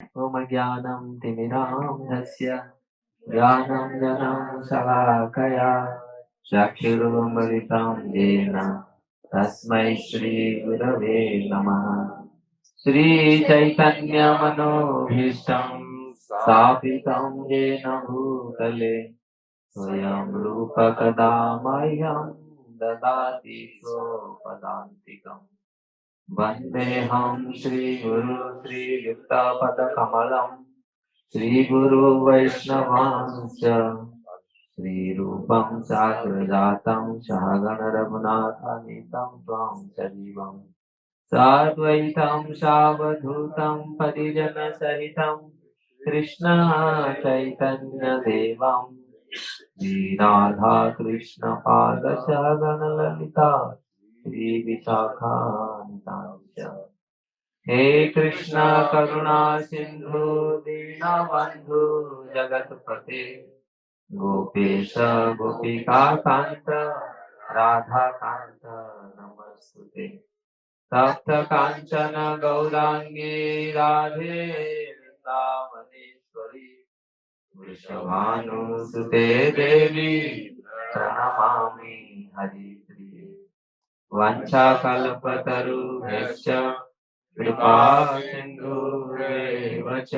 ओम ज्ञानं तिमिरान्धस्य ज्ञानं जनं शलाकया चक्षुरुन्मिलितं येन तस्मै श्रीगुरवे नमः। श्रीचैतन्यमनोभीष्टं स्थापितं येन भूतले स्वयं रूपकदा मह्यं ददाति स्वपदान्तिकम्। वन्देऽहं श्रीगुरु श्रीयुक्तपदकमलं श्रीगुरु वैष्णवांश्च श्रीरूपं साग्रजातं सहगण रघुनाथान्वितं त्वां सजीवम् साद्वैतं सावधूतं परिजनसहितं कृष्ण चैतन्यदेवं श्रीराधा कृष्णपादसहगण ललिता श्रीविशाखान्वितांश्च। हे कृष्ण करुणा सिंधु दीनबंधु जगतपते गोपेश गोपिका कांत राधा कांत नमस्तुते। तप्त कांचन गौरांगी राधे वृंदावनेश्वरी वृषभानुसुते देवी प्रणमामि हरिप्रिये। वाञ्छाकल्पतरुभ्यश्च कृपा सिन्धुभ्येव च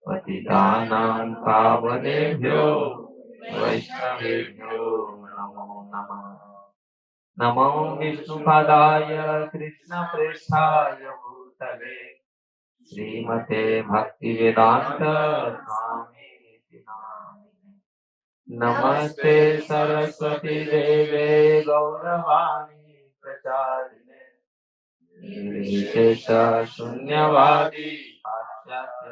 पतितानां पावनेभ्यो वैष्णवेभ्यो नमो नमः। नमो विष्णुपदाय कृष्णप्रेष्ठाय भूतले श्रीमते भक्तिवेदान्त स्वामीति नामिने। नमस्ते सरस्वती देवे गौरवाणी प्रचारिणे निर्विशेष शून्यवादी पाश्चात्य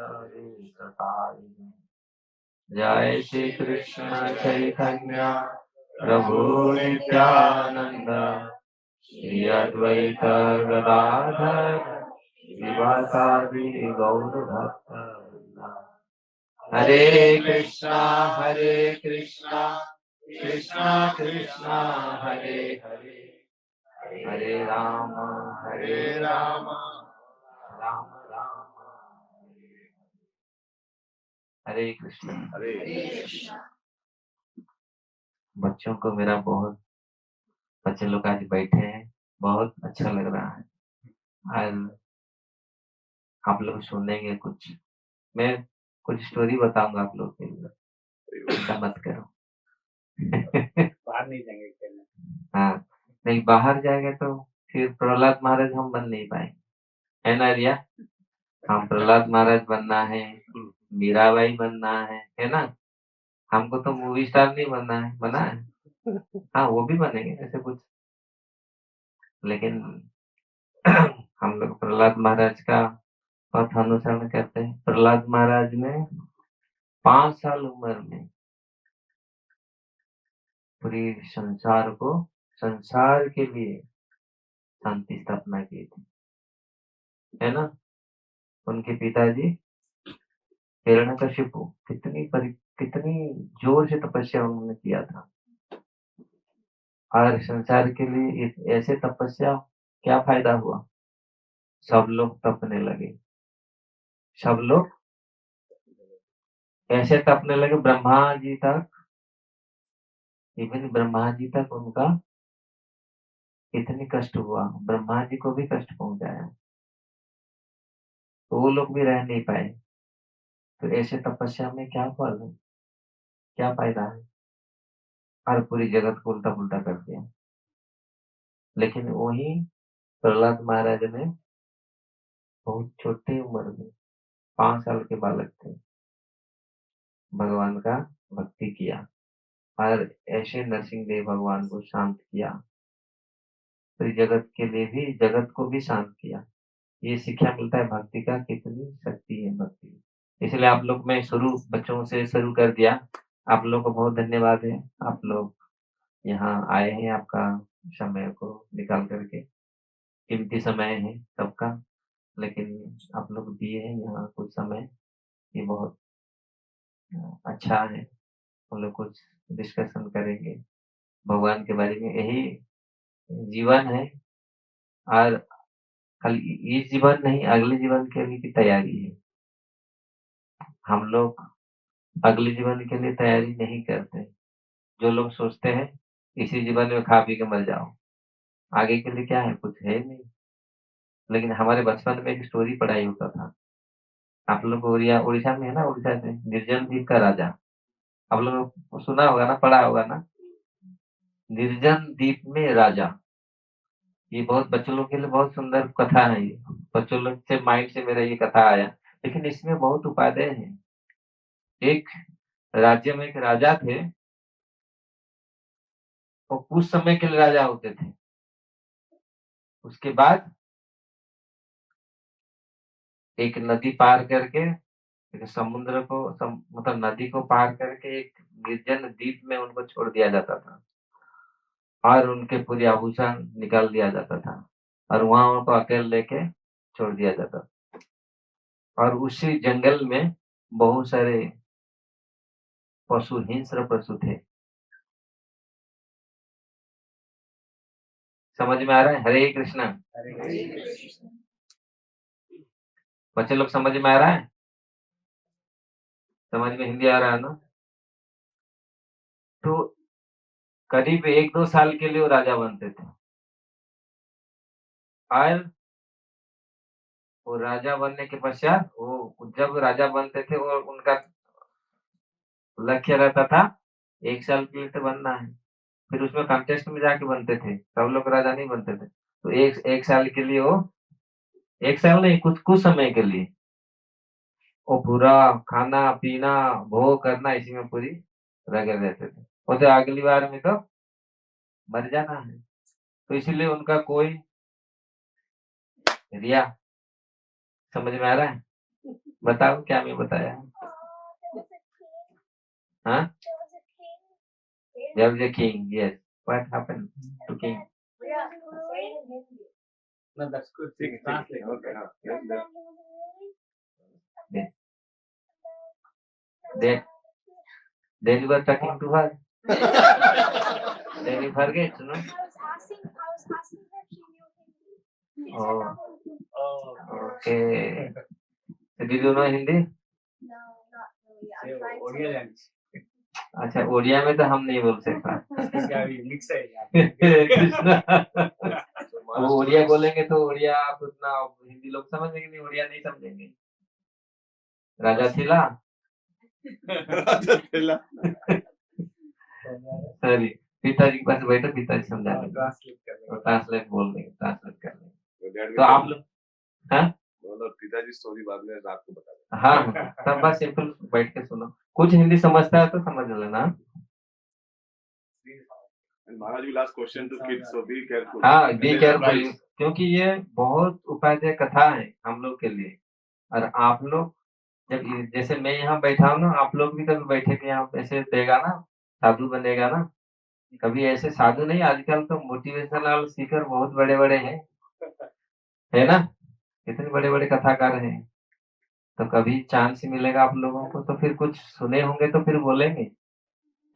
जय श्री कृष्ण चैतन्य प्रभु नित्यानंद श्री अद्वैत गदाधर श्रीवासादि गौर भक्त। हरे कृष्णा कृष्णा कृष्णा हरे हरे हरे राम राम राम हरे कृष्ण। बच्चों को मेरा बहुत, बच्चे लोग आज बैठे हैं, बहुत अच्छा लग रहा है। आज आप लोग सुनेंगे कुछ, मैं कुछ स्टोरी बताऊंगा आप लोग के लिए, चिंता मत करो। बाहर नहीं जाएंगे खेलने। हाँ, नहीं बाहर जाएंगे तो फिर प्रहलाद महाराज हम बन नहीं पाएंगे, है ना रिया? हम प्रहलाद महाराज बनना है, मीराबाई बनना है ना? हमको तो मूवी स्टार नहीं बनना है, बना है। हाँ वो भी बनेंगे ऐसे कुछ, लेकिन हम लोग प्रहलाद महाराज का पथ अनुसरण करते हैं। प्रहलाद महाराज ने 5 साल उम्र में पूरी संसार के लिए शांति स्थापना की थी, है ना? उनके पिताजी हिरण्यकशिपु कितनी जोर से तपस्या उन्होंने किया था, और संसार के लिए ऐसे तपस्या क्या फायदा हुआ? सब लोग तपने लगे, सब लोग ऐसे तपने लगे, ब्रह्मा जी तक, इवन ब्रह्मा जी तक उनका इतनी कष्ट हुआ, ब्रह्मा जी को भी कष्ट पहुंचाया, तो वो लोग भी रह नहीं पाए। तो ऐसे तपस्या में क्या फल है, क्या फायदा है? और पूरी जगत को उल्टा पुल्टा कर दिया। लेकिन वही प्रहलाद महाराज ने बहुत छोटी उम्र में, 5 साल के बालक थे, भगवान का भक्ति किया और ऐसे नरसिंह देव भगवान को शांत किया, पूरी जगत के लिए भी, जगत को भी शांत किया। ये शिक्षा मिलता है भक्ति का, कितनी शक्ति है भक्ति। इसलिए आप लोग, मैं शुरू बच्चों से शुरू कर दिया। आप लोग को बहुत धन्यवाद है, आप लोग यहाँ आए हैं, आपका समय को निकाल करके, कीमती समय है सबका, लेकिन आप लोग दिए हैं यहाँ कुछ समय, ये बहुत अच्छा है। हम लोग कुछ डिस्कशन करेंगे भगवान के बारे में, यही जीवन है, और खाली ये जीवन नहीं, अगले जीवन के लिए की तैयारी है। हम लोग अगले जीवन के लिए तैयारी नहीं करते। जो लोग सोचते हैं इसी जीवन में खा पी के मर जाओ, आगे के लिए क्या है, कुछ है नहीं। लेकिन हमारे बचपन में एक स्टोरी पढ़ाई होता था। आप लोग उड़ीसा में है ना, उड़ीसा से निर्जन द्वीप का राजा, आप लोगों को सुना होगा ना, पढ़ा होगा ना, निर्जन द्वीप में राजा। ये बहुत बच्चों लोग के लिए बहुत सुंदर कथा है। ये बच्चों लोग से माइंड से मेरा ये कथा आया, लेकिन इसमें बहुत उपादेय है। एक राज्य में एक राजा थे, वो कुछ समय के लिए राजा होते थे। उसके बाद एक नदी पार करके, एक समुद्र को मतलब नदी को पार करके एक निर्जन द्वीप में उनको छोड़ दिया जाता था और उनके पूरे आभूषण निकाल दिया जाता था और वहां उनको अकेले लेके छोड़ दिया जाता था। और उसी जंगल में बहुत सारे पशु, हिंस्र पशु थे। समझ में आ रहा है? हरे कृष्णा। बच्चे लोग समझ में आ रहा है? समझ में हिंदी आ रहा है ना? तो करीब 1-2 साल के लिए वो राजा बनते थे और वो राजा बनने के पश्चात, वो जब राजा बनते थे और उनका लक्ष्य रहता था 1 साल के लिए तो बनना है। फिर उसमें कंटेस्ट में जाके बनते थे, सब लोग राजा नहीं बनते थे। तो एक एक साल के लिए वो, 1 साल नहीं, कुछ कुछ समय के लिए वो पूरा खाना पीना भोग करना इसी में पूरी लगे रहते थे। वो तो अगली बार में तो मर जाना है, तो इसीलिए उनका कोई रिया। समझ में आ रहा है? बताओ क्या मैं बताया? हाँ, there was a king, yes. What happened to king? No, that's good. Translate. Okay, yes, yes. Then, then, then you were talking to her. Then you forget, no? I was asking her if she knew Hindi. She Oh. said no. Oh, Okay. So did you know Hindi? No, not really. say I'm trying Odia to. language. अच्छा, ओडिया में तो हम नहीं बोल सकता। इसका भी mix है यहाँ कृष्णा, So वो Maharashtra ओडिया is- बोलेंगे तो ओडिया आप उतना, हिंदी लोग समझेंगे नहीं, ओडिया नहीं समझेंगे। राजा थिला, Raja Thila. सॉरी, पिताजी के पास बैठो, पिताजी समझा देंगे, ट्रांसलेट करने ट्रांसलेट बोल देंगे, ट्रांसलेट कर लेंगे। Your dad will तो आप tell लोग, हाँ मतलब पिताजी स्टोरी बाद में रात को बता दें। हाँ, तब बस सिंपल बैठ के सुनो, कुछ हिंदी समझता है तो समझ लेना। And Maharaj will ask question to kids, so be careful. हाँ, And be they careful, surprise. क्योंकि ये बहुत उपाध्याय कथा है हम लोग के लिए। और आप लोग जब जैसे मैं यहाँ बैठा हूँ ना, आप लोग भी कभी बैठे के यहाँ ऐसे देगा ना, साधु बनेगा ना। कभी ऐसे साधु नहीं, आजकल तो मोटिवेशनल स्पीकर बहुत बड़े बड़े हैं, है ना, कितने बड़े बड़े कथाकार हैं। तो कभी चांस मिलेगा आप लोगों को तो फिर कुछ सुने होंगे तो फिर बोलेंगे,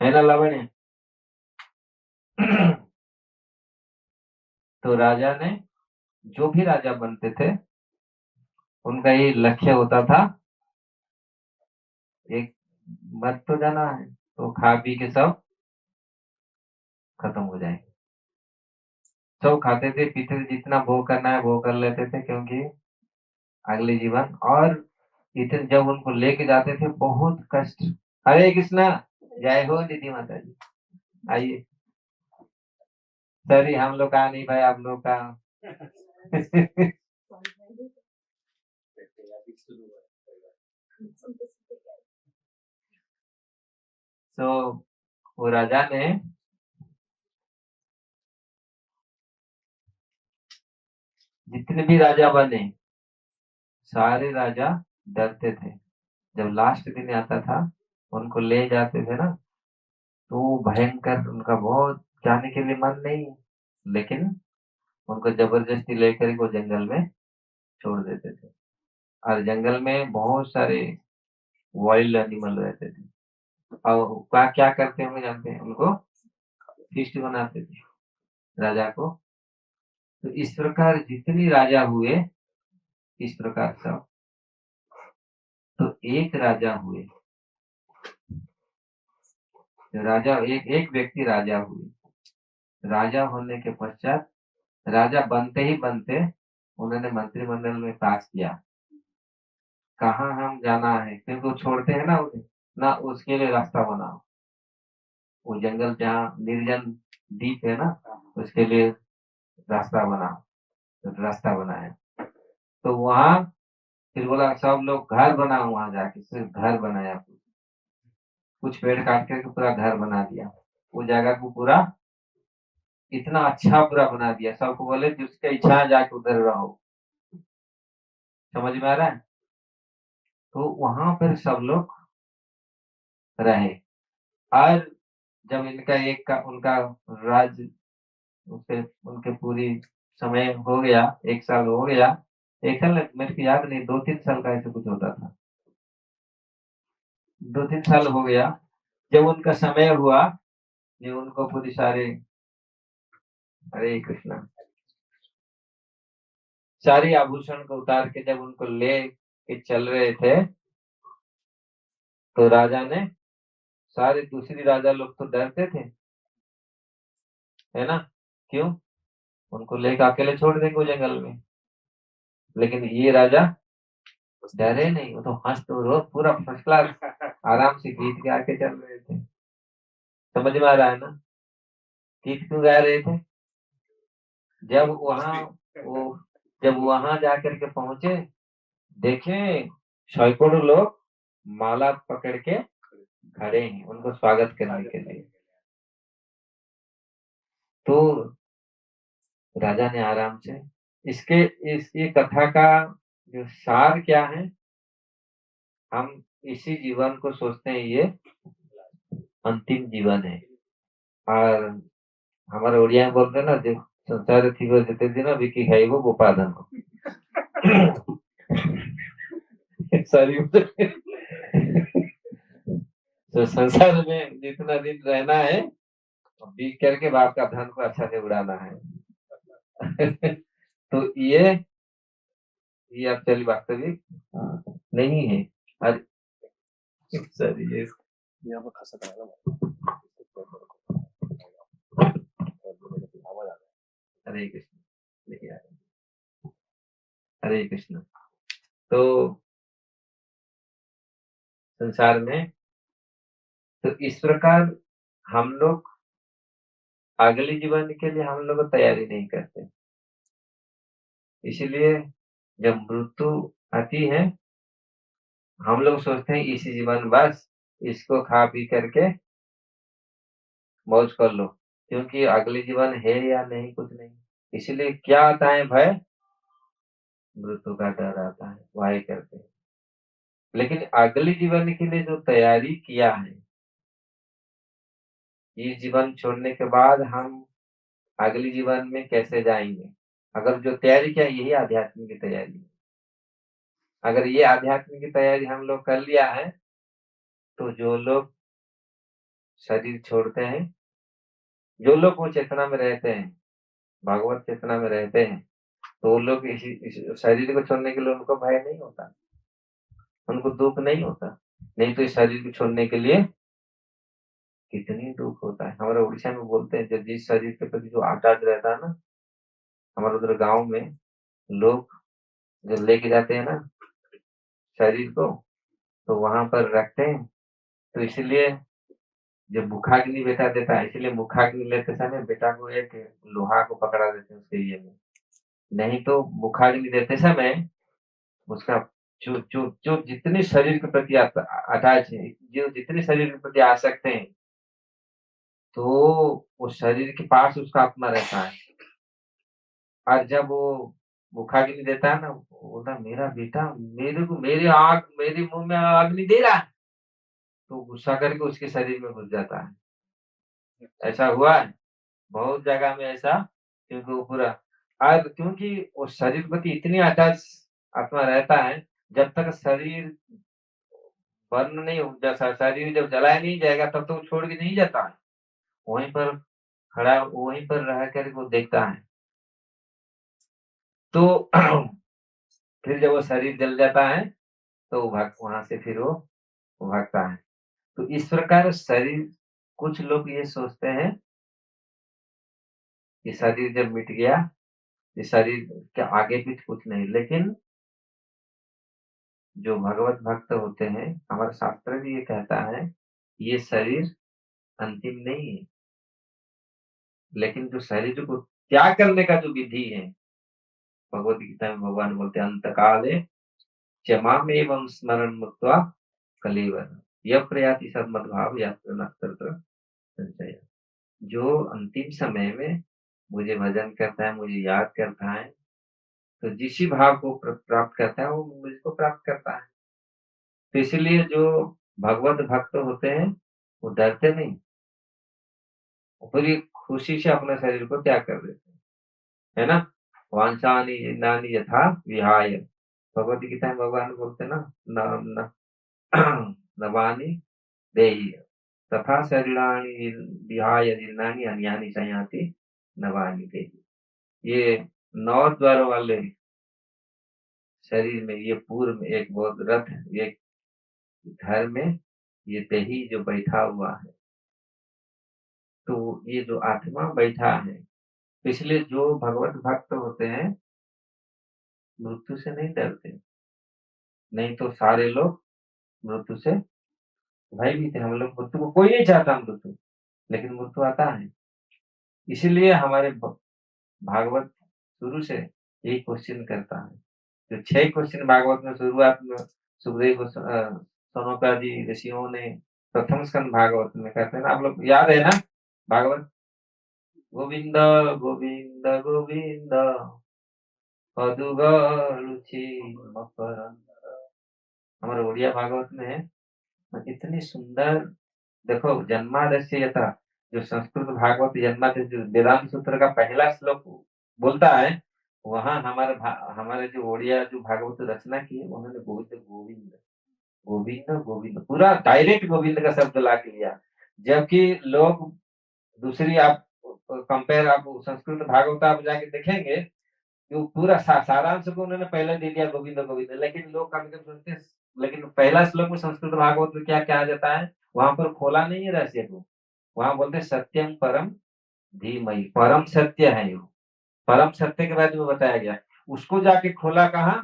है ना लावण्य? तो राजा ने, जो भी राजा बनते थे उनका ये लक्ष्य होता था, एक मर तो जाना है, तो खा पी के सब खत्म हो जाएंगे। सब खाते थे पीते थे, जितना भोग करना है भोग कर लेते थे, क्योंकि अगले जीवन। और इतने जब उनको लेके जाते थे बहुत कष्ट। हरे कृष्णा, जय हो दीदी माता जी, आइए। सॉरी, हम लोग का नहीं भाई, आप लोग का। तो वो राजा ने, जितने भी राजा बने सारे राजा डरते थे। जब लास्ट दिन आता था, उनको ले जाते थे ना, तो भयंकर, उनका बहुत जाने के लिए मन नहीं, लेकिन उनको जबरदस्ती लेकर वो जंगल में छोड़ देते थे। और जंगल में बहुत सारे वाइल्ड एनिमल रहते थे, और क्या क्या करते होंगे जानते हैं? उनको फीस्ट बनाते थे राजा को। तो इस प्रकार जितने राजा हुए, इस प्रकार सब, तो एक राजा हुए, राजा एक एक व्यक्ति राजा हुए। राजा होने के पश्चात राजा बनते ही बनते उन्होंने मंत्रिमंडल में पास किया कहाँ हम जाना है, क्योंकि वो छोड़ते हैं ना उन्हें, ना उसके लिए रास्ता बनाओ। वो जंगल जहाँ निर्जन द्वीप है ना, उसके लिए रास्ता बनाओ, तो रास्ता बनाया। तो वहां फिर बोला सब लोग घर बनाओ, वहां जाके सिर्फ घर बनाया, कुछ पेड़ काट करके पूरा घर बना दिया। वो जगह को पूरा इतना अच्छा पूरा बना दिया, सबको बोले जिसका इच्छा है जाके उधर रहो। समझ में आ रहा है? तो वहां पर सब लोग रहे। और जब इनका एक का उनका राज्य उसके उनके पूरी समय हो गया, 1 साल हो गया, 1 साल मेरे को याद नहीं, 2-3 साल का ऐसे कुछ होता था, 2-3 साल हो गया। जब उनका समय हुआ, ये उनको पूरी सारे, हरे कृष्णा, सारी आभूषण को उतार के जब उनको ले के चल रहे थे, तो राजा ने, सारे दूसरी राजा लोग तो डरते थे, है ना? क्यों? उनको लेकर अकेले छोड़ देंगे वो जंगल में। लेकिन ये राजा डरे नहीं, वो तो हंसते रोज पूरा फर्स्ट क्लास आराम से गीत गा के चल रहे थे। समझ में आ रहा है ना? गीत क्यों गा रहे थे? जब वहां वो जब वहां जाकर के पहुंचे, देखे सैकड़ों लोग माला पकड़ के खड़े हैं उनको स्वागत करने के लिए। तो राजा ने आराम से इसके इस कथा का जो सार क्या है, हम इसी जीवन को सोचते हैं ये अंतिम जीवन है। और हमारे ओडिया में बोलते हैं ना, जो संसार थी जिते दिन बिकी खाइबो गोपाधन सॉरी तो संसार में जितना दिन रहना है, बीत करके बाप का धन को अच्छा से उड़ाना है। तो ये एक्चुअली वास्तविक नहीं है। और सर ये यहाँ पर खसा था हरे कृष्ण, देखिए हरे कृष्ण। तो संसार में तो इस प्रकार हम लोग अगले जीवन के लिए हम लोग तैयारी नहीं करते, इसलिए जब मृत्यु आती है हम लोग सोचते हैं इसी जीवन बस इसको खा पी करके मौज कर लो, क्योंकि अगले जीवन है या नहीं कुछ नहीं। इसलिए क्या आता है? भय, मृत्यु का डर आता है, वही करते हैं। लेकिन अगले जीवन के लिए जो तैयारी किया है, ये जीवन छोड़ने के बाद हम अगले जीवन में कैसे जाएंगे, अगर जो तैयारी किया यही आध्यात्मिक की तैयारी है। अगर ये आध्यात्मिक की तैयारी हम लोग कर लिया है, तो जो लोग शरीर छोड़ते हैं, जो लोग वो चेतना में रहते हैं, भगवत चेतना में रहते हैं, तो वो लोग इस शरीर को छोड़ने के लिए उनको भय नहीं होता, उनको दुख नहीं होता। नहीं तो इस शरीर को छोड़ने के लिए कितनी दुख होता है। हमारे उड़ीसा में बोलते हैं, जब जिस शरीर के प्रति जो अटैच रहता है ना, हमारे उधर गांव में लोग जब लेके जाते हैं ना शरीर को, तो वहां पर रखते हैं। तो इसलिए जब मुखाग्नि बेटा देता है, इसलिए मुखाग्नि लेते समय बेटा को एक लोहा को पकड़ा देते हैं उसके ये में। नहीं तो मुखाग्नि देते समय उसका जो जो जो जितने शरीर के प्रति अटैच है, जो जितने शरीर के प्रति आ सकते हैं, तो वो शरीर के पास उसका आत्मा रहता है। और जब वो मुखाग्नि देता है ना, वो बोलता है, मेरा बेटा मेरे को मेरे मुंह में अग्नि दे रहा है, तो गुस्सा करके उसके शरीर में घुस जाता है। ऐसा हुआ है बहुत जगह में ऐसा, क्योंकि वो पूरा, और क्योंकि वो शरीर प्रति इतनी अटैच आत्मा रहता है, जब तक शरीर बर्न नहीं हो, जैसा शरीर जब जलाया नहीं जाएगा तब तो वो छोड़ के नहीं जाता है, वहीं पर खड़ा वहीं पर रह कर वो देखता है। तो फिर जब वो शरीर जल जाता है, तो वहां से फिर वो भागता है। तो इस प्रकार शरीर, कुछ लोग ये सोचते हैं कि शरीर जब मिट गया, ये शरीर के आगे भी कुछ नहीं, लेकिन जो भगवत भक्त होते हैं, हमारा शास्त्र भी ये कहता है, ये शरीर अंतिम नहीं है, लेकिन जो शरीर को त्याग करने का जो विधि है, भगवत गीता में भगवान बोलते हैं, अंत काले क्षमा में एवं स्मरण मुक्त्वा कलेवर यह प्रयाति सद्मद्भाव या संचय। जो अंतिम समय में मुझे भजन करता है, मुझे याद करता है, तो जिस ही भाव को प्राप्त करता है वो मुझको प्राप्त करता है। तो इसलिए जो भगवत भक्त होते हैं वो डरते नहीं, वो पूरी खुशी से अपने शरीर को त्याग कर देते हैं, है ना। वांछानि नानि यथा विहाय, भगवत गीता में भगवान बोलते हैं ना, न, न, नवानि देहि तथा शरीराणि विहाय जीर्णानि अन्यानि संयाति नवानि देहि। ये 9 द्वार वाले शरीर में ये पूर्व में एक बहुत रथ, एक घर में ये देही जो बैठा हुआ है, तो ये जो आत्मा बैठा है, इसलिए जो भगवत भक्त होते हैं मृत्यु से नहीं डरते। नहीं तो सारे लोग मृत्यु से भयभीत है। हम लोग मृत्यु को, कोई नहीं चाहता मृत्यु, लेकिन मृत्यु आता है। इसीलिए हमारे भागवत शुरू से यही क्वेश्चन करता है। जो 6 क्वेश्चन भागवत में शुरुआत में सुखदेव सनकादि ऋषियों ने प्रथम स्कंद भागवत में कहते हैं ना, आप लोग याद है ना भागवत, गोविंद गोविंद गोविंद पदुगलुचि मकरंद। हमारे उड़िया भागवत में है, इतनी सुंदर। देखो, जन्मादस्य यथा, जो संस्कृत भागवत जन्मादस्य जो वेदांत सूत्र का पहला श्लोक बोलता है, वहां हमारे जो ओडिया जो भागवत रचना की है, उन्होंने गोविंद गोविंद गोविंद गोविंद पूरा डायरेक्ट गोविंद का शब्द ला के लिया। जबकि लोग दूसरी, आप कंपेयर, आप संस्कृत भागवत आप जाके देखेंगे, जो पूरा सारांश को उन्होंने पहले दे दिया गोविंद गोविंद, लेकिन लोग कभी कभी सोचते हैं, लेकिन पहला श्लोक में संस्कृत भागवत में क्या कहा जाता है, वहां पर खोला नहीं है रहस्य को। वहां बोलते हैं सत्यम परम धीमहि, परम सत्य है वो, परम सत्य के बारे में बताया गया। उसको जाके खोला कहा,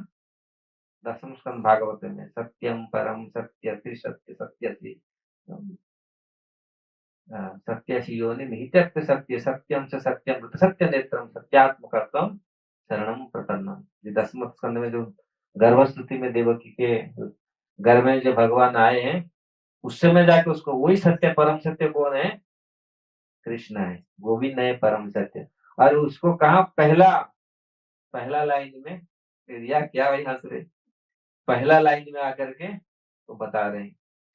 दसम स्कंद भागवत में, सत्यम परम सत्य त्रिसत्य सत्य सत्यसी योनि निहित्यत्व सत्य सत्यम से सत्यम सत्य नेत्रम सत्यात्मकत्वम शरणम प्रपन्नम। ये 10वें स्कंद में जो गर्भस्तुति में देवकी के घर में जो भगवान आए हैं, उस समय जाके उसको वही सत्य परम सत्य कौन है, कृष्ण है, गोविंद है परम सत्य। और उसको कहा पहला पहला लाइन में, रिया क्या भाई हंस रहे, पहला लाइन में आकर के तो बता रहे हैं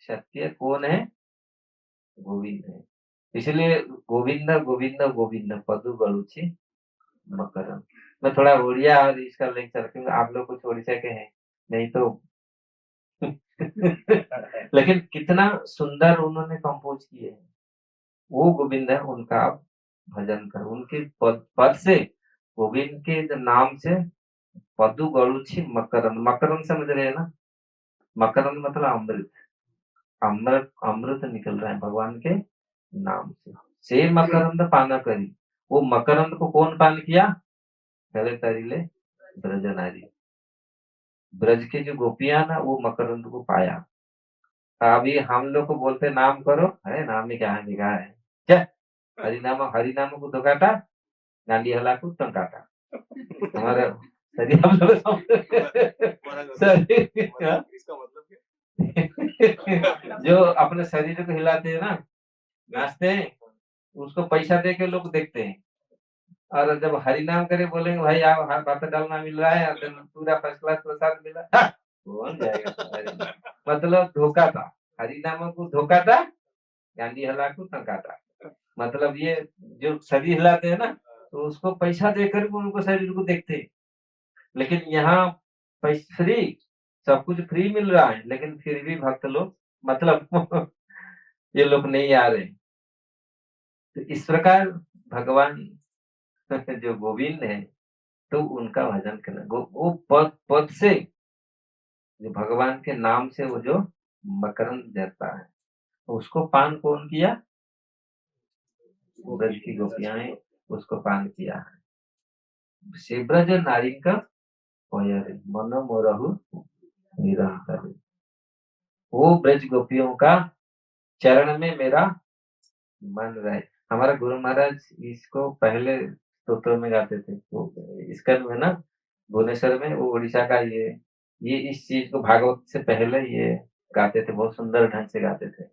सत्य कौन है, गोविंद है। इसलिए गोविंद गोविंद गोविंद पदु गलुची मकरम। मैं थोड़ा उड़िया और इसका लेक्चर रखूंगा, आप लोग कुछ उड़ीसा के हैं नहीं तो लेकिन कितना सुंदर उन्होंने कंपोज किए हैं। वो गोविंद है, उनका आप भजन कर, उनके पद से, गोविंद के नाम से पदु गलुची मकरंद, मकरंद समझ रहे हैं ना, मकरंद मतलब अमृत, अमृत अमृत निकल रहा है भगवान के नाम से मकरंद पाना करी। वो मकरंद को कौन पान किया, पहले तरीले ब्रज नारी, ब्रज के जो गोपियां ना, वो मकरंद को पाया। अभी हम लोग को बोलते नाम करो, अरे नाम में क्या लिखा है, क्या हरिनाम को धोकाटा, गांडी हला को टंकाटा। हमारे शरीर हम लोग इसका मतलब क्या? जो अपने शरीर को हिलाते हैं ना, नाचते हैं, उसको पैसा दे के लोग देखते हैं। और जब हरि नाम करे बोलेंगे भाई आप हर बात डालना मिल रहा है, पूरा फर्स्ट क्लास प्रसाद मिला, कौन जाएगा। मतलब धोखा था, हरि नाम को धोखा था, गांधी हला को टंका था। मतलब ये जो शरीर हिलाते हैं ना, तो उसको पैसा देकर के उनको शरीर को देखते हैं। लेकिन यहाँ पैसा फ्री, सब कुछ फ्री मिल रहा है, लेकिन फिर भी भक्त लोग मतलब ये लोग नहीं आ रहे। तो इस प्रकार भगवान जो गोविंद है, तो उनका भजन करना, वो पद पद से जो भगवान के नाम से वो जो मकरंद झरता है, तो उसको पान कौन किया? ब्रज की गोपियां उसको पान किया है। से ब्रज नारी का मन मोरहु निरंतर, वो ब्रज गोपियों का चरण में मेरा मन रहे। हमारा गुरु महाराज इसको पहले स्तोत्रों में गाते थे, वो स्कंद में ना, भुवनेश्वर में, वो उड़ीसा का ये इस चीज को भागवत से पहले ये गाते थे, बहुत सुंदर ढंग से गाते थे।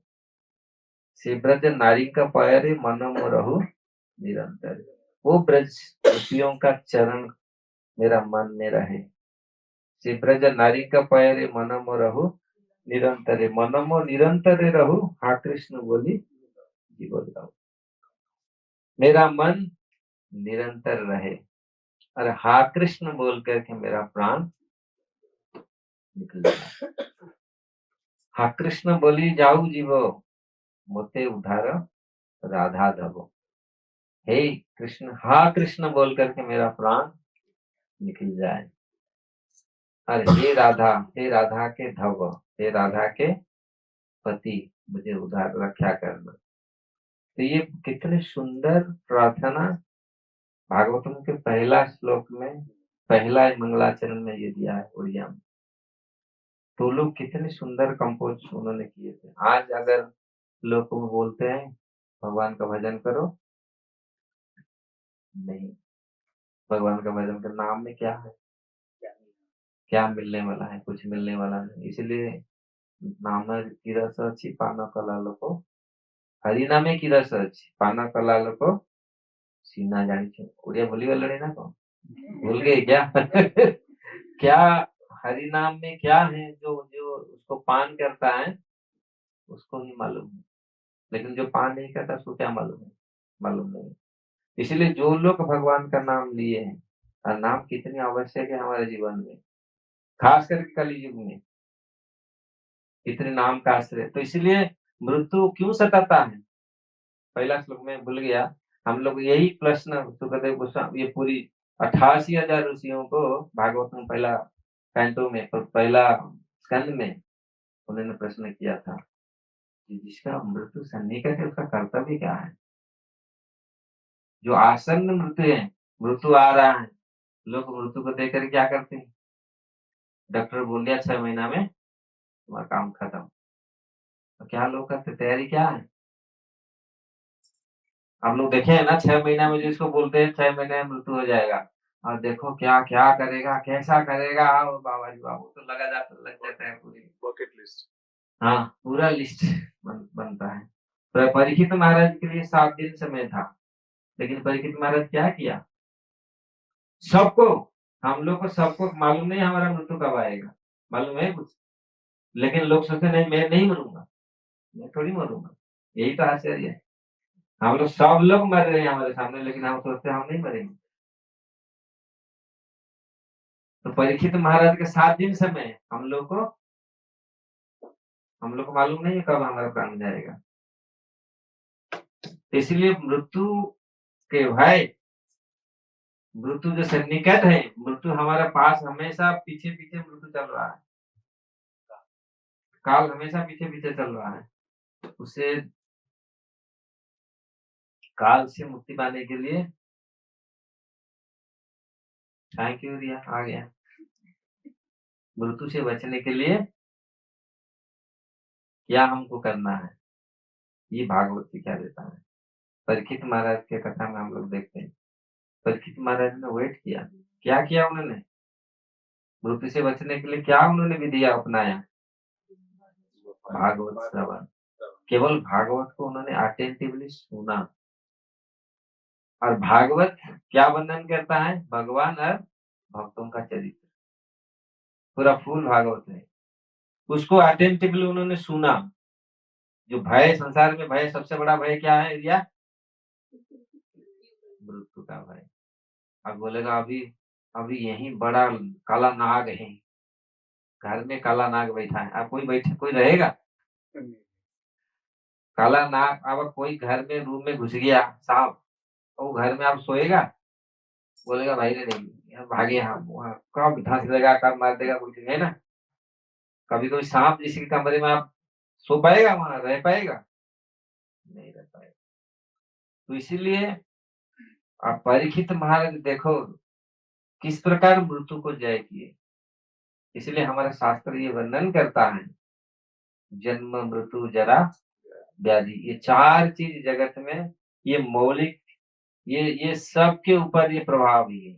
से ब्रज नारी का पैर मन मोरहु निरंतर, वो ब्रज गोपियों का चरण मेरा मन में रहे। से ब्रज नारी का पैर मन मोरहु निरंतर, मनमो निरंतर रहु, हा कृष्ण बोली जीवन गाओ। मेरा मन निरंतर रहे, और हा कृष्ण बोल करके मेरा प्राण निकल जाए। हा कृष्ण बोली जाऊ जीवो, मोते उधार राधा धवो। हे कृष्ण, हा कृष्ण बोल करके मेरा प्राण निकल जाए। और हे राधा के धव, हे राधा के पति, मुझे उधार रक्षा करना। तो ये कितने सुंदर प्रार्थना भागवतम के पहला श्लोक में, पहला मंगलाचरण में ये दिया है उड़िया में। तो लोग कितने सुंदर कंपोज उन्होंने किए थे। आज अगर लोग बोलते हैं भगवान का भजन करो, नहीं, भगवान का भजन के नाम में क्या है, क्या मिलने वाला है? कुछ मिलने वाला नहीं। इसलिए नाम की रस अच्छी पाना कलाल को, हरि नामे की रस अच्छी पाना कलाल को सीना जानी चाहिए। उड़िया भूली वाले ना को भूल गए क्या? क्या हरि नाम में क्या है जो जो उसको पान करता है उसको ही मालूम है, लेकिन जो पान नहीं करता उसको क्या मालूम है? मालूम नहीं। इसलिए जो लोग भगवान का नाम लिए हैं, और नाम कितनी आवश्यक है हमारे जीवन में, खास करके कलि युग में इतने नाम का आश्रय। तो इसलिए मृत्यु क्यों सताता है? पहला श्लोक में भूल गया। हम लोग यही प्रश्न सुखदेव गोस्वामी, ये पूरी 88,000 ऋषियों को भागवत में पहला कैंटो में, पहला स्कंद में उन्होंने प्रश्न किया था कि जिसका मृत्यु सन्निकट है उसका कर्तव्य क्या है? जो आसन्न मृत्यु है, मृत्यु आ रहा है, लोग मृत्यु को देख कर क्या करते हैं? डॉक्टर बोल दिया 6 महीना में तुम्हारा काम खत्म, तो क्या लोग करते? तैयारी क्या है? आप लोग देखे हैं ना, 6 महीना में जिसको बोलते हैं 6 महीने में मृत्यु हो जाएगा, और देखो क्या क्या करेगा, कैसा करेगा, आओ बाबा जी बाबू, तो लग जाता है पूरी बकेट लिस्ट। हाँ, पूरा लिस्ट बनता है। तो परीक्षित महाराज के लिए 7 दिन समय था, लेकिन परीक्षित महाराज क्या किया? सबको, हम लोग को सबको मालूम नहीं हमारा मृत्यु कब आएगा, मालूम है कुछ? लेकिन लोग सोचते नहीं, मैं नहीं मरूंगा, मैं थोड़ी मरूंगा। यही तो आश्चर्य है। हम लोग, सब लोग मर रहे हैं हमारे सामने, लेकिन हम सोचते हैं हम नहीं मरेंगे। तो परीक्षित महाराज के 7 दिन समय है, हम लोग को मालूम नहीं है कब हमारा प्राण जाएगा। तो इसलिए मृत्यु के भय, मृत्यु जो सन्निकट है, मृत्यु हमारे पास हमेशा पीछे पीछे मृत्यु चल रहा है, काल हमेशा पीछे पीछे चल रहा है। उसे काल से मुक्ति पाने के लिए, थैंक यू रिया, आ गया। मृत्यु से बचने के लिए क्या हमको करना है, ये भागवत सिखा देता है। परीक्षित महाराज के कथा में हम लोग देखते हैं, परीक्षित महाराज ने वेट किया, क्या किया उन्होंने? मृत्यु से बचने के लिए क्या उन्होंने विधि अपनाया? भागवत श्रवण। केवल भागवत को उन्होंने अटेंटिवली सुना। और भागवत क्या वर्णन करता है? भगवान और भक्तों का चरित्र, पूरा फूल भागवत है। उसको अटेंटिवली उन्होंने सुना। जो भय, संसार में भय, सबसे बड़ा भय क्या है रिया? मृत्यु का भय। अब बोलेगा अभी अभी यही बड़ा काला नाग है, घर में काला नाग बैठा है, अब कोई बैठे, कोई रहेगा? काला नाग, अब कोई घर में रूम में घुस गया सांप, वो घर में आप सोएगा? बोलेगा भाई ने नहीं, भागे, हम वहाँ कब धंस देगा, कब मार देगा, कुछ नहीं है ना। कभी कोई सांप जिसके कमरे में आप सो पाएगा, वहां रह पाएगा? नहीं रह पाएगा। तो इसीलिए आप परीक्षित महाराज देखो किस प्रकार मृत्यु को जय किए। इसलिए हमारा शास्त्र ये वर्णन करता है, जन्म मृत्यु जरा व्याधि, ये चार चीज जगत में ये मौलिक, ये सब के ऊपर ये प्रभाव भी है।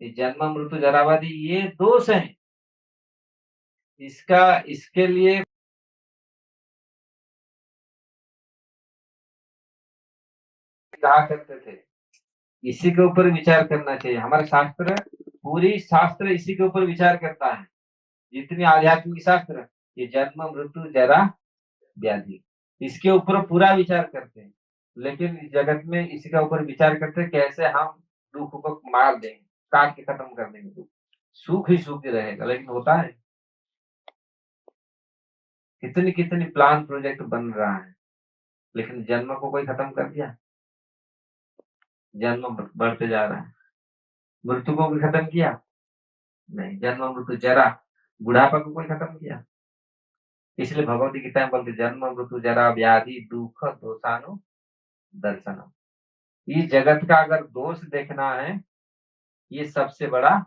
ये जन्म मृत्यु जरा व्याधि ये दोष है। इसके लिए कहा करते थे, इसी के ऊपर विचार करना चाहिए। हमारा शास्त्र, पूरी शास्त्र इसी के ऊपर विचार करता है। जितनी आध्यात्मिक शास्त्र, ये जन्म मृत्यु जरा व्याधि, इसके ऊपर पूरा विचार करते हैं। लेकिन इस जगत में इसी का ऊपर विचार करते हैं, कैसे हम दुख को मार देंगे, काट के खत्म कर देंगे, दुख सुख ही सुख ही रहेगा। लेकिन होता है, कितनी कितनी प्लान प्रोजेक्ट बन रहा है, लेकिन जन्म को कोई खत्म कर दिया? जन्म बढ़ते जा रहा है। मृत्यु को भी खत्म किया? नहीं। जन्म मृत्यु जरा, बुढ़ापा को कोई खत्म किया? इसलिए भगवत गीता में बोलते जन्म मृत्यु जरा व्याधि दुख दोषानु दर्शनम। इस जगत का अगर दोष देखना है, ये सबसे बड़ा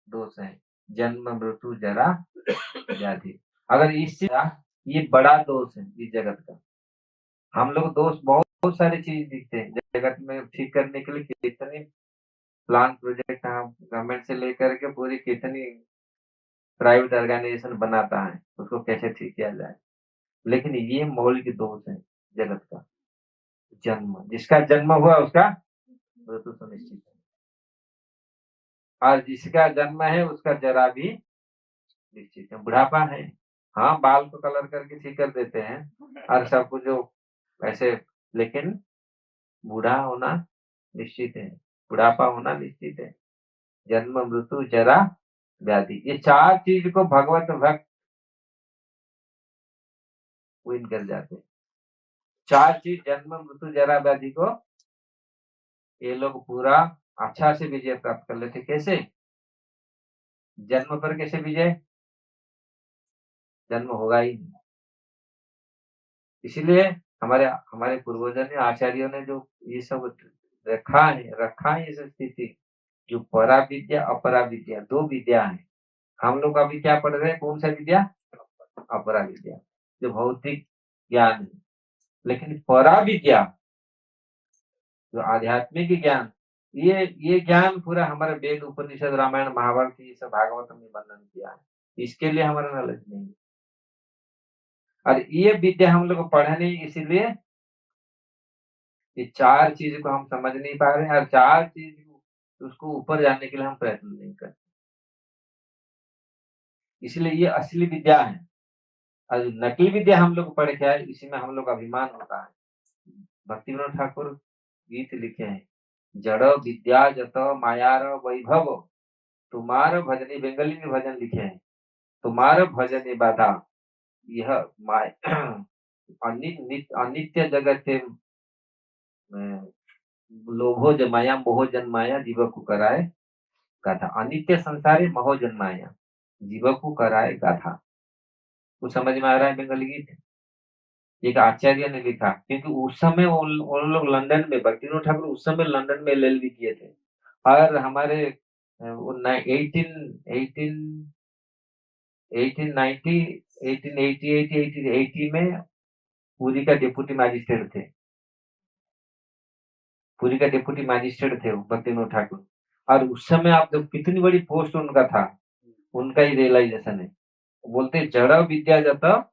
दोष है, जन्म मृत्यु जरा व्याधि। अगर इससे ये बड़ा दोष है इस जगत का। हम लोग दोष बहुत सारी चीज दिखते हैं जगत में, ठीक करने के लिए कितने प्लान प्रोजेक्ट गवर्नमेंट से लेकर के पूरी कितनी प्राइवेट ऑर्गेनाइजेशन बनाता है उसको कैसे ठीक किया जाए। लेकिन ये मौलिक दोष है जगत का। जन्म, जिसका जन्म हुआ उसका मृत्यु सुनिश्चित है, और जिसका जन्म है उसका जरा भी निश्चित है। बुढ़ापा है, हाँ बाल को कलर करके ठीक कर देते हैं और सब कुछ जो ऐसे, लेकिन बूढ़ा होना निश्चित है, बुढ़ापा होना निश्चित है। जन्म मृत्यु जरा व्याधि, ये चार चीज को भगवत भक्त विन कर जाते हैं। चार चीज, जन्म मृत्यु जरा व्याधि को ये लोग पूरा अच्छा से विजय प्राप्त कर लेते। कैसे? जन्म पर कैसे विजय? जन्म होगा ही नहीं। इसलिए हमारे हमारे पूर्वजों ने, आचार्यों ने जो ये सब रखा है ये सब स्थिति, जो परा विद्या अपरा विद्या, दो विद्या है। हम लोग अभी क्या पढ़ रहे हैं? कौन सा विद्या? अपरा विद्या, जो भौतिक ज्ञान है। लेकिन परा विद्या, जो आध्यात्मिक ज्ञान, ये ज्ञान पूरा हमारे वेद उपनिषद रामायण महाभारत ये सब भागवत में वर्णन किया है। इसके लिए हमारा नॉलेज नहीं है, और ये विद्या हम लोग पढ़े नहीं, इसीलिए ये चार चीज को हम समझ नहीं पा रहे हैं, और चार चीज उसको ऊपर जाने के लिए हम प्रयत्न नहीं करते। इसलिए ये असली विद्या है, और नकली विद्या हम लोग पढ़ के आए, इसी में हम लोग अभिमान होता है। भक्ति विनोद ठाकुर गीत लिखे हैं, जड़ विद्या जत मायार वैभव, तुम्हार भजनी, बंगाली में भजन लिखे हैं, तुम्हार भजन बाधा यह अनित्य जगत से लोभो जमाया मोह जन्माया जीव को कराए गाथा। अनित्य संसारी मोह जन्माया जीव को कराए गाथा। कुछ समझ में आ रहा है बंगाली गीत? एक आचार्य ने लिखा, क्योंकि उस समय उन लोग लंदन में, भक्ति विनोद ठाकुर उस समय लंदन में एलएलबी किए थे, और हमारे 1880 में पुरी का डिप्टी मजिस्ट्रेट थे। पुरी का डिप्टी मजिस्ट्रेट थे भक्ति विनोद ठाकुर, और उस समय आप जब कितनी बड़ी पोस्ट उनका था, उनका ही रियलाइजेशन है। बोलते जड़ विद्या जाता,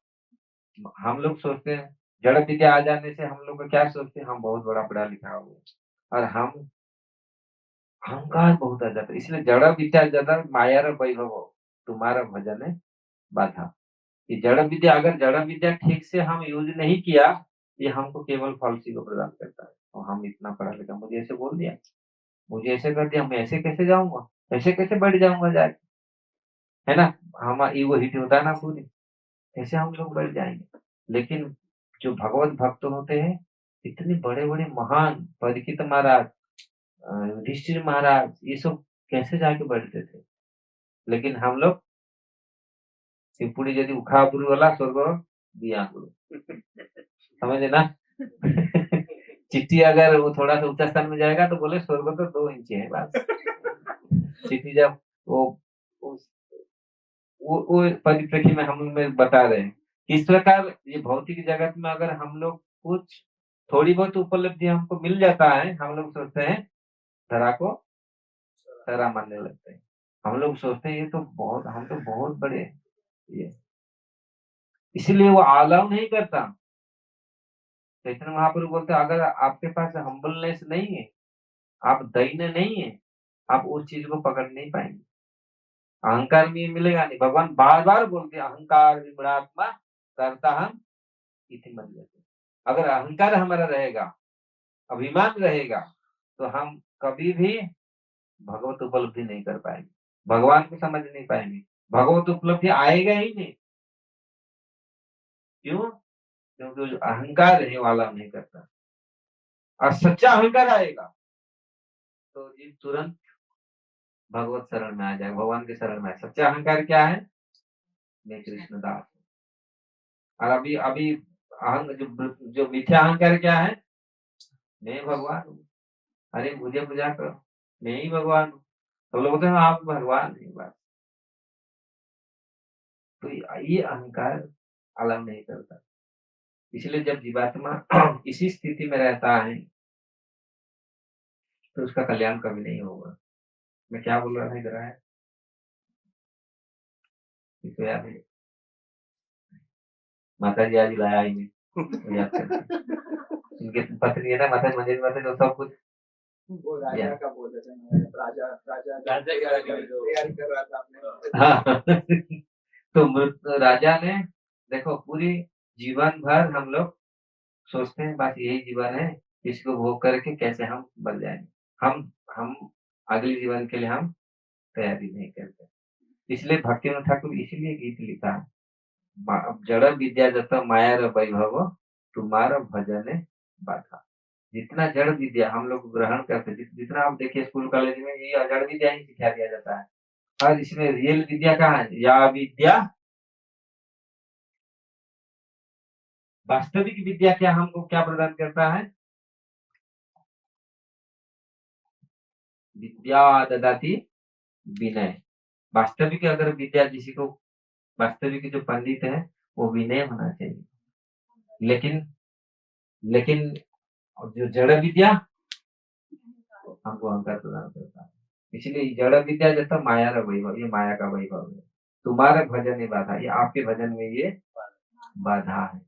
हम लोग सोचते हैं जड़ विद्या आ जाने से हम लोग को क्या सोचते हैं, हम बहुत बड़ा पढ़ा लिखा हो गया, और हम अहंकार बहुत आ जाता है। इसलिए जड़ विद्या ज्यादा माया र वैभव तुम्हारा भजन है बाधा। ये जड़ विद्या, अगर जड़ विद्या ठीक से हम यूज नहीं किया, ये हमको केवल फॉल्सी को प्रदान करता है। और हम इतना पढ़ा लिखा, मुझे ऐसे बोल दिया, मुझे ऐसे कर दिया, मैं ऐसे कैसे जाऊंगा, ऐसे कैसे बढ़ जाऊंगा जाके, है ना? हमारा ईगो हिट होता है ना पूरी, ऐसे हम लोग बढ़ जाएंगे। लेकिन जो भगवत भक्त होते हैं, इतने बड़े बड़े महान परीक्षित महाराज, युधिष्ठिर महाराज, ये सब कैसे जाके बढ़ते थे। लेकिन हम लोग शिवपुरी यदि उखापुरी वाला स्वर्ग दिया समझे ना। चिट्ठी अगर वो थोड़ा सा ऊंचा स्थान में जाएगा तो बोले स्वर्ग तो 2 इंच है बस। चिट्ठी जब वो परिप्रेक्षी में हम में बता रहे हैं इस प्रकार ये भौतिक जगत में अगर हम लोग कुछ थोड़ी बहुत उपलब्धि हमको मिल जाता है हम लोग सोचते हैं धरा को सरा मानने लगते हैं। हम लोग सोचते हैं ये तो बहुत हम तो बहुत बड़े ये इसलिए वो अलाउ नहीं करता। चैतन्य महाप्रभु बोलते अगर आपके पास हम्बलनेस नहीं है आप दैन्य नहीं है आप उस चीज को पकड़ नहीं पाएंगे। अहंकार में मिलेगा नहीं। भगवान बार बार बोलते अहंकार विमरात्मा करता हम इति मत लेते। अगर अहंकार हमारा रहेगा अभिमान रहेगा तो हम कभी भी भगवत उपलब्धि नहीं कर पाएंगे भगवान को समझ नहीं पाएंगे भगवत उपलब्धि आएगा ही नहीं। क्यों? क्योंकि जो अहंकार है वाला नहीं करता और सच्चा अहंकार आएगा तो ये तुरंत भगवत शरण में आ जाएगा भगवान के शरण में। सच्चा अहंकार क्या है? मैं कृष्णदास हूं। और अभी अभी जो मिथ्या अहंकार क्या है? मैं भगवान हूँ। अरे मुझे पूजा कर मैं ही भगवान हूँ। तो लोग बोलते हैं आप भगवान नहीं बस। तो ये अहंकार अलाउ नहीं करता। इसलिए जब जीवात्मा इसी स्थिति में रहता है तो उसका कल्याण कभी नहीं होगा। मैं क्या बोल रहा था इधर है इसको याद है। माता जी आज लाया ही नहीं याद करके इनके पत्नी है ना माता मंदिर में तो सब कुछ वो राजा का बोल रहे थे राजा राजा राजा की तैयारी कर रहा था आपने। हाँ तो मृत राजा ने देखो पूरी जीवन भर हम लोग सोचते हैं बस यही जीवन है इसको भोग करके कैसे हम बन जाएंगे। हम अगले जीवन के लिए हम तैयारी नहीं करते। इसलिए भक्तिनाथ ठाकुर इसीलिए गीत लिखा है जड़ विद्या जत माया र वैभव तुम्हारा भजन बाधा। जितना जड़ विद्या हम लोग ग्रहण करते जितना आप देखिए स्कूल कॉलेज में ये जड़ विद्या ही सिखा दिया जाता है और इसमें रियल विद्या कहाँ है? या विद्या वास्तविक विद्या क्या हमको क्या प्रदान करता है? विद्या ददाति विनय। वास्तविक अगर विद्या किसी को वास्तविक जो पंडित है वो विनय होना चाहिए। लेकिन लेकिन जो जड़ विद्या हमको अहंकार प्रदान करता है। इसलिए जड़ विद्या जैसा माया का वैभव ये माया का वैभव है। तुम्हारे भजन में बाधा ये आपके भजन में ये बाधा है।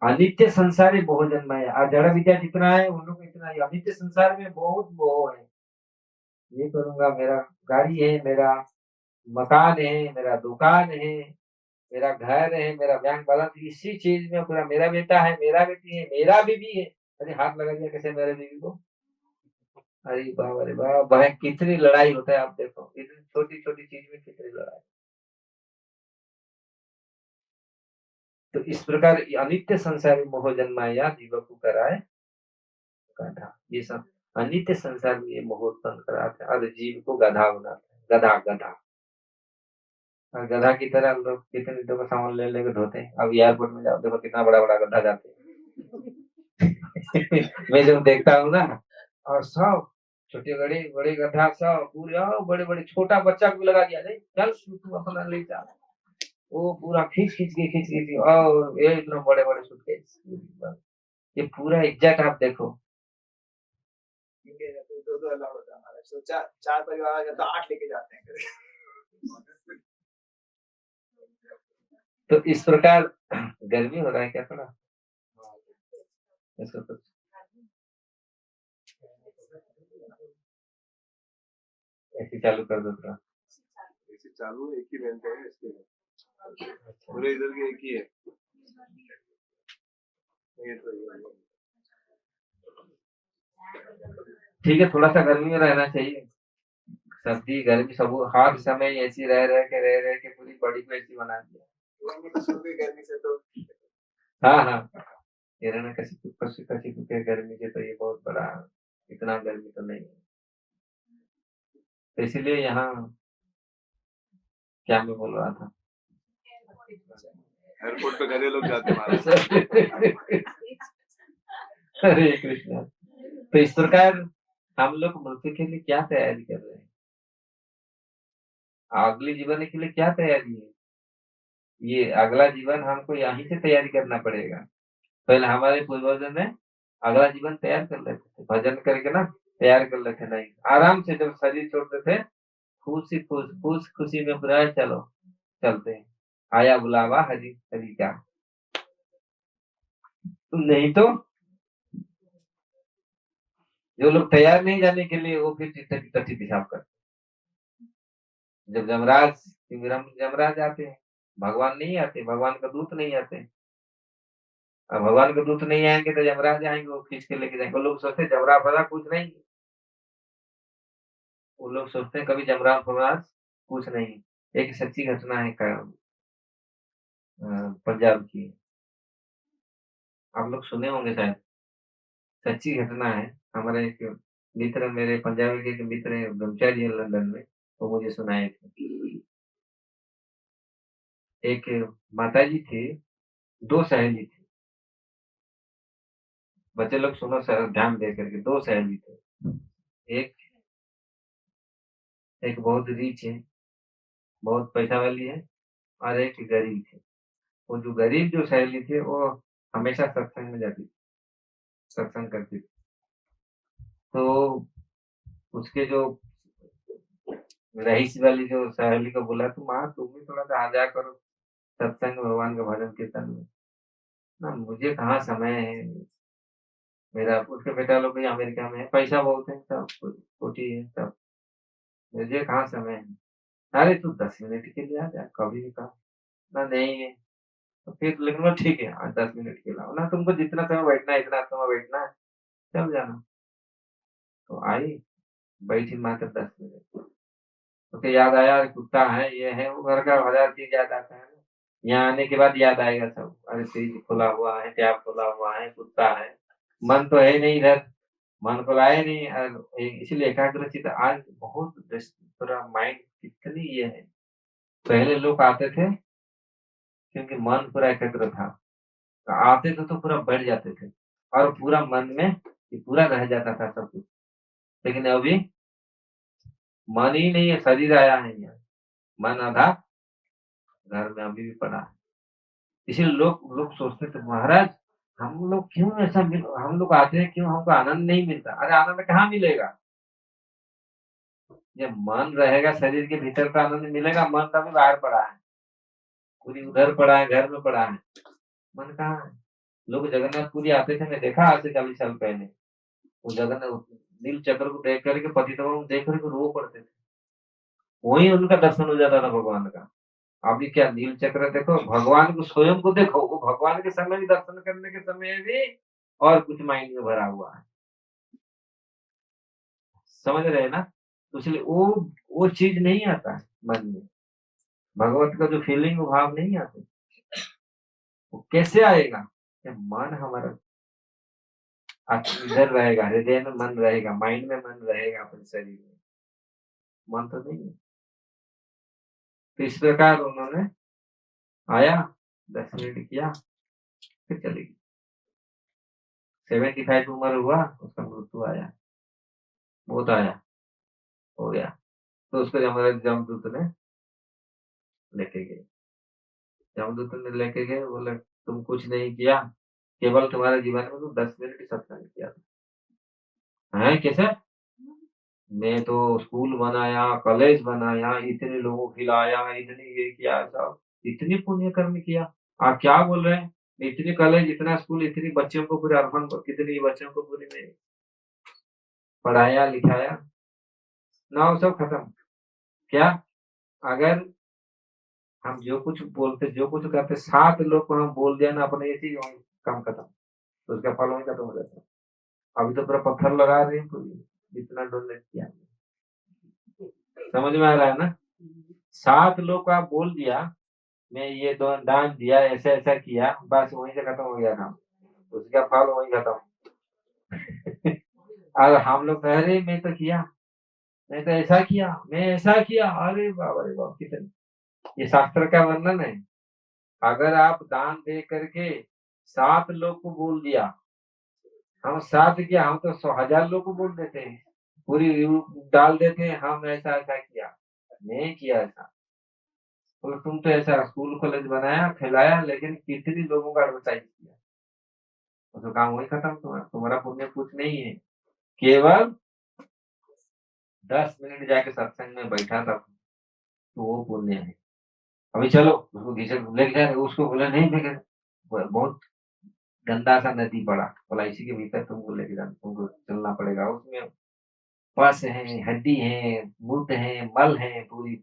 अनित्य संसार मोह जन्माया और जड़ विद्या जितना है उन लोग इतना ही अनित्य संसार में बहुत मोह है। ये करूंगा मेरा गाड़ी है मेरा मकान है मेरा दुकान है मेरा घर है मेरा बैंक बैलेंस इसी चीज में पूरा मेरा बेटा है मेरा बेटी है मेरा बीवी है। अरे हाथ लगा दिया कैसे मेरे बीवी को। अरे वाह भाई कितनी लड़ाई होता है आप देखो इतनी छोटी छोटी चीज में कितनी लड़ाई। तो इस प्रकार अनित्य संसार मोह जन्माया जीव को कराए गधा। ये सब अनित्य संसार में ये मोह उत्पन्न कराते हैं और जीव को गधा बनाते हैं। गधा गधा और गधा की तरह हम लोग कितने दो सामान ले लेकर ढोते हैं। अब एयरपोर्ट में जाओ देखो कितना बड़ा बड़ा गधा जाते हैं। मैं जब देखता हूँ ना और सब छोटे बड़े बड़े गधा सब पूरे बड़े बड़े छोटा बच्चा को लगा दिया नहीं चल तू अपना ले जा। वो पूरा खींच के और ये इतना बड़े बड़े सूटकेस ये पूरा एग्जैक्ट आप देखो। इंडिया में तो दो अलाउड होता है हमारा तो चार परिवार आ जाता 8 लेके जाते हैं। तो इस प्रकार गर्मी हो रहा है क्या थोड़ा इसको कुछ ऐसे चालू कर दो थोड़ा। ऐसे चालू एक ही रेंट है इसके पूरे इधर के एक ही है। ये तो ठीक है थोड़ा सा गर्मी में रहना चाहिए। सर्दी गर्मी सब हर समय ऐसी रह के पूरी बॉडी को ऐसी बना दिया। गर्मी से तो हाँ हिरण्य कशिपु के गर्मी से तो ये बहुत बड़ा इतना गर्मी तो नहीं है। तो इसीलिए यहाँ क्या मैं बोल रहा था एयरपोर्ट पे घरे लोग जाते हैं महाराज। हरे कृष्णा। तो इस प्रकार हम लोग मृत्यु के लिए क्या तैयारी कर रहे हैं, अगले जीवन के लिए क्या तैयारी है? ये अगला जीवन हमको यहीं से तैयारी करना पड़ेगा। पहले हमारे पूर्वजों ने अगला जीवन तैयार कर लेते थे, भजन करके ना तैयार कर लेते, नहीं आराम से जब शरीर छोड़ते थे खुशी में पूरा चलो चलते हैं, आया बुलावा हरि हरि का। नहीं तो जो लोग तैयार नहीं जाने के लिए वो फिर टट्टी पेशाब करते। जब जमराज आते हैं, भगवान नहीं आते, भगवान का दूत नहीं आते। अब भगवान के दूत नहीं आएंगे तो यमराज आएंगे, वो खींच के लेके जाएंगे। वो लोग सोचते जमरा फरा कुछ नहीं, वो लोग सोचते हैं कभी जमरा फरा कुछ नहीं। एक सच्ची घटना है पंजाब की, आप लोग सुने होंगे शायद, सच्ची घटना है। हमारे एक मित्र, मेरे पंजाबी के एक मित्र है ब्रह्मचारी है लंदन में, वो मुझे सुनाए थे। एक माता जी थी, दो सहेली थी। बच्चे लोग सुनो सर ध्यान दे करके, दो सहेली थे। एक एक बहुत रिच है, बहुत पैसा वाली है, और एक गरीब थे। वो जो गरीब जो सहेली थी वो हमेशा सत्संग में जाती थी, सत्संग करती थी। तो उसके जो रईस वाली जो सहेली को बोला, तुम तुम भी थोड़ा सा आ जाया करो सत्संग भगवान का भजन कीर्तन में। ना मुझे कहाँ समय है, मेरा उसके बेटा लोग भी अमेरिका में है, पैसा बहुत है, सब कोठी है सब, मुझे कहाँ समय है। अरे तू 10 मिनट के लिए आ जा, कभी भी कहा। ना नहीं है, तो फिर लेकिन वो ठीक है, आज 10 मिनट के लिए ना, तुमको जितना समय बैठना है इतना समय बैठना है, चल जाना। तो आई, बैठी मात्र 10 मिनट। उसे याद आया कुत्ता है, ये है वो, घर का 1000 चीज याद आता है ना। यहाँ आने के बाद याद आएगा सब, अरे फ्रिज खुला हुआ है, टैप खुला हुआ है, कुत्ता है, मन तो है नहीं इधर, मन को लाए नहीं। और इसलिए एकाग्रचित आज बहुत पूरा माइंड कितनी ये है। पहले लोग आते थे क्योंकि मन पूरा एकाग्र था, तो आते थे तो पूरा बैठ जाते थे और पूरा मन में पूरा रह जाता था सब कुछ। लेकिन अभी मन ही नहीं है, शरीर आया है यहाँ, मन आधा घर में अभी भी पड़ा है। इसीलिए लोग लोग सोचते थे महाराज हम लोग क्यों ऐसा हम लोग आते हैं क्यों, हमको आनंद नहीं मिलता। अरे आनंद कहाँ मिलेगा, जब मन रहेगा शरीर के भीतर का आनंद मिलेगा। मन तो अभी बाहर पड़ा है, पूरी उधर पड़ा है, घर में पड़ा है, मन कहाँ है। लोग जगन्नाथपुरी आते थे, मैं देखा आज से 40 साल पहले, वो जगन्नाथ नील चक्र को देख करके, पतितपावन को देख करके रो पड़ते थे, वही उनका दर्शन हो जाता था भगवान का। अभी क्या नील चक्र देखो, भगवान को स्वयं को देखो, वो भगवान के समय भी दर्शन करने के समय भी और कुछ माइंड में भरा हुआ है, समझ रहे हैं ना। तो इसलिए वो चीज नहीं आता है मन में, भगवत का जो फीलिंग भाव नहीं आते। वो कैसे आएगा, जब मन हमारा इधर रहेगा, हृदय में मन रहेगा, माइंड में मन रहेगा, अपने शरीर में मन तो नहीं है। तो इस प्रकार उन्होंने आया, 10 मिनट किया, फिर चले गए। 75 उम्र हुआ, उसका मृत्यु आया, बहुत आया, हो गया। तो उसको जमदूत ने लेके गए, जमदूत ने लेके गए, बोले तुम कुछ नहीं किया, केवल तुम्हारे जीवन में तो 10 मिनट ही सत्संग किया था। है कैसे, मैं तो स्कूल बनाया, कॉलेज बनाया, इतने लोगों को खिलाया, इतनी ये किया, सब इतनी पुण्य कर्म किया। आप क्या बोल रहे हैं, इतनी कॉलेज, इतना स्कूल, इतनी बच्चों को पूरे अर्पण, कितनी बच्चों को पूरी में पढ़ाया लिखाया ना, वो सब खत्म। क्या, अगर हम जो कुछ बोलते, जो कुछ करते, 7 लोग को हम बोल दिया ना अपने इसी काम खत्म, तो उसका फल वही खत्म हो जाता है। अभी तो पूरा पत्थर लगा रहे हैं पूरी, जितना डोनेट किया, समझ में आ रहा है ना। 7 लोग को आप बोल दिया मैं ये दान दिया, ऐसा ऐसा किया, बस वहीं से खत्म हो गया काम, उसका फल वहीं खत्म। और हम लोग कह रहे मैं तो किया, मैं तो ऐसा किया, मैं ऐसा किया, अरे बाबा रे बाप, कितने, ये शास्त्र का वर्णन है। अगर आप दान दे करके 7 लोग को बोल दिया, हम 7 क्या, हम तो 100,000 लोग को बोल देते हैं, पूरी डाल देते हैं, हम ऐसा ऐसा किया, नहीं किया ऐसा। तो तुम तो ऐसा स्कूल कॉलेज बनाया फैलाया, लेकिन कितने लोगों का एडवर्टाइज किया, तो काम वही खत्म। तुम्हारा पुण्य कुछ नहीं है, केवल 10 मिनट जाके सत्संग में बैठा था, तो वो पुण्य है। अभी चलो उसको घीचे लेके जाए, उसको बोला नहीं लेके, बहुत गंदा सा नदी पड़ा, बोला इसी के भीतर तुमको लेके जाना, तुमको चलना पड़ेगा, उसमें पस है, हड्डी है, मूत्र है, मल है पूरी।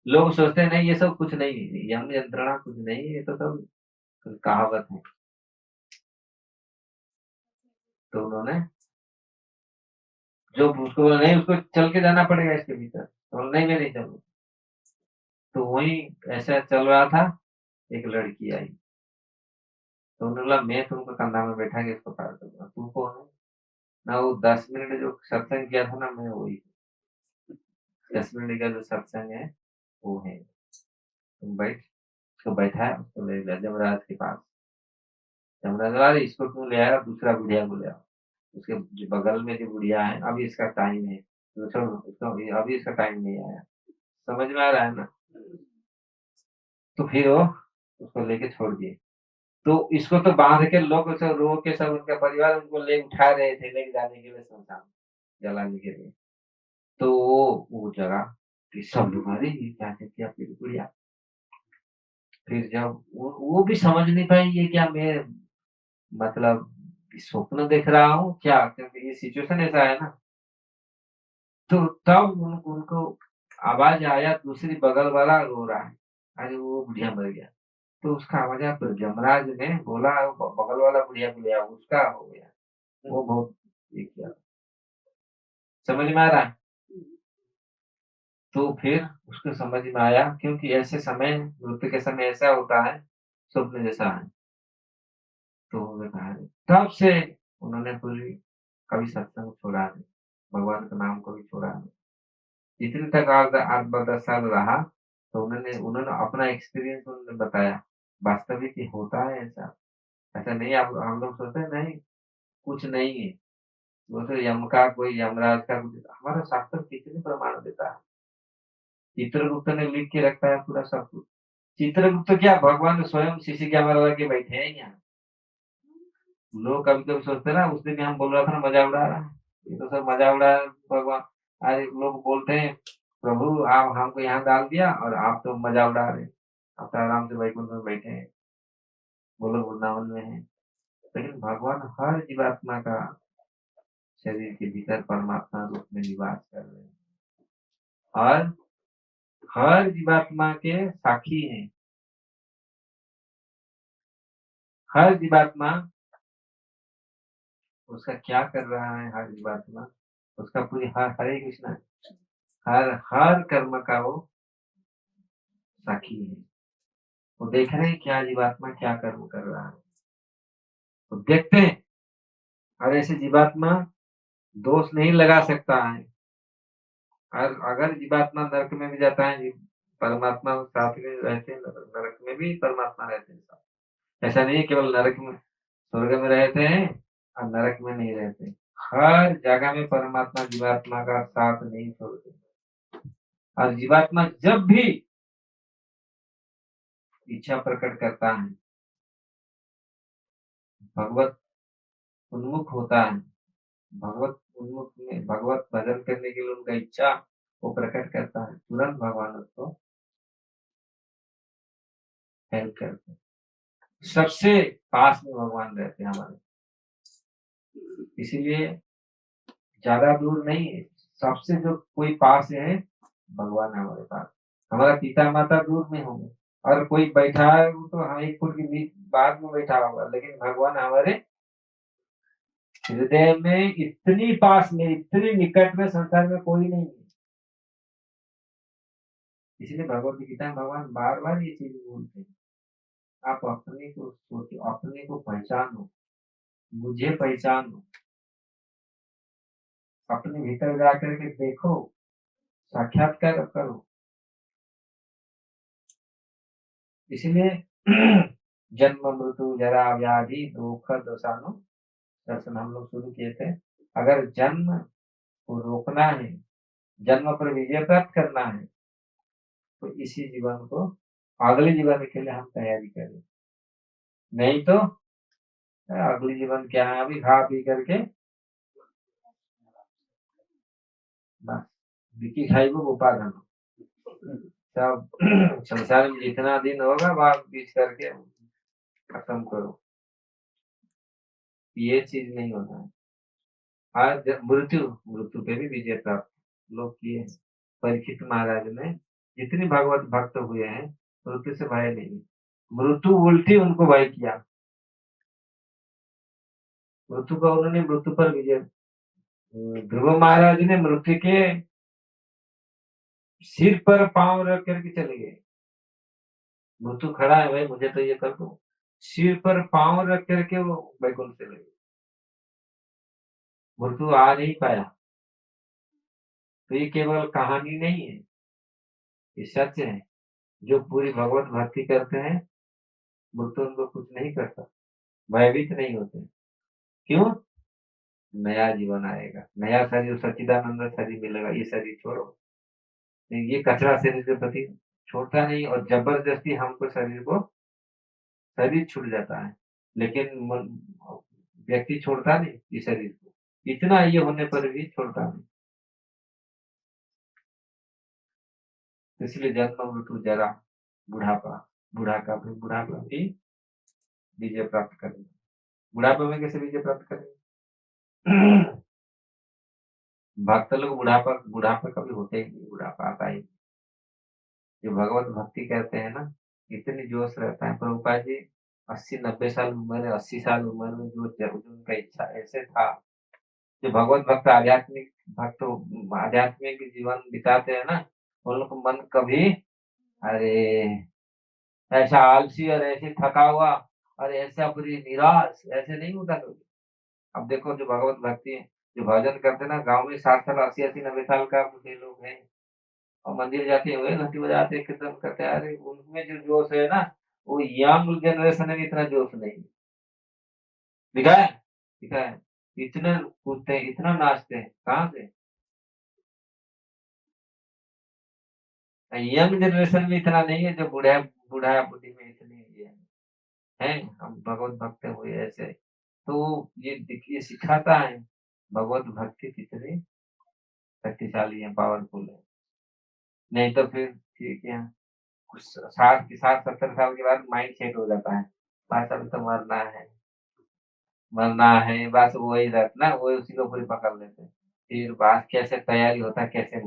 लोग सोचते हैं नहीं ये सब कुछ नहीं है, यम यंत्रणा कुछ नहीं है, ये तो सब कहावत है। तो उन्होंने जो उसको बोला नहीं, उसको चल के जाना पड़ेगा इसके भीतर, तो बोला नहीं मैं नहीं चलूँ। तो वही ऐसा चल रहा था, एक लड़की आई, तो उन्होंने बोला मैं तुमको कंधा में बैठा के इसको पार करूंगा, तू कौन है ना। वो 10 मिनट जो सत्संग किया था ना, मैं वही 10 मिनट का जो सत्संग है वो है। तुम बैठ, उसको बैठाया, उसको ले गया जमराज के पास। जमराज बोला अरे इसको क्यों ले आया, दूसरा बुढ़िया को ले आओ। उसके जो बगल में जो बुढ़िया है, अभी इसका टाइम है, तो छोड़ो इसको, अभी इसका टाइम नहीं आया। समझ में आ रहा है ना। तो फिर वो उसको लेके छोड़ दिए। तो इसको तो बांध के लोग सब रो के, सब उनका परिवार उनको ले उठा रहे थे, लेके जाने के लिए शमशान जलाने के लिए। तो वो जगह फिर सब लोग अरे ये क्या किया फिर बुढ़िया। फिर जब वो भी समझ नहीं पाई ये क्या, मैं मतलब स्वप्न देख रहा हूँ क्या, क्योंकि ये सिचुएशन ऐसा है ना। तो तब उनको आवाज आया, दूसरी बगल वाला रो रहा है, अरे वो बुढ़िया मर गया। तो उसका आवाज आया, तो जमराज ने बोला बगल वाला बुढ़िया को ले आओ, उसका हो गया। वो बहुत ये किया, समझ में आ रहा है। तो फिर उसको समझ में आया, क्योंकि ऐसे समय मृत्यु के समय ऐसा होता है, स्वप्न जैसा है। तो उन्होंने कहा तब से उन्होंने पूरी कभी सत्संग छोड़ा नहीं, भगवान का नाम को भी छोड़ा नहीं। जितने तक 8-10 साल रहा, तो उन्होंने उन्होंने अपना एक्सपीरियंस उन्होंने बताया, वास्तविक ये होता है ऐसा। ऐसा नहीं आप हम लोग सोचते हैं नहीं कुछ नहीं है, वो तो यम का कोई यमराज का कुछ, हमारा शास्त्र कितने प्रमाण देता है। चित्रगुप्त ने लिख के रखता है पूरा सब कुछ। चित्रगुप्त क्या, भगवान स्वयं शिशि के हमारे लगे बैठे हैं यहाँ। लोग कभी कभी सोचते हैं ना, उस दिन हम बोल रहा था ना मजा उड़ा रहा है, ये तो सब मजा उड़ा रहा है भगवान। आज लोग बोलते हैं प्रभु आप हमको यहाँ डाल दिया और आप तो मजा उड़ा रहे हैं, आप तो आराम से वैकुंठ में बैठे हैं, बोलो वृंदावन में है। लेकिन भगवान हर जीवात्मा का शरीर के भीतर परमात्मा रूप में निवास कर रहे हैं, और हर जीवात्मा के साक्षी हैं। हर जीवात्मा उसका क्या कर रहा है, हर जीवात्मा उसका पूरी हर हरे कृष्णा हर हर कर्म का वो साक्षी है। वो देख रहे हैं क्या जीवात्मा क्या कर्म कर रहा है, तो देखते हैं। और ऐसे जीवात्मा दोष नहीं लगा सकता है। और अगर जीवात्मा नरक में भी जाता है, परमात्मा साथ में रहते हैं, नरक में भी परमात्मा रहते हैं साथ। ऐसा नहीं है केवल नरक में, स्वर्ग में रहते हैं और नरक में नहीं रहते। हर जगह में परमात्मा जीवात्मा का साथ नहीं छोड़ते। और जीवात्मा जब भी इच्छा प्रकट करता है, भगवत उन्मुख होता है, भगवत उन्मुख में भगवत भजन करने के लिए उनका इच्छा वो प्रकट करता है, तुरंत भगवान उसको हेल्प करते हैं। सबसे पास में भगवान रहते हैं हमारे, इसीलिए ज्यादा दूर नहीं है। सबसे जो कोई पास है भगवान है हमारे पास। हमारा पिता माता दूर में होंगे, और कोई बैठा है वो तो हम 1 फुट के बीच बाद में बैठा होगा, लेकिन भगवान हमारे हृदय में इतनी पास में, इतनी निकट में संसार में कोई नहीं है। इसलिए भगवत गीता में भगवान बार बार ये चीज बोलते हैं, आप अपने को सोचो, अपने को पहचानो, मुझे पहचानो, अपने भीतर जा करके देखो, साक्षात्कार करो। इसलिए जन्म मृत्यु जरा व्याधि दुख दशानु दर्शन हम लोग शुरू किए थे। अगर जन्म को रोकना है, जन्म पर विजय प्राप्त करना है, तो इसी जीवन को अगले जीवन के लिए हम तैयारी करें। नहीं तो अगली जीवन क्या है, अभी खा पी करके बस बिकी खाई को उपाधन सब संसार में जितना दिन होगा बात बीच करके खत्म करो, ये चीज नहीं होना है। आज मृत्यु मृत्यु पे भी विजय प्राप्त लोग किए। परीक्षित महाराज ने जितने भगवत भक्त हुए हैं मृत्यु से भय नहीं, मृत्यु उल्टी उनको भय किया। मृत्यु का उन्होंने मृत्यु पर विजय, ध्रुव महाराज ने मृत्यु के सिर पर पांव रख करके चले गए। मृत्यु खड़ा है, भाई मुझे तो ये कर दो, सिर पर पांव रख करके वो वैकुंठ चले गए। मृत्यु आ नहीं पाया। तो ये केवल कहानी नहीं है, ये सच है। जो पूरी भगवत भक्ति करते हैं मृत्यु उनको कुछ नहीं करता, भयभीत नहीं होते। क्यों? नया जीवन आएगा, नया शरीर सच्चिदानंद शरीर मिलेगा। ये शरीर छोड़ो, ये कचरा शरीर के प्रति छोड़ता नहीं, और जबरदस्ती हमको शरीर छूट जाता है, लेकिन व्यक्ति छोड़ता नहीं इस शरीर को, इतना ये होने पर भी छोड़ता नहीं। इसलिए जन्म मृत्यु जरा बुढ़ापा, बुढ़ापा भी विजय प्राप्त करेंगे। बुढ़ापे में कैसे विजय प्राप्त करेंगे? भक्त लोग बुढ़ापा कभी होते ही नहीं, बुढ़ापा आता ही नहीं। जो भगवत भक्ति करते हैं ना, इतनी जोश रहता है। प्रभुपाद जी 80-90 साल उम्र है, 80 साल उम्र में जो उनका इच्छा ऐसे था। जो भगवत भक्त आध्यात्मिक जीवन बिताते हैं ना, उन लोग का मन कभी अरे ऐसा आलसी और ऐसे थका हुआ और ऐसा पूरी निराश ऐसे नहीं होता कभी। अब देखो जो भगवत भक्ति है, जो भजन करते ना गांव में 60 साल 80-90 साल का बुढ़े लोग हैं, और मंदिर जाते हुए घंटी बजाते कीर्तन करते हैं, अरे उनमें जो जोश है ना, वो यंग जनरेशन में इतना जोश नहीं। दिखा है इतना कूदते हैं, इतना नाचते हैं, कहाँ से? यंग जनरेशन में इतना नहीं है, जो बूढ़ा बुढ़ी में इतनी ये है। हम भगवत भक्त हुए ऐसे, तो ये देखिए सिखाता है भगवत भक्ति कितनी शक्तिशाली है, पावरफुल है। नहीं तो फिर ठीक है, कुछ 60-70 साल के बाद माइंड सेट हो जाता है, बस अभी तो मरना है बस, वही रहता ना, वही उसी को पूरी पकड़ लेते हैं। फिर बात कैसे तैयारी होता है, कैसे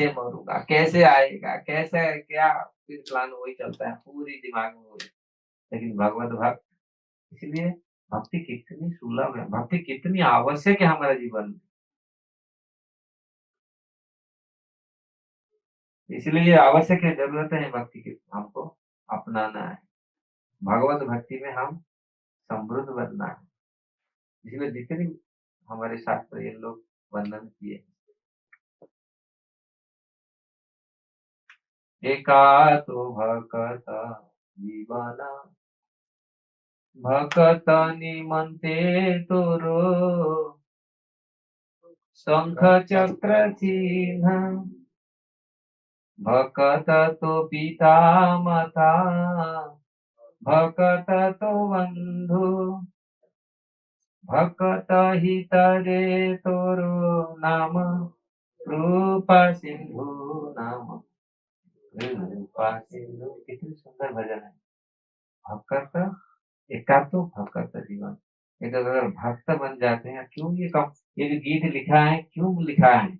मरूंगा, कैसे आएगा, कैसे क्या, फिर प्लान वही चलता है पूरी दिमाग में वही। लेकिन भगवत भक्त, इसलिए भक्ति कितनी सुलभ है, भक्ति कितनी आवश्यक है हमारे जीवन में। इसलिए आवश्यक है, जरूरत है भक्ति की, हमको अपनाना है। भगवत भक्ति में हम समृद्ध बनना है। इसलिए जितनी हमारे शास्त्र ये लोग वर्णन किए, एका तो भक्त जीवना भक्त निमंते तोरो शंख चक्र चिन्ह भक्त तो पिता माता भक्त तो बंधु भक्त हितरे तोरो नाम रूपा सिंधु नाम रूपा सिंधु। कितनी सुंदर भजन है। भक्त एकात्म भक्त जीवन, एक अगर भक्त बन जाते हैं, क्यों ये जो गीत लिखा है क्यों लिखा है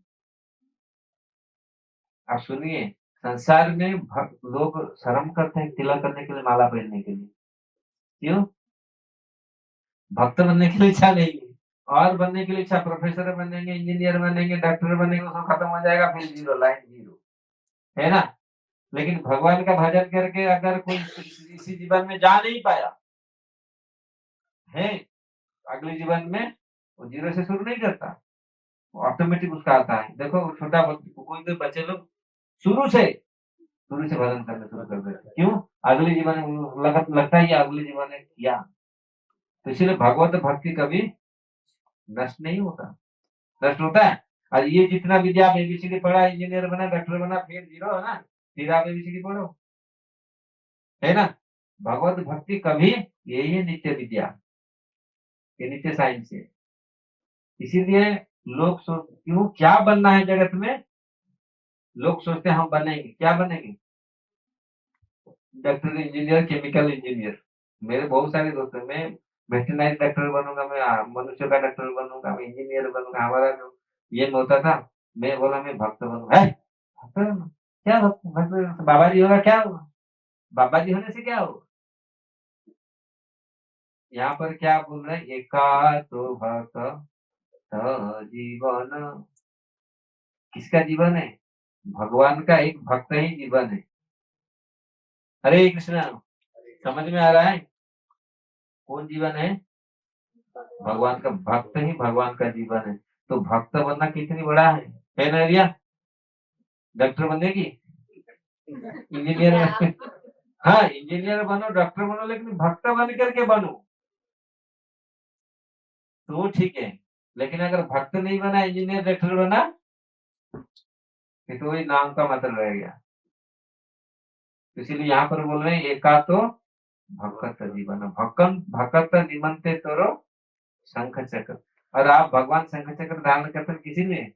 आप सुनिए। संसार में लोग शर्म करते हैं तिलक करने के लिए, माला पहनने के लिए। क्यों? भक्त बनने के लिए इच्छा नहीं है, और बनने के लिए इच्छा, प्रोफेसर बनेंगे, इंजीनियर बनेंगे, डॉक्टर बनेंगे, वो सब खत्म हो जाएगा, फिर जीरो, लाइन जीरो, है ना। लेकिन भगवान का भजन करके अगर कोई इसी जीवन में जा नहीं पाया है, अगले जीवन में वो जीरो से शुरू नहीं करता, ऑटोमेटिक उसका आता है। देखो छोटा कोई बच्चे लोग शुरू से शुरू से भजन करना शुरू कर देते। क्यों? अगले जीवन में लगता है कि अगले जीवन में किया। तो इसलिए भगवत भक्ति कभी नष्ट नहीं होता। नष्ट होता है? और ये जितना विद्या आप एबीसीडी पढ़ा, इंजीनियर बना, डॉक्टर बना, फिर जीरो है ना, फिर आप एबीसीडी पढ़ो, है ना। भगवत भक्ति कभी, यही है नित्य विद्या, ये नित्य साइंस है। इसीलिए लोग सोच, क्यों क्या बनना है जगत में, लोग सोचते हैं हम बनेंगे, क्या बनेंगे? Doctor, engineer, chemical engineer. मेरे बहुत सारे दोस्त हैं, मैं वेटरनरी डॉक्टर बनूंगा, मैं मनुष्य का डॉक्टर बनूंगा, मैं इंजीनियर बनूंगा। हमारा जो ये होता था, मैं बोला मैं भक्त बनूंगा। भक्त बनूंगा? क्या भक्त? भक्त बाबा जी होगा, क्या होगा? बाबा जी होने से क्या होगा? यहाँ पर क्या बोल रहे हैं? एका तो भक्त जीवन। किसका जीवन है? भगवान का एक भक्त ही जीवन है। हरे कृष्णा। समझ में आ रहा है? कौन जीवन है? भगवान का भक्त ही भगवान का जीवन है। तो भक्त बनना कितनी बड़ा है ना रिया? डॉक्टर बनने की, इंजीनियर हाँ इंजीनियर बनो, डॉक्टर बनो, लेकिन भक्त बन करके बनो तो ठीक है। लेकिन अगर भक्त नहीं बना, इंजीनियर डॉक्टर बना, फिर तो वही नाम का मतलब रह गया। इसीलिए यहाँ पर बोल रहे हैं एका तो भक्त जीवन, भक्कन भक्त निमंते तोरो शंख चक्र। और आप भगवान शंख चक्र धारण करते हैं किसी लिए?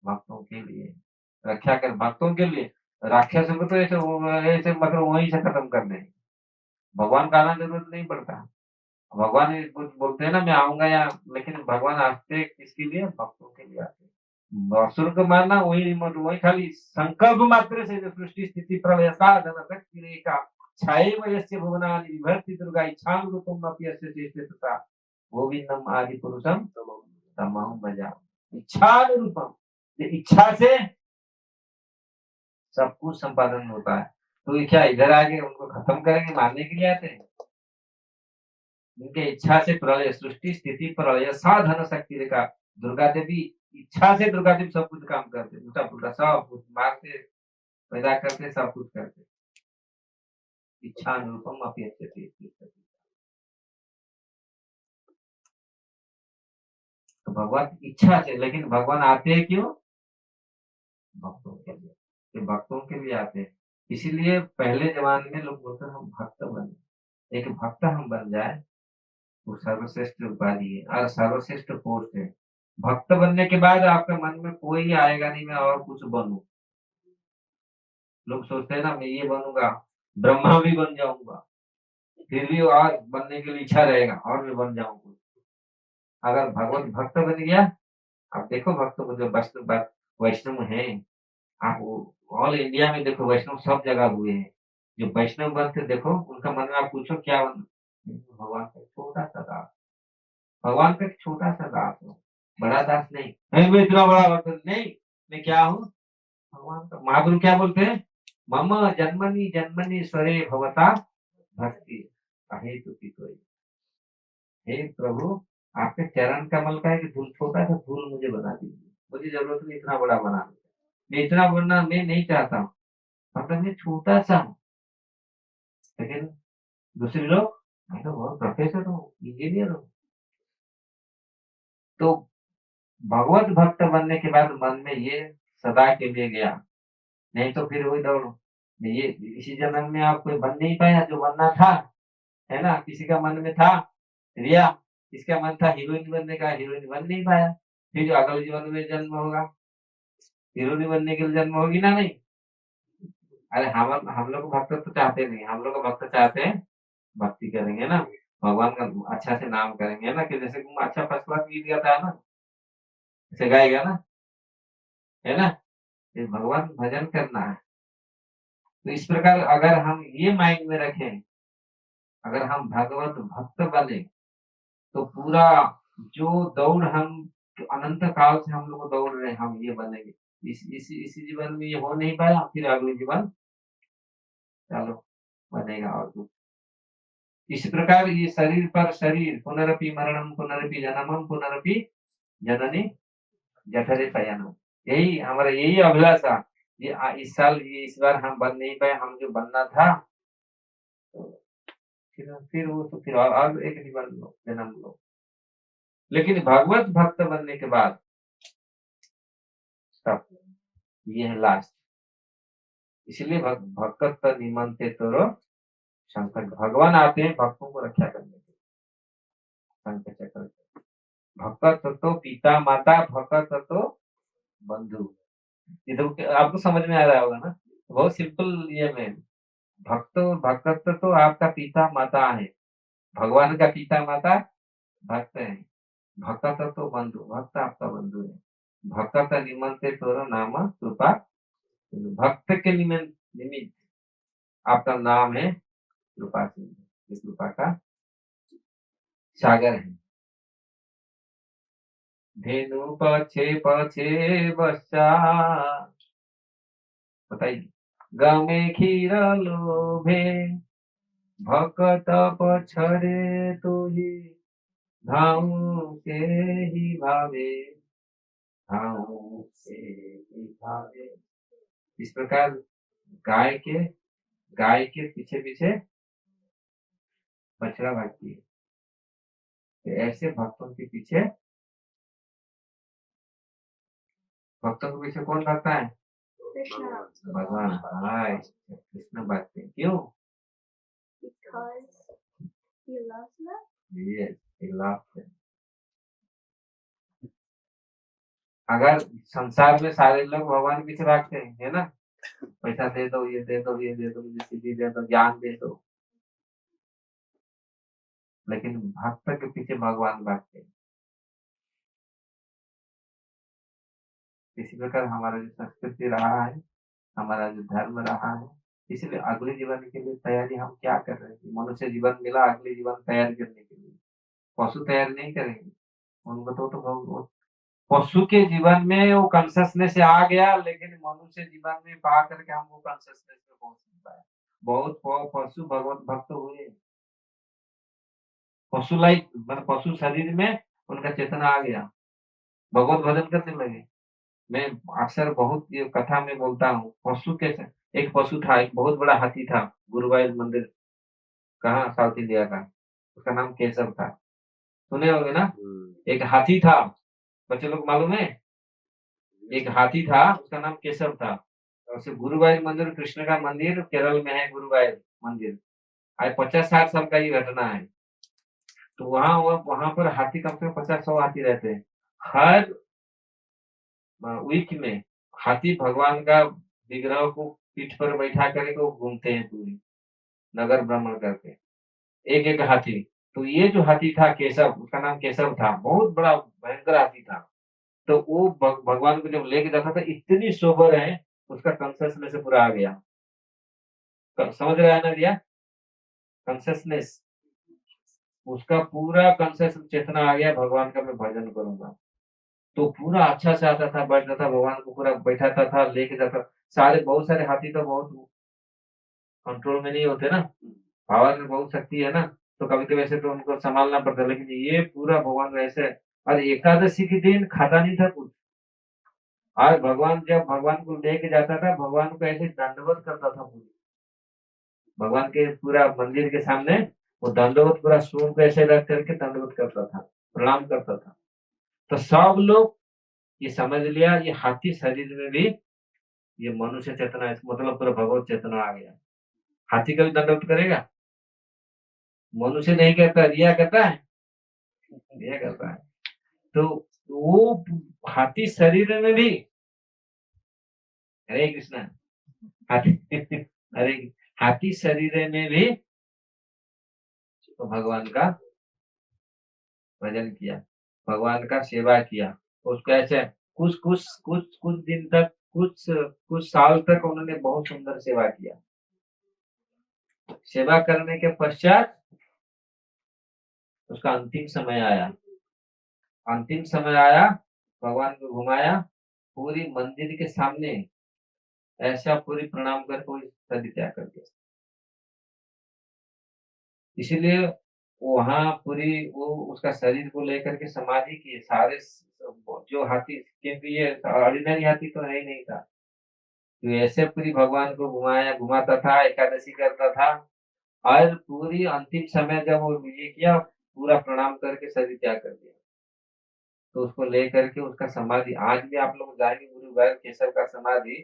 भक्तों के लिए, रक्षा कर भक्तों के लिए। राक्षसों को तो ऐसे मतलब वहीं से खत्म कर दें। भगवान का आना जरूरत नहीं पड़ता। भगवान ये कुछ बोलते हैं ना मैं आऊंगा या, लेकिन भगवान आते किसके लिए? भक्तों के लिए आते। असुर को मारना वही खाली संकल्प मात्र से जो सृष्टि स्थिति प्रलय साधन शक्ति रेखा छाये वयस्य भुवनानि विभर्ति दुर्गा इच्छां रूपम अपि अस्य चेष्टे तथा गोविंदम आदि पुरुषम तमहं भजामि। इच्छा रूपम, ये इच्छा से सब कुछ संपादन होता है। तो ये क्या इधर आके उनको खत्म करेंगे, मारने के लिए आते हैं? उनके इच्छा से प्रलय सृष्टि स्थिति प्रलय साधन शक्ति रेखा। दुर्गा देवी इच्छा से, दुर्गा देवी सब कुछ काम करते, उल्टा पुल्टा सब कुछ मारते, पैदा करते, सब कुछ करते। इच्छा अनुरूपम अपनी अच्छे। तो भगवान इच्छा से, लेकिन भगवान आते हैं क्यों? भक्तों के लिए। तो भक्तों के लिए आते हैं। इसीलिए पहले जमाने में लोग बोलते हम भक्त बने। एक भक्त हम बन जाए वो सर्वश्रेष्ठ उपाधि है और सर्वश्रेष्ठ पोस्ट है। भक्त बनने के बाद आपके मन में कोई आएगा नहीं मैं और कुछ बनूं। लोग सोचते हैं ना मैं ये बनूंगा, ब्रह्मा भी बन जाऊंगा, फिर भी और बनने के लिए इच्छा रहेगा और भी बन जाऊंगा। अगर भगवत भक्त बन गया, आप देखो भक्त को जो वैष्णव है, आप ऑल इंडिया में देखो वैष्णव सब जगह हुए हैं। जो वैष्णव बनते देखो उनका मन में आप पूछो क्या बन, भगवान का छोटा सा दास, भगवान का एक छोटा सा दास हूँ, बड़ा दास नहीं। मैं इतना बड़ा भक्त नहीं, मैं क्या हूँ? भगवान का। महाप्रभु क्या बोलते हैं? मम जन्मनि जन्मनि स्वरे भवता भक्ति अहेतु की। हे प्रभु, आपके चरण कमल का एक धूल, छोटा सा धूल मुझे बना दीजिए। मुझे जरूरत नहीं इतना बड़ा बनाने, मैं इतना बनना मैं नहीं चाहता हूँ, मतलब मैं छोटा सा हूँ। लेकिन दूसरे लोग, मैं तो बहुत प्रोफेसर हूँ, इंजीनियर हूँ। तो भगवत भक्त बनने के बाद मन में ये सदा के लिए गया, नहीं तो फिर वही दौड़। ये इसी जन्म में आप कोई बन नहीं पाया जो बनना था, है ना। किसी का मन में था रिया, किसका मन था हीरोइन बनने का, हीरोइन बन नहीं पाया। फिर जो अगले जीवन में जन्म होगा, हीरोइन बनने के लिए जन्म होगी ना, नहीं। अरे हम लोग भक्त तो चाहते नहीं, हम लोग भक्त चाहते हैं भक्ति करेंगे ना, भगवान का अच्छा से नाम करेंगे ना, कि जैसे अच्छा फर्स्ट क्लास गीत गाता है ना, ऐसे गाएगा ना, है ना। ये भगवान भजन करना है। तो इस प्रकार अगर हम ये माइंड में रखें, अगर हम भगवत भक्त बने, तो पूरा जो दौड़ हम अनंत काल से हम लोग दौड़ रहे हैं, हम ये बनेंगे। इसी जीवन में ये हो नहीं पाया, फिर अगले जीवन चलो बनेगा और कुछ। इस प्रकार ये शरीर पर शरीर, पुनरपि मरणम पुनरपि जन्मम पुनरपि जननी जठरे शयनम, यही हमारा यही अभिलाषा इस साल ये इस बार हम बन नहीं पाए, हम जो बनना था, तो फिर वो तो फिर और एक जीवन लो, जन्म लो। लेकिन भगवत भक्त बनने के बाद तब ये है लास्ट। इसलिए भक्त निमंत्रित तोरो शंकर, भगवान आते हैं भक्तों को रक्षा करने के लिए। शंकर चक्र भक्त तो पिता माता, भक्त तो बंधु। ये तो आपको समझ में आ रहा होगा ना, बहुत सिंपल ये में। भक्त तो आपका पिता माता है, भगवान का पिता माता भक्त है। भक्त तो बंधु, भक्त आपका बंधु है। भक्त निमंत्रित तोरो नाम कृपा, भक्त के निमित्त आपका नाम है कृपा सिंधु, ये कृपा का सागर है। धेनु पछे पछे बच्चा, बताइए, गमे खीर लोभे, भक्त पछरे तुही, धाऊ से ही भावे, धाऊ से ही भावे। इस प्रकार गाय के पीछे पीछे बछड़ा भागती है, तो ऐसे भक्तों के पीछे कौन भागता है? Krishna. भगवान। हाँ, कृष्ण भागते हैं। क्यों? Because he loves them. Yes, he loves them. अगर संसार में सारे लोग भगवान के पीछे भागते हैं, है ना, पैसा दे दो, ये दे दो, ये दे दो, मुझे सिद्धि दे दो, ज्ञान दे दो, लेकिन भक्त के पीछे भगवान भागते हैं। इसी प्रकार हमारा जो संस्कृति रहा है, हमारा जो धर्म रहा है, इसलिए अगले जीवन के लिए तैयारी हम क्या कर रहे हैं? मनुष्य जीवन मिला, अगले जीवन तैयार करने के लिए। पशु तैयार नहीं करेंगे उनको, तो पशु के जीवन में वो कॉन्शसनेस से आ गया, लेकिन मनुष्य जीवन में पा करके हम वो कॉन्शसनेस में पहुंच नहीं पाए। बहुत पशु भगवत भक्त हुए, पशु लाइक, मतलब पशु शरीर में उनका चेतना आ गया, भगवत भजन करने लगे। मैं अक्सर बहुत ये कथा में बोलता हूँ, पशु कैसे, एक पशु था, एक बहुत बड़ा हाथी था, गुरुवायूर मंदिर, कहाँ, साउथ इंडिया का, उसका नाम केशव था, सुने होंगे ना। एक हाथी था, बच्चे लोग मालूम है, एक हाथी था, उसका नाम केशव था। और गुरुवायूर मंदिर, कृष्ण का मंदिर केरल में है, गुरुवायूर मंदिर, आज 50-60 साल का ये घटना है। तो वहां पर हाथी, कम से कम 50-100 हाथी रहते हैं। हर वीक में हाथी भगवान का विग्रह को पीठ पर बैठा करके वो घूमते हैं पूरी नगर भ्रमण करके, एक एक हाथी। तो ये जो हाथी था केशव, उसका नाम केशव था, बहुत बड़ा भयंकर हाथी था। तो वो भगवान को जब लेके जाता था, इतनी सोबर है, उसका कॉन्शसनेस से पूरा आ गया। समझ रहा है ना भैया, कॉन्शसनेस, उसका पूरा कॉन्शस चेतना आ गया, भगवान का मैं भजन करूंगा। तो पूरा अच्छा से आता था, बैठता था, भगवान को पूरा बैठाता था, लेके जाता। बहुत सारे हाथी तो बहुत कंट्रोल में नहीं होते ना, पावर में बहुत शक्ति है ना, तो कभी कभी ऐसे तो उनको संभालना पड़ता है, लेकिन ये पूरा भगवान वैसे। और एकादशी के दिन खाता नहीं था कुछ। आज जब भगवान को लेके जाता था, भगवान को ऐसे दंडवत करता था पूरी, भगवान के पूरा मंदिर के सामने वो दंडवत, पूरा सूंड को ऐसे रख करके दंडवत करता था, प्रणाम करता था। तो सब लोग ये समझ लिया, ये हाथी शरीर में भी ये मनुष्य चेतना है, मतलब पूरा भगवत चेतना आ गया। हाथी कभी दंडवत करेगा? मनुष्य नहीं करता, रिया करता है, रिया करता है। तो वो हाथी शरीर में भी, हरे कृष्णा, हाथी हरे, हाथी शरीर में भी तो भगवान का भजन किया, भगवान का सेवा किया। उसको ऐसे कुछ दिन तक, कुछ साल तक उन्होंने बहुत सुंदर सेवा किया। सेवा करने के पश्चात उसका अंतिम समय आया, भगवान को घुमाया, पूरी मंदिर के सामने ऐसा पूरी प्रणाम कर कोई शरीर त्याग कर दिया। इसीलिए वहां पूरी वो उसका शरीर को लेकर के समाधि किए सारे जो हाथी, क्योंकि ये ऑर्डिनरी हाथी तो है ही नहीं था, तो ऐसे पूरी भगवान को घुमाता था, एकादशी करता था और पूरी अंतिम समय जब वो ये किया, पूरा प्रणाम करके शरीर त्याग कर दिया। तो उसको लेकर के उसका समाधि आज भी आप लोग जाएंगे, गुरु भाई केशव का समाधि,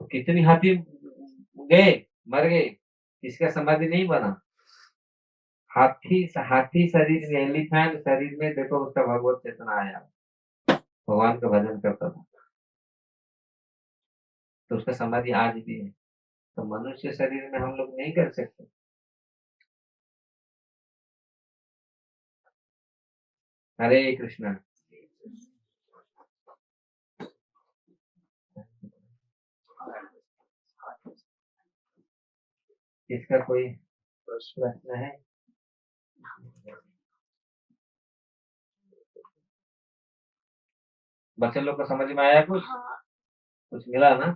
तो कितनी हाथी गए, मर गए, किसका समाधि नहीं बना। हाथी हाथी शरीर में, एलिफेंट शरीर में देखो उसका भगवत चेतना आया, भगवान का भजन करता था, तो उसका समाधि आज भी है। तो मनुष्य शरीर में हम लोग नहीं कर सकते। हरे कृष्णा। इसका कोई प्रश्न है? बच्चे लोग को समझ में आया कुछ? हाँ, कुछ मिला ना?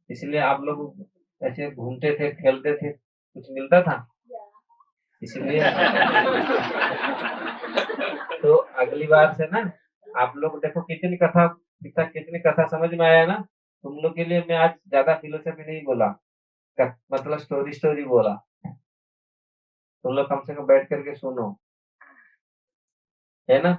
इसलिए आप लोग ऐसे घूमते थे, खेलते थे, कुछ मिलता था इसलिए। तो अगली बार से ना आप लोग देखो कितनी कथा समझ में आया ना। तुम लोग के लिए मैं आज ज्यादा फिलोसफी नहीं बोला, मतलब स्टोरी बोला। तुम लोग कम से कम बैठ करके सुनो, है ना?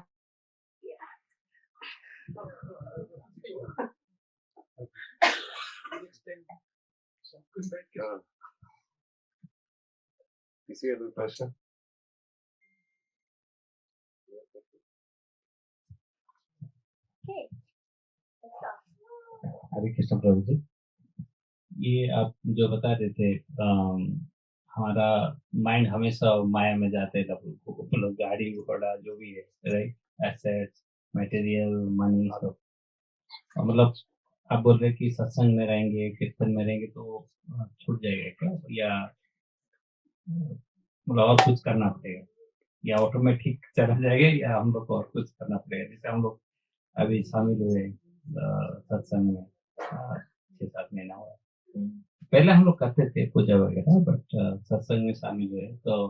किसी का कोई प्रश्न? okay. Let's go. हरे कृष्ण प्रभु जी। ये आप जो बता रहे थे, हमारा माइंड हमेशा माया में जाते है, मतलब गाड़ी घोड़ा जो भी है, राइट, एसेट्स, मटेरियल, मनी, सब। मतलब आप बोल रहे कि सत्संग में रहेंगे, कीर्तन में रहेंगे तो छूट जाएगा क्या, या मतलब और कुछ करना पड़ेगा, या ऑटोमेटिक चला जाएगा, या हम लोग को और कुछ करना पड़ेगा? जैसे हम लोग अभी शामिल हुए सत्संग में 6-7 महीना हुआ। पहले हम लोग करते थे पूजा वगैरह, बट सत्संग में शामिल हुए तो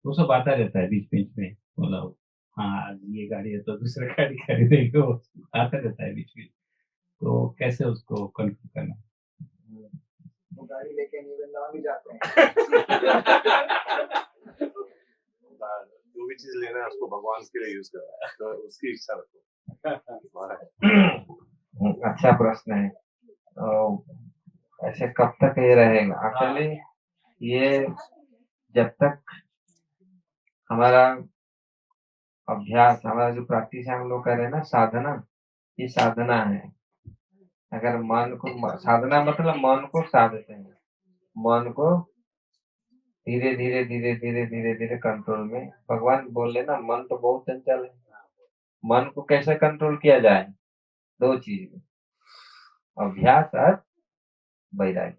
वो सब आता रहता है बीच बीच में, मतलब हाँ आज ये गाड़ी है तो दूसरा गाड़ी खरीदेंगे, वो आता रहता है बीच बीच। तो कैसे उसको कंट्रोल करना? वो गाड़ी लेके नहीं वृंदावन भी जाते हैं। जो भी चीज लेना है उसको भगवान के लिए यूज करना है, तो उसकी इच्छा रखो। अच्छा प्रश्न है। ऐसे कब तक ये रहेगा? एक्चुअली ये जब तक हमारा अभ्यास, हमारा जो प्रैक्टिस है हम लोग कर रहे हैं ना, साधना, ये साधना है। अगर मन को, साधना मतलब मन को साधते हैं, मन को धीरे धीरे धीरे धीरे धीरे धीरे कंट्रोल में। भगवान बोले ना, मन तो बहुत चंचल है। मन को कैसे कंट्रोल किया जाए? दो चीज में, अभ्यास और वैराग्य।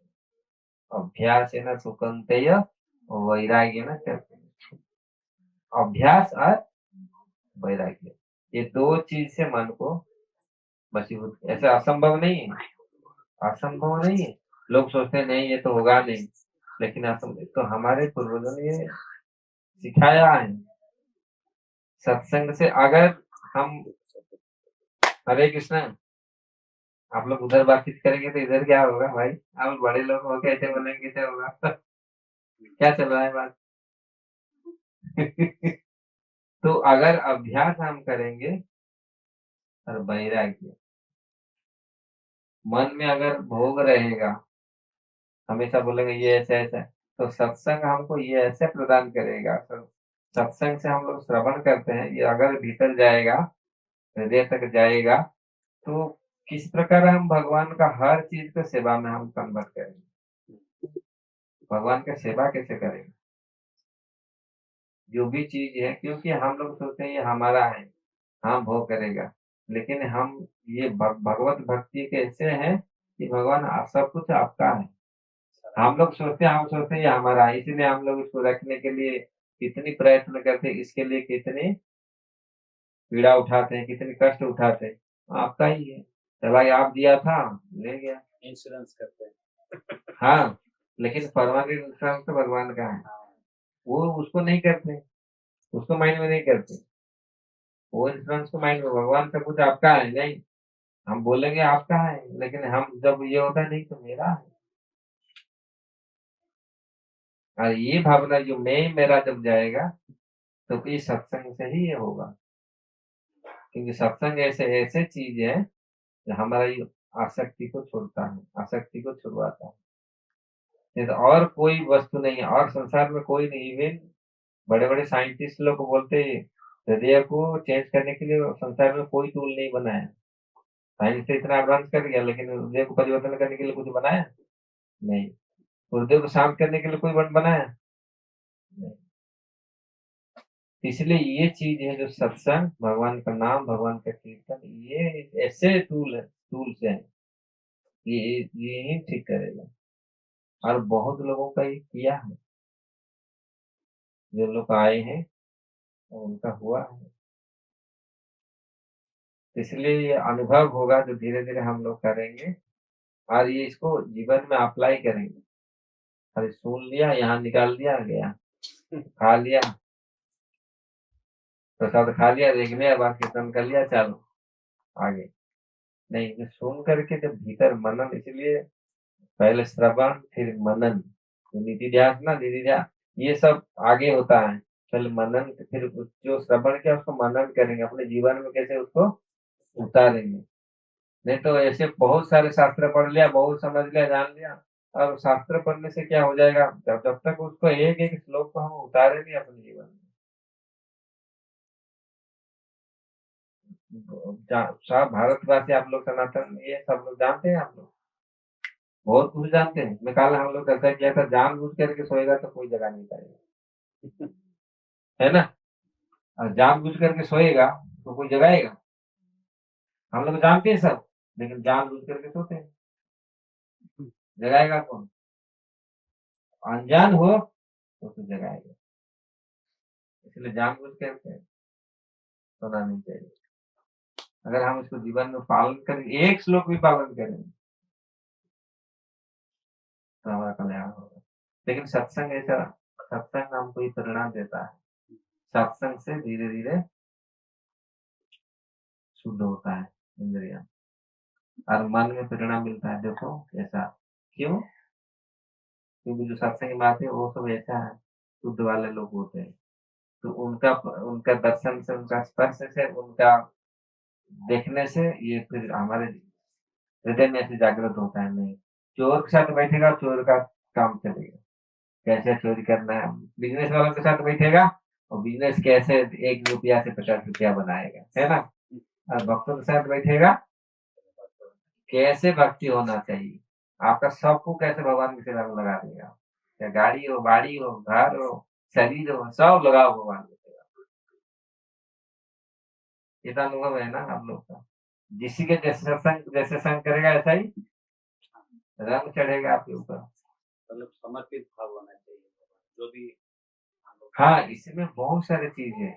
अभ्यास है ना सुकंतेय, और वैराग्य ना त्यक्तेय। अभ्यास और वैराग्य, ये दो चीज से मन को वशीभूत। ऐसे असंभव नहीं है, असंभव नहीं है। लोग सोचते हैं नहीं ये तो होगा नहीं, लेकिन असंभव तो हमारे पूर्वजों ने ये सिखाया है। सत्संग से अगर हम, हरे कृष्णा, आप लोग उधर बातचीत करेंगे तो इधर क्या होगा भाई? आप बड़े लोग हो, कैसे बोलेंगे क्या होगा? क्या चल रहा है बात? तो अगर अभ्यास हम करेंगे और वैराग्य, मन में अगर भोग रहेगा, हमेशा बोलेंगे ये ऐसा ऐसा, तो सत्संग हमको ये ऐसे प्रदान करेगा। तो सत्संग से हम लोग श्रवण करते हैं, ये अगर भीतर जाएगा, हृदय तक जाएगा, तो किस प्रकार हम भगवान का हर चीज को सेवा में हम कन्वर्ट करेंगे। भगवान का सेवा कैसे करेंगे? जो भी चीज है, क्योंकि हम लोग सोचते हैं ये हमारा है, हाँ भोग करेगा, लेकिन हम ये भगवत भक्ति कैसे है कि भगवान सब कुछ आपका है। हम सोचते हैं ये हमारा है, इसलिए हम लोग इसको रखने के लिए कितनी प्रयत्न करते हैं, इसके लिए कितनी पीड़ा उठाते हैं, कितने कष्ट उठाते हैं। आपका ही है, चला आप दिया था, ले गया। इंश्योरेंस करते हैं। हाँ, लेकिन परमानेंट इंश्योरेंस तो भगवान का है, वो उसको नहीं करते, उसको माइंड में नहीं करते। वो इंश्योरेंस को माइंड में, भगवान सब कुछ आपका है नहीं, हम बोलेंगे आपका है, लेकिन हम जब ये होता है नहीं तो मेरा है। और ये भावना जो मैं मेरा जब जाएगा तो इस सत्संग से ही ये होगा, क्योंकि सत्संग ऐसे ऐसे चीज है जो हमारी आसक्ति को छोड़ता है, आसक्ति को छुड़वाता है। नहीं तो और कोई वस्तु नहीं है, और संसार में कोई नहीं। इवन बड़े बड़े साइंटिस्ट लोग बोलते हैं हृदय को चेंज करने के लिए संसार में कोई टूल नहीं बनाया। साइंस से इतना एडवांस कर गया, लेकिन हृदय को परिवर्तन करने के लिए कुछ बनाया नहीं। हृदय को शांत करने के लिए कोई बनाया नहीं। इसलिए ये चीज है जो सत्संग, भगवान का नाम, भगवान का कीर्तन, ये ऐसे टूल्स हैं, ये ही ठीक करेगा। और बहुत लोगों का ये किया है, जो लोग आए हैं और उनका हुआ है। इसलिए ये अनुभव होगा जो धीरे धीरे हम लोग करेंगे और ये इसको जीवन में अप्लाई करेंगे। अरे सुन लिया, यहाँ निकाल दिया, गया खा लिया, प्रसाद खा लिया, देख लिया, बार कीर्तन कर लिया, चलो आगे। नहीं, ये सुन करके जब भीतर मनन, इसलिए पहले श्रवण फिर मनन, तो निधिध्यास ना, निधिध्यास ये सब आगे होता है। पहले मनन, फिर जो श्रवण किया उसको मनन करेंगे, अपने जीवन में कैसे उसको उतारेंगे। नहीं तो ऐसे बहुत सारे शास्त्र पढ़ लिया, बहुत समझ लिया, जान लिया, और शास्त्र पढ़ने से क्या हो जाएगा, जब तक उसको एक एक श्लोक को हम उतारे नहीं अपने जीवन में। सब भारतवासी आप लोग सनातन ये सब लोग जानते हैं, आप लोग बहुत कुछ जानते हैं। मैं कल हम लोग ऐसा किया था, जानबूझ करके सोएगा तो कोई जगह नहीं पाएगा, है ना। और जानबूझ करके सोएगा तो कोई जगाएगा। हम लोग जानते हैं सब, लेकिन जानबूझ करके सोते हैं, जगाएगा कौन। अनजान हो तो जगाएगा। इसलिए जानबूझ करके सोना नहीं चाहिए। अगर हम इसको जीवन में पालन करें, एक श्लोक भी पालन करें तो हमारा कल्याण होगा। लेकिन सत्संग ऐसा, सत्संग हमको ये परिणाम देता है। सत्संग से धीरे धीरे शुद्ध होता है इंद्रिया, और मन में परिणाम मिलता है। देखो ऐसा क्यों, क्योंकि जो सत्संग में आते हैं वो सब ऐसा है, शुद्ध वाले लोग होते हैं। तो उनका उनका दर्शन से, उनका स्पर्श से, उनका देखने से ये फिर हमारे हृदय में ऐसे जागृत होता है। नहीं, चोर के साथ बैठेगा, चोर का काम चलेगा, कैसे चोरी करना है। बिजनेस वालों के साथ बैठेगा और बिजनेस कैसे 1 रुपया से 50 रुपया बनाएगा, है ना। और भक्तों के साथ बैठेगा, कैसे भक्ति होना चाहिए, आपका सबको कैसे भगवान की सेवा में लगा देगा। क्या गाड़ी हो, बाड़ी हो, घर हो, शरीर हो, सब लगाओ भगवान की सेवा। ये तो अनुभव है ना हम लोग का। जिसी के जैसे संग करेगा ऐसा ही रंग चढ़ेगा आपके ऊपर। मतलब समर्पित भाव होना चाहिए, जो भी हम लोग हाँ, इसमें बहुत सारी चीज है।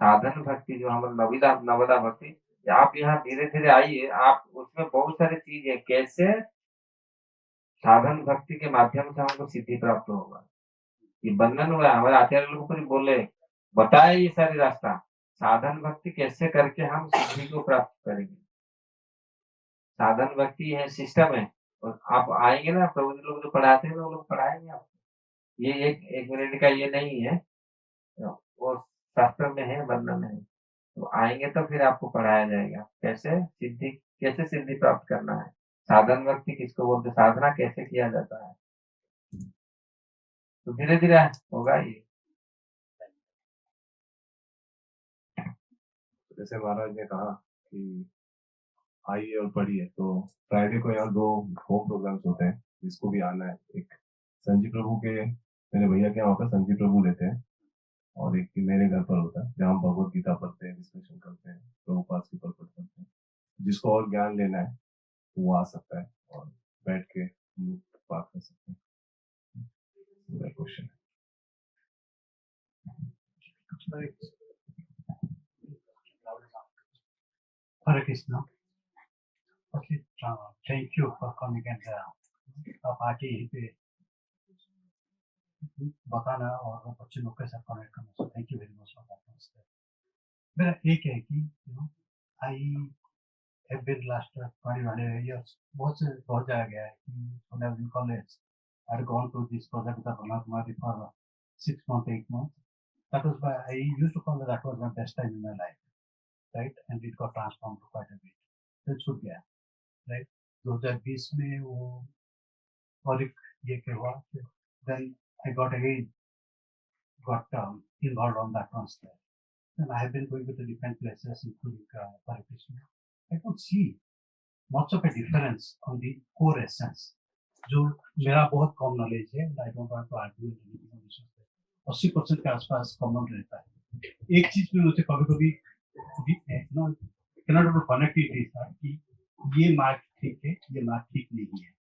साधन भक्ति जो हमारे नवदा नवदा भक्ति, आप यहाँ धीरे धीरे आइए, आप उसमें बहुत सारी चीज है। कैसे साधन भक्ति के माध्यम से हमको सिद्धि प्राप्त होगा, ये वर्णन हुआ है। हमारे आचार्य लोग पूरी बोले, बताए ये सारी रास्ता, साधन भक्ति कैसे करके हम सिद्धि को प्राप्त करेंगे। साधन भक्ति है, सिस्टम है। और आप आएंगे ना, प्रभु जी लोग जो पढ़ाते हैं वो लोग पढ़ाएंगे आपको। ये एक मिनट का ये नहीं है, वो शास्त्र में है, वर्णन है। तो आएंगे तो फिर आपको पढ़ाया जाएगा कैसे सिद्धि, कैसे सिद्धि प्राप्त करना है, साधन भक्ति किसको बोलते, साधना कैसे किया जाता है। तो धीरे धीरे होगा ये। जैसे महाराज ने कहा कि आइए और पढ़िए, तो फ्राइडे को यहाँ 2 होम प्रोग्राम्स होते हैं, जिसको भी आना है। एक संजीव प्रभु के, मेरे भैया के यहाँ होता है, संजीव प्रभु लेते हैं। और एक मेरे घर पर होता है, जहाँ हम भगवत गीता पढ़ते हैं, डिस्कशन करते हैं, प्रभुपाद की पढ़ते हैं। जिसको और ज्ञान लेना है तो वो आ सकता है और बैठ के हम लोग बात कर सकते हैं। Question Hare Krishna. Okay, thank you for coming and आप आके यहीं पे बताना और बच्चे लोग के साथ कनेक्ट करना, so thank you very much for that. मेरा एक है कि आई have been last 20 years. बहुत जगह गया है कि when I was in college, I had gone to this project with Brahma Kumari for 6 months, 8 months. That was why I used to call that was my best time in my life, right? And it got transformed quite a bit. That's छूट गया, right? 2020 में वो और एक ये क्या हुआ, then I got involved on that once there. And I have been going to the different places, including Hare. I don't see much of a difference on the core essence. जो मेरा बहुत कम नॉलेज है, I don't want to argue anything on this, 80% के आसपास common रहता है। एक चीज में मुझे कभी-कभी कैनॉट कनेक्ट इट कि ये मार्ग ठीक है, ये मार्ग ठीक नहीं है,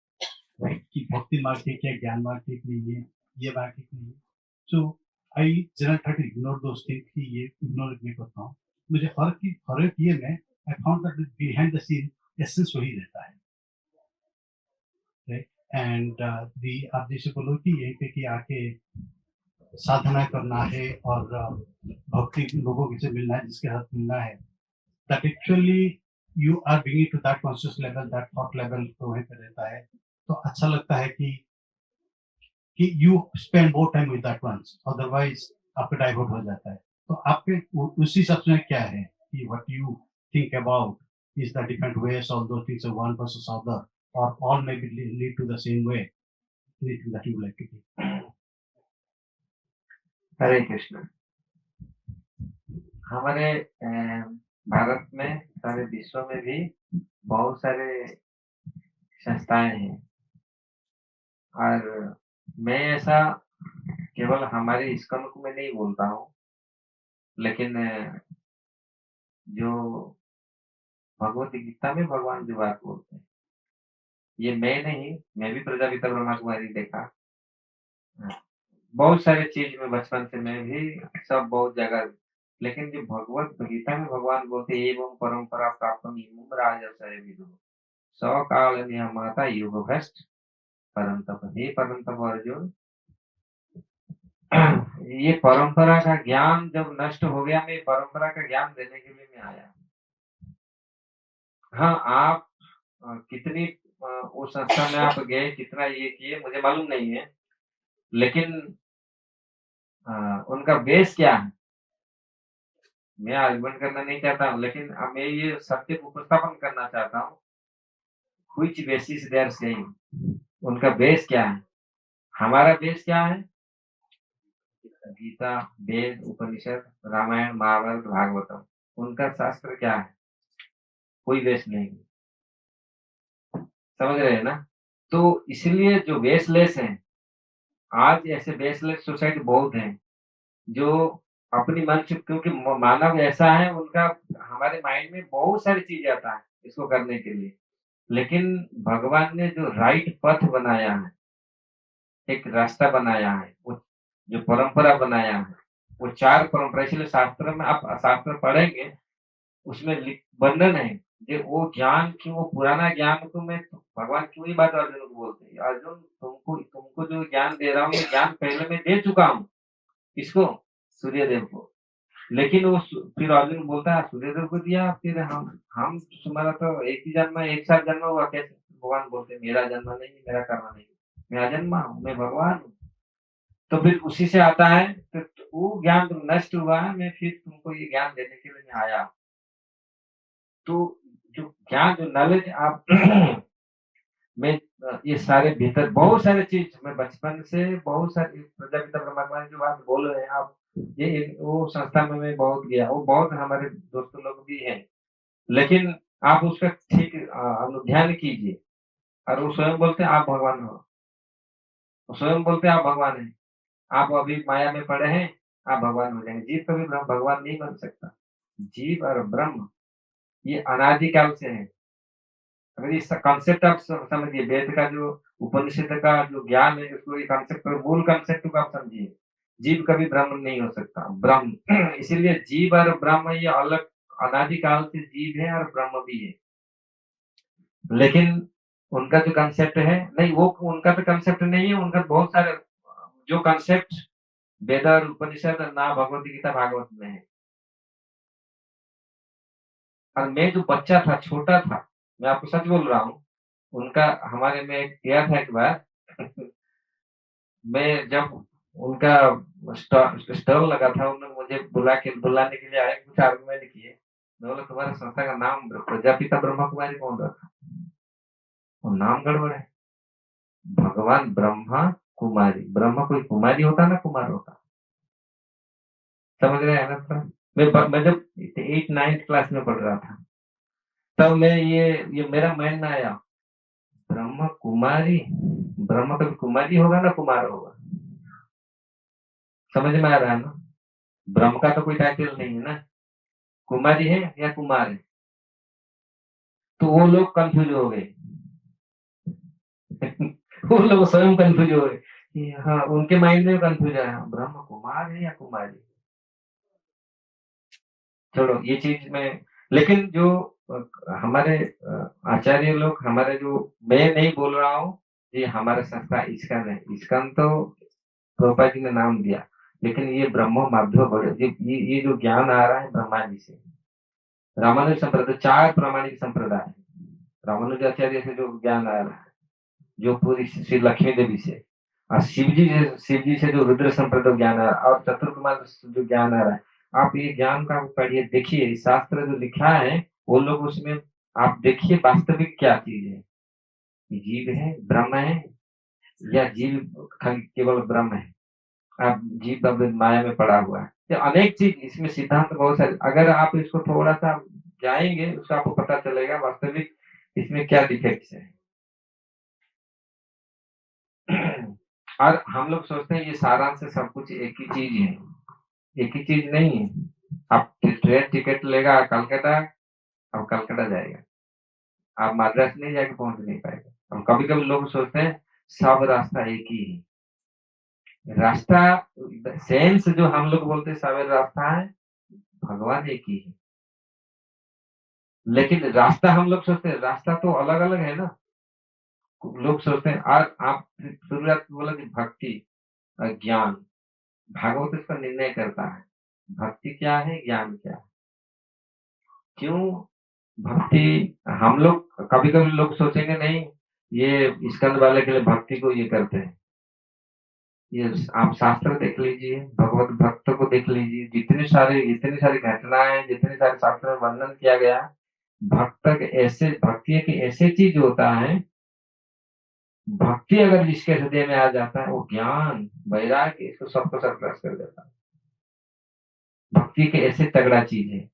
राइट? कि भक्ति मार्ग ठीक है, ज्ञान मार्ग ठीक नहीं है, ये मार्ग ठीक नहीं है। So I generally try to ignore those things कि ये इग्नोर नहीं करता हूँ। मुझे फर्क ये में I found that behind the scene essence वही रहता है, राइट? एंड आप जैसे बोलो कि यहीं पे कि आके साधना करना है और भक्ति लोगों से मिलना है, जिसके साथ मिलना है, that actually you are bringing to that conscious level, that thought level तो वहीं पे रहता है, तो अच्छा लगता है कि you spend more time with that ones, otherwise आपका डाइवर्ट हो जाता है। तो आपके उसी हिसाब से क्या है कि what you think about is the different ways of those things of one versus other, or all maybe lead to the same way, anything that you would like to do? हरे कृष्ण। हमारे भारत में, सारे विश्व में भी बहुत सारे संस्थाएं हैं, और मैं ऐसा केवल हमारे इस्कॉन को मैं नहीं बोलता हूँ, लेकिन जो भगवत गीता में भगवान जो बात बोलते हैं, ये मैं नहीं, मैं भी प्रजापिता ब्रह्मा कुमारी देखा, बहुत सारे चीज में बचपन से मैं भी सब बहुत जगह, लेकिन जो भगवत गीता में भगवान बोलते एवं परंपरा प्राप्त राजसय विदु सकाल माता युग भ्रष्ट परम तप, हे परम तप अर्जुन, ये परंपरा का ज्ञान जब नष्ट हो गया, मैं परंपरा का ज्ञान देने के लिए मैं आया। हाँ, आप कितनी उस संस्था में आप गए, कितना ये किए मुझे मालूम नहीं है, लेकिन उनका बेस क्या है मैं आर्गुमेंट करना नहीं चाहता हूँ, लेकिन मैं ये सत्य को उपस्थापन करना चाहता हूँ। Which basis they are saying, उनका बेस क्या है, हमारा बेस क्या है? गीता, वेद, उपनिषद, रामायण, महाभारत, भागवतम, उनका शास्त्र क्या है? कोई बेस नहीं, समझ रहे हैं ना? तो इसलिए जो बेसलेस हैं, आज ऐसे बेसलेस सोसाइटी बहुत हैं, जो अपनी मन से, क्योंकि मानव ऐसा है, उनका हमारे माइंड में बहुत सारी चीजें आता है इसको करने के लिए, लेकिन भगवान ने जो राइट पथ बनाया है, एक रास्ता बनाया है, वो जो परंपरा बनाया है, वो 4 परंपरा, इसलिए शास्त्र में आप शास्त्र पढ़ेंगे, उसमें वर्णन है जो वो ज्ञान की, वो पुराना ज्ञान को मैं भगवान क्यों ही बात अर्जुन को बोलते हैं, अर्जुन तुमको जो ज्ञान दे रहा हूँ, ये ज्ञान पहले मैं दे चुका हूँ। किसको? सूर्यदेव को। लेकिन वो फिर अर्जुन बोलता है सूर्यदेव को दिया, फिर हम तुम्हारा तो एक ही जन्म, एक साथ जन्म हुआ, कैसे? भगवान बोलते मेरा जन्म नहीं, मेरा कर्म नहीं, मैं अजन्मा हूँ, मैं भगवान हूँ। तो फिर उसी से आता है, तो वो ज्ञान तो नष्ट हुआ है, मैं फिर तुमको ये ज्ञान देने के लिए मैं आया। तो जो ज्ञान, जो नॉलेज आप में ये सारे भीतर बहुत सारे चीज, मैं बचपन से बहुत सारी प्रजापिता ब्रह्मा की बात बोल रहे हैं आप, ये वो संस्था में मैं बहुत गया, वो बहुत हमारे दोस्तों लोग भी हैं, लेकिन आप उसका ठीक अनुध्यान कीजिए, और वो स्वयं बोलते हैं आप भगवान हो, वो स्वयं बोलते हैं आप भगवान हैं, आप अभी माया में पड़े हैं, आप भगवान हो जाएंगे। जीव कभी भगवान नहीं बन सकता। जीव और ब्रह्म ये अनादिकाल से है। अगर इस कॉन्सेप्ट आप समझिए, वेद का जो उपनिषद का जो ज्ञान है, उसको ये कॉन्सेप्ट, मूल कॉन्सेप्ट को आप समझिए, जीव कभी ब्रह्म नहीं हो सकता। ब्रह्म इसीलिए जीव और ब्रह्म ये अलग, अनादिकाल से जीव है और ब्रह्म भी है, लेकिन उनका जो कॉन्सेप्ट है नहीं, वो उनका तो कॉन्सेप्ट नहीं है, उनका बहुत सारे जो कॉन्सेप्ट वेद और उपनिषद ना भगवत गीता भागवत में है। और मैं जो बच्चा था, छोटा था, मैं आपको सच बोल रहा हूँ, उनका हमारे में एक किया था एक बार मैं जब उनका स्टॉल लगा था, उन्होंने मुझे बुलाने के लिए आए, कुछ आर्गुमेंट किए। मैं बोला तुम्हारे संस्था का नाम प्रजापिता ब्रह्मा कुमारी कौन रखा? वो नाम गड़बड़ है। भगवान ब्रह्मा कुमारी, ब्रह्मा कोई कुमारी होता ना कुमार होता। समझ रहे हैं ना सर? मैं जब 8-9 क्लास में पढ़ रहा था, तब मैं ये मेरा माइंड में आया, ब्रह्मा कुमारी, ब्रह्मा कभी कुमारी होगा ना कुमार होगा? समझ में आ रहा है ना? ब्रह्म का तो कोई टाइटल नहीं है ना, कुमारी है या कुमार है। तो वो लोग कंफ्यूज हो गए वो लोग स्वयं कंफ्यूज हो गए कि हाँ, उनके माइंड में कंफ्यूज आया, ब्रह्म कुमार है या कुमारी। चलो ये चीज में, लेकिन जो हमारे आचार्य लोग, हमारे जो, मैं नहीं बोल रहा हूँ ये हमारा संस्था इस्कन है, इस्कन तो प्रभुपाद जी ने नाम दिया, लेकिन ये ब्रह्म माध्व बड़े ये जो ज्ञान आ रहा है ब्रह्मा जी से, रामानुज संप्रदाय 4 प्रामाणिक संप्रदाय है। रामानुजाचार्य से जो ज्ञान आ रहा है, जो पूरी श्री लक्ष्मी देवी से, और शिव जी से जो रुद्र संप्रदाय ज्ञान आ रहा है, और चतुर्कुमार से जो ज्ञान आ रहा है, आप ये ज्ञान का पढ़िए, देखिए शास्त्र जो लिखा है वो लोग उसमें आप देखिए वास्तविक क्या चीज है, जीव है, ब्रह्म है, या जीव केवल ब्रह्म है, आप जीव अब माया में पड़ा हुआ है। तो अनेक चीज इसमें सिद्धांत बहुत सारे, अगर आप इसको थोड़ा सा जाएंगे उसका आपको पता चलेगा वास्तविक इसमें क्या डिफेक्ट्स है। और हम लोग सोचते हैं ये सारांश से सब कुछ एक ही चीज है, एक ही चीज नहीं है। आप ट्रेन टिकट लेगा कलकत्ता, अब कलकत्ता जाएगा, आप मद्रास नहीं जाके पहुंच नहीं पाएगा। और कभी कभी लोग सोचते हैं सब रास्ता एक ही है, रास्ता सेंस जो हम लोग बोलते हैं सब रास्ता है, भगवान एक ही है, लेकिन रास्ता हम लोग सोचते हैं रास्ता तो अलग अलग है ना। लोग सोचते हैं, और आप शुरुआत बोला कि भक्ति ज्ञान, भागवत इसका निर्णय करता है भक्ति क्या है, ज्ञान क्या है। क्यों भक्ति, हम लोग कभी कभी लोग सोचेंगे नहीं ये स्कंद वाले के लिए भक्ति को ये करते हैं, ये आप शास्त्र देख लीजिए, भगवत भक्त को देख लीजिए, जितनी सारी घटनाएं, जितने सारे शास्त्र में वर्णन किया गया, भक्त ऐसे भक्ति के ऐसे चीज होता है, भक्ति अगर जिसके हृदय में आ जाता है वो ज्ञान वैराग्य इसको सबको सरप्लस कर देता है। भक्ति के ऐसे तगड़ा चीज है।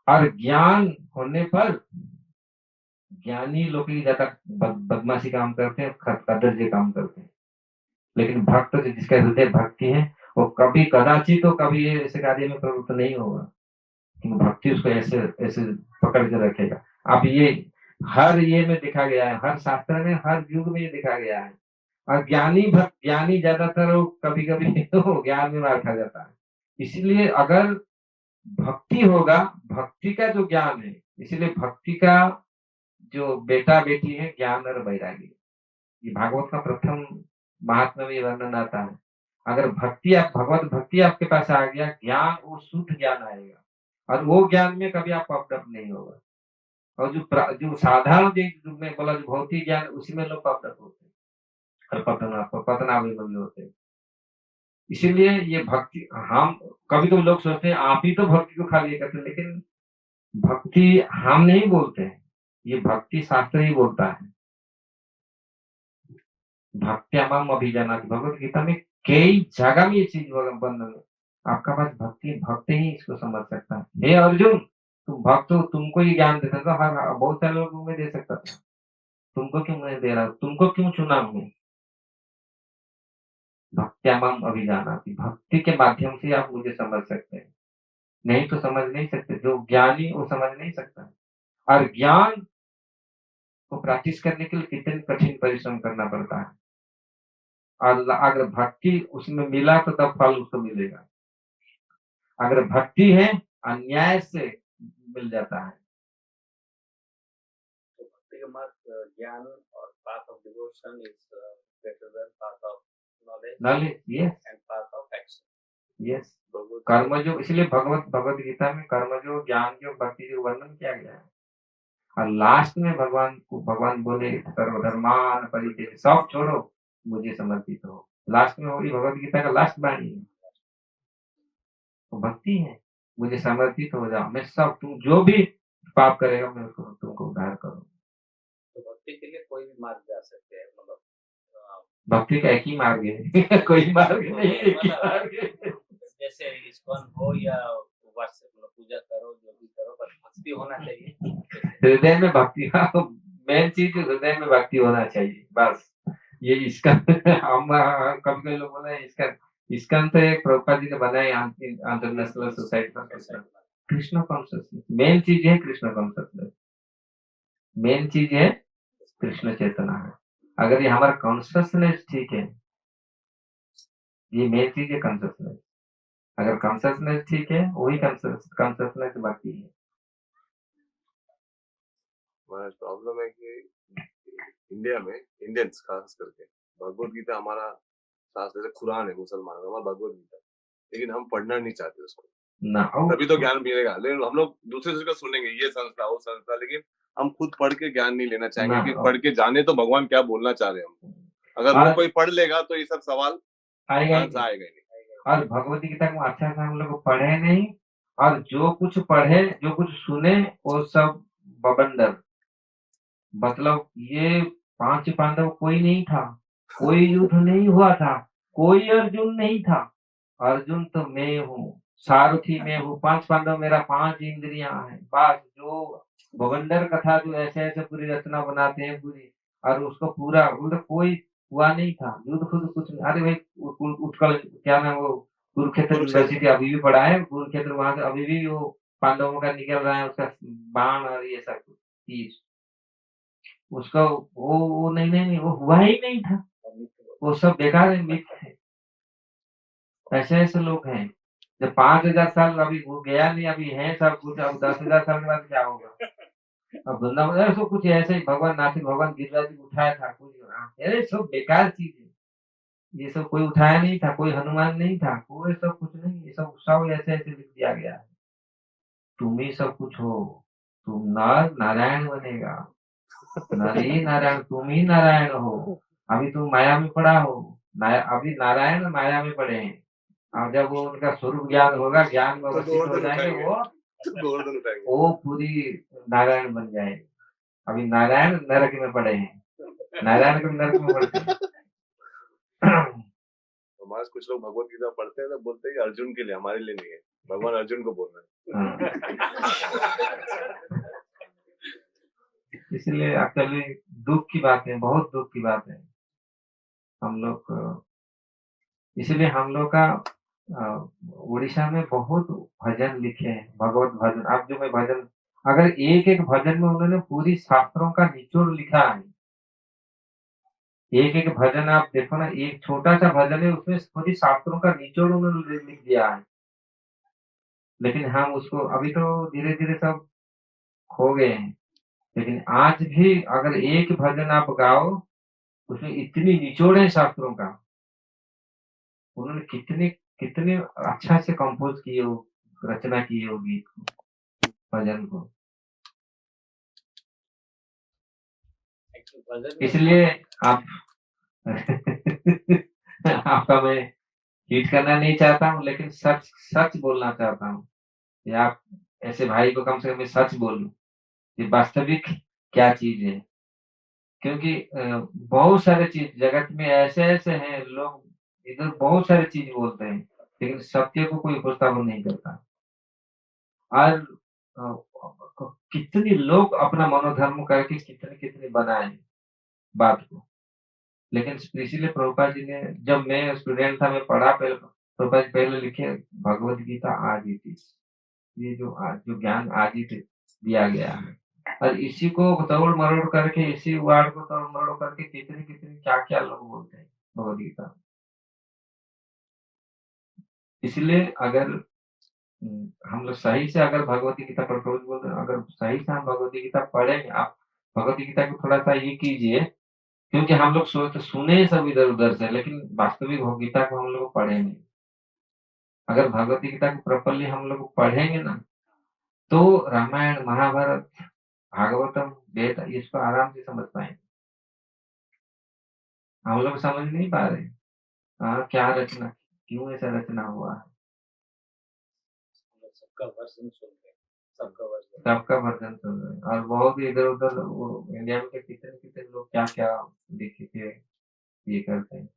और ज्ञान होने पर ज्ञानी लोग ही ज्यादा बदमाशी काम करते हैं, कदर्जे काम करते हैं, लेकिन भक्त जिसका हृदय भक्ति है वो कभी कदाचित तो कभी ऐसे कार्य में प्रवृत्त नहीं होगा, क्योंकि भक्ति उसको ऐसे ऐसे पकड़ के रखेगा। अब ये हर ये में देखा गया है, हर शास्त्र में, हर युग में ये देखा गया है। और ज्ञानी ज्यादातर कभी कभी तो ज्ञान में मार खा जाता है। इसलिए अगर भक्ति होगा, भक्ति का जो ज्ञान है, इसलिए भक्ति का जो बेटा बेटी है ज्ञान और वैराग्य, ये भागवत का प्रथम महात्मा में वर्णन आता है। अगर भगवत भक्ति आपके पास आ गया, ज्ञान वो शुद्ध ज्ञान आएगा, और वो ज्ञान में कभी आप पपडप नहीं होगा। और जो साधारण जो मैं बोला जो भौतिक ज्ञान, उसी में लोग पपडप होते हैं और पतनाभिमानी होते हैं। इसीलिए ये भक्ति, हम कभी कभी लोग सोचते हैं आप ही तो भक्ति को खाली करते हैं, लेकिन भक्ति हम नहीं बोलते हैं, ये भक्ति शास्त्र ही बोलता है। भक्त्यामम अभिजानाति, भगवत गीता में कई जगह में ये चीज वर्णन है। आपका पास भक्ति, भक्त ही इसको समझ सकता है। हे अर्जुन, तुम भक्त हो, तुमको ये ज्ञान दे सकता, हाँ बहुत सारे लोगों में दे सकता था, तुमको क्यों नहीं दे रहा, तुमको क्यों चुना हमें। भक्त्यामम अभिजानाति, भक्ति के माध्यम से आप मुझे समझ सकते हैं, नहीं तो समझ नहीं सकते। जो ज्ञानी वो समझ नहीं सकता। और ज्ञान को प्रैक्टिस करने के लिए कितने कठिन परिश्रम करना पड़ता है, और अगर भक्ति उसमें मिला तो तब फल उसको मिलेगा। अगर भक्ति है अन्याय से मिल जाता है। तो भक्ति का मार्ग ज्ञान और path of devotion is better than path of knowledge Knowledge, yes, and path of action. yes. भगवत कर्मयोग, इसलिए भगवत गीता में कर्मयोग, ज्ञान योग, भक्ति योग वर्णन किया गया है। और लास्ट में भगवान बोले सर्वधर्मान परित्यज्य, सब छोड़ो मुझे समर्पित हो। लास्ट में वही भगवत गीता का लास्ट वाणी है, तो भक्ति है, मुझे समर्पित हो जाओ, मैं सब, तुम जो भी पाप करेगा मैं उसको तुमको उद्धार करूँ। तो भक्ति के लिए कोई भी मार्ग जा सकते हैं, मतलब भक्ति का एक ही मार्ग है कोई मार्ग नहीं, एक ही मार्ग है। जैसे इस्कॉन हो या व्हाट्सएप, मतलब पूजा करो, जो भी करो, बस भक्ति होना चाहिए। हृदय में भक्ति, मेन चीज हृदय में भक्ति होना चाहिए, बस। ये इसका हम कभी कभी लोग बोल रहे हैं इसका तो एक प्रभुपाद जी ने बनाए international society for Krishna consciousness. Main चीज है कृष्ण कॉन्शियसनेस, मेन चीज है कृष्ण चेतना है। अगर ये हमारा कॉन्शियसनेस ठीक है, ये मेन चीज है कॉन्शियसनेस। अगर कॉन्शियसनेस ठीक है, वही कॉन्शियसनेस भक्ति है। हमारा प्रॉब्लम है कि इंडिया में इंडियंस खास करके भगवत गीता हमारा शास्त्र, जैसे कुरान है मुसलमानों का, हमारा भगवत गीता, लेकिन हम पढ़ना नहीं चाहते उसको ना तभी तो ज्ञान मिलेगा। लेकिन हम लोग दूसरे दूसरे का सुनेंगे, ये संस्था वो संस्था, लेकिन हम खुद पढ़ के ज्ञान नहीं लेना चाहेंगे कि पढ़ के जाने तो भगवान क्या बोलना चाह रहे हैं हमको। अगर वो कोई पढ़ लेगा तो ये सब सवाल आएगा ही नहीं। और भगवत गीता को अच्छा से हम लोग पढ़े नहीं, और जो कुछ पढ़े जो कुछ सुने वो सब बबंडर। मतलब ये 5 पांडव कोई नहीं था, कोई युद्ध नहीं हुआ था, कोई अर्जुन नहीं था। अर्जुन तो मैं हूँ, सारथी मैं हूँ, 5 पांडव मेरा 5 इंद्रियां हैं, बस। जो बवंडर कथा जो ऐसे ऐसे पूरी रचना बनाते हैं पूरी, और उसको पूरा मतलब कोई हुआ नहीं था, युद्ध खुद कुछ नहीं। अरे भाई उत्कल क्या नाम वो कुरुक्षेत्र यूनिवर्सिटी अभी भी पढ़ा है, कुरुक्षेत्र वहां से अभी भी वो पांडवों का निकल रहा है, उसका बाण और ये सब तीर, उसका वो नहीं वो हुआ ही नहीं था, वो सब बेकार है, मिथ है। ऐसे ऐसे लोग हैं जब 5000 साल अभी वो गया नहीं, अभी है सब कुछ, अब 10,000 साल के बाद क्या होगा। अब वृंदावन ऐसा कुछ ऐसे ही भगवान नासिक भगवान गिरिराज जी उठाया था कुछ, अरे सब बेकार चीज है, ये सब कोई उठाया नहीं था, कोई हनुमान नहीं था, कोई सब कुछ नहीं, ये सब ऐसे ऐसे लिख दिया गया है। तुम ही सब कुछ हो, तुम नर नारायण बनेगा, नर ही नारायण, तुम ही नारायण हो। अभी तुम माया में पड़ा हो, अभी नारायण माया में पड़े हैं। अब जब वो उनका स्वरूप ज्ञान होगा, ज्ञान में अवस्थित हो जाएंगे वो पूरी नारायण बन जाएंगे। अभी नारायण नरक में पड़े हैं, नारायण को नरक में पड़ते हैं। हमारे कुछ लोग भगवत गीता पढ़ते हैं तो बोलते हैं अर्जुन के लिए, हमारे लिए नहीं है, भगवान अर्जुन को बोल रहे हैं। इसलिए एक्चुअली दुख की बात है, बहुत दुख की बात है। हम लोग इसलिए हम लोग का उड़ीसा में बहुत भजन लिखे हैं, भगवत भजन। अब जो मैं भजन, अगर एक एक भजन में उन्होंने पूरी शास्त्रों का निचोड़ लिखा है, एक एक भजन आप देखो ना, एक छोटा सा भजन है उसमें पूरी शास्त्रों का निचोड़ उन्होंने लिख दिया है। लेकिन हम उसको अभी तो धीरे धीरे सब खो गए हैं, लेकिन आज भी अगर एक भजन आप गाओ, उसमें इतनी निचोड़ है शास्त्रों का, उन्होंने कितने कितने अच्छा से कंपोज किए हो, रचना की हो गीत को, भजन को। इसलिए आप आपका मैं हिट करना नहीं चाहता हूँ, लेकिन सच सच बोलना चाहता हूँ कि आप ऐसे भाई को कम से कम मैं सच बोलूं कि वास्तविक क्या चीज है। क्योंकि बहुत सारे चीज जगत में ऐसे ऐसे हैं लोग, इधर बहुत सारे चीज बोलते हैं, लेकिन सत्य को कोई उपस्थापन नहीं करता। और कितने लोग अपना मनोधर्म करके कितने कितने बनाए बात को। लेकिन इसीलिए प्रभुपाद जी ने, जब मैं स्टूडेंट था, मैं पढ़ा, पहले प्रभुपाद जी पहले लिखे भगवत गीता आज ही थी, ये जो ज्ञान आज ही दिया गया है, और इसी को तोड़ मरोड़ करके, इसी वार्ड को तोड़ मरोड़ करके कितने कितने क्या क्या लोग बोलते हैं भगवत गीता। इसलिए अगर हम लोग सही से अगर भगवती गीता पर रोज बोलते हैं, अगर सही से हम भगवती गीता पढ़ेंगे, आप भगवती गीता को थोड़ा सा ये कीजिए, क्योंकि हम लोग सुने सब इधर उधर से, लेकिन वास्तविक भगवत गीता को हम लोग पढ़े नहीं। अगर भगवत गीता को प्रॉपरली हम लोग पढ़ेंगे ना, तो रामायण, महाभारत, भागवतम, वेद इसको आराम से समझ पाएंगे। हम लोग समझ नहीं पा रहे। हाँ, क्या रचना, क्यों ऐसा रचना हुआ है, हम लोग सबका वर्जन सुन रहे हैं, सबका वर्जन। सबका वर्जन सुन रहे हैं। और बहुत इधर उधर वो इंडिया में के कितने कितने लोग क्या क्या लिख के ये करते हैं।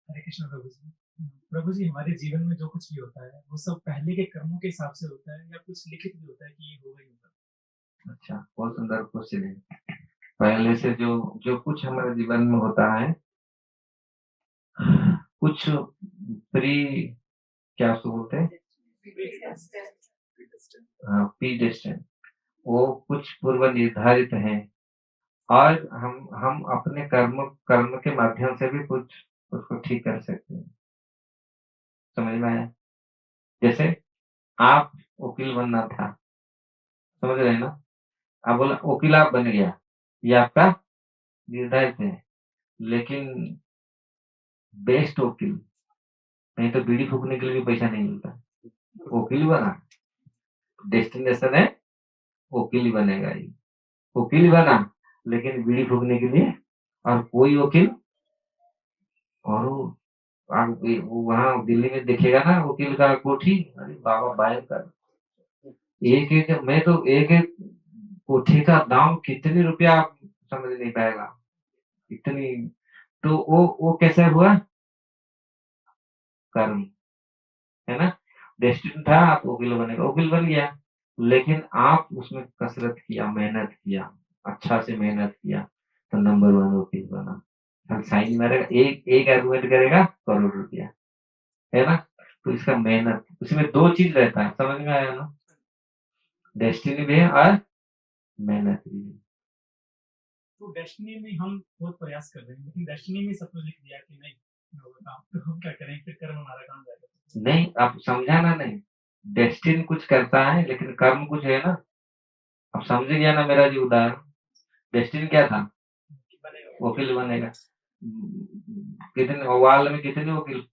हरे कृष्ण प्रभु जी। प्रभु जी, हमारे जीवन में जो कुछ भी होता है वो सब पहले के कर्मों के हिसाब से होता है या कुछ लिखित भी होता है कि ये होगा ही होगा? अच्छा, बहुत सुंदर क्वेश्चन है। पहले से जो जो कुछ हमारे जीवन में होता है, कुछ प्री, क्या उसको बोलते हैं, हाँ, प्रीडेस्टिन्ड, वो कुछ पूर्व निर्धारित हैं। और हम अपने कर्म के माध्यम से भी कुछ उसको ठीक कर सकते हैं। समझ में आया? जैसे आप वकील बनना था, समझ रहे हैं ना, आप बोला वकील आप बन गया, ये आपका निर्धारित है। लेकिन बेस्ट वकील, नहीं तो बीड़ी फूकने के लिए भी पैसा नहीं मिलता। वकील बना, डेस्टिनेशन है वकील ही बनेगा। ये वकील बना, लेकिन बीड़ी फूकने के लिए और कोई वकील, और वो वहाँ दिल्ली में दिखेगा ना वकील का कोठी, अरे बाबा भयंकर। एक एक मैं तो एक एक कोठी का दाम कितने रुपया आप समझ नहीं पाएगा, इतनी। तो वो कैसे हुआ, कर्म, है ना। डेस्टिन था आप वकील बनेगा, वकील बन गया, लेकिन आप उसमें कसरत किया, मेहनत किया, अच्छा से मेहनत किया, तो नंबर 1 वकील बना। हम साइन मारेगा, एक एक आर्गुमेंट करेगा, करोड़ रुपया, है ना। तो इसका मेहनत, उसमें 2 चीज रहता है, समझ में आया ना, डेस्टिनी भी है और मेहनत भी है। तो डेस्टिनी में हम बहुत प्रयास कर रहे हैं, लेकिन डेस्टिनी में सब कुछ लिख दिया कि नहीं होगा काम, तो हम क्या करें? फिर कर्म हमारा काम जाएगा। नहीं, आप समझाना नहीं, डेस्टिन कुछ करता है लेकिन कर्म कुछ है ना। अब समझ गया ना मेरा जो उदाहरण, डेस्टिन क्या था, वकील बनेगा। कितने वाल में कितने वकील,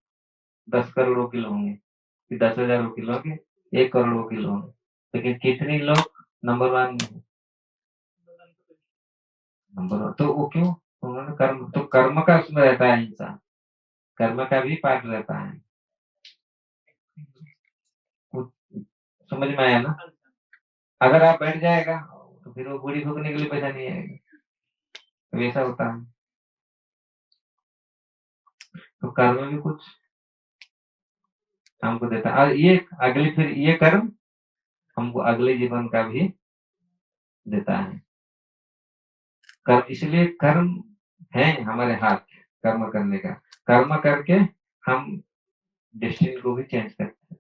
10 करोड़ वकील होंगे कि 10,000 वकील होंगे, 1 करोड़ वकील होंगे, लेकिन कितने लोग नंबर 1 में, नंबर 1। तो वो क्यों, उन्होंने कर्म, तो कर्म का उसमें रहता है हिस्सा, कर्म का भी पार्ट रहता है। समझ में आया ना। अगर आप बैठ जाएगा तो फिर वो बूढ़ी फूकने के लिए पैसा नहीं आएगा, तो ऐसा होता है। तो कर्म भी कुछ हमको देता है, और ये अगली, फिर ये कर्म हमको अगले जीवन का भी देता है। कर्म, इसलिए कर्म है हमारे हाथ, कर्म करने का। कर्म करके हम डेस्टिनी को भी चेंज करते हैं,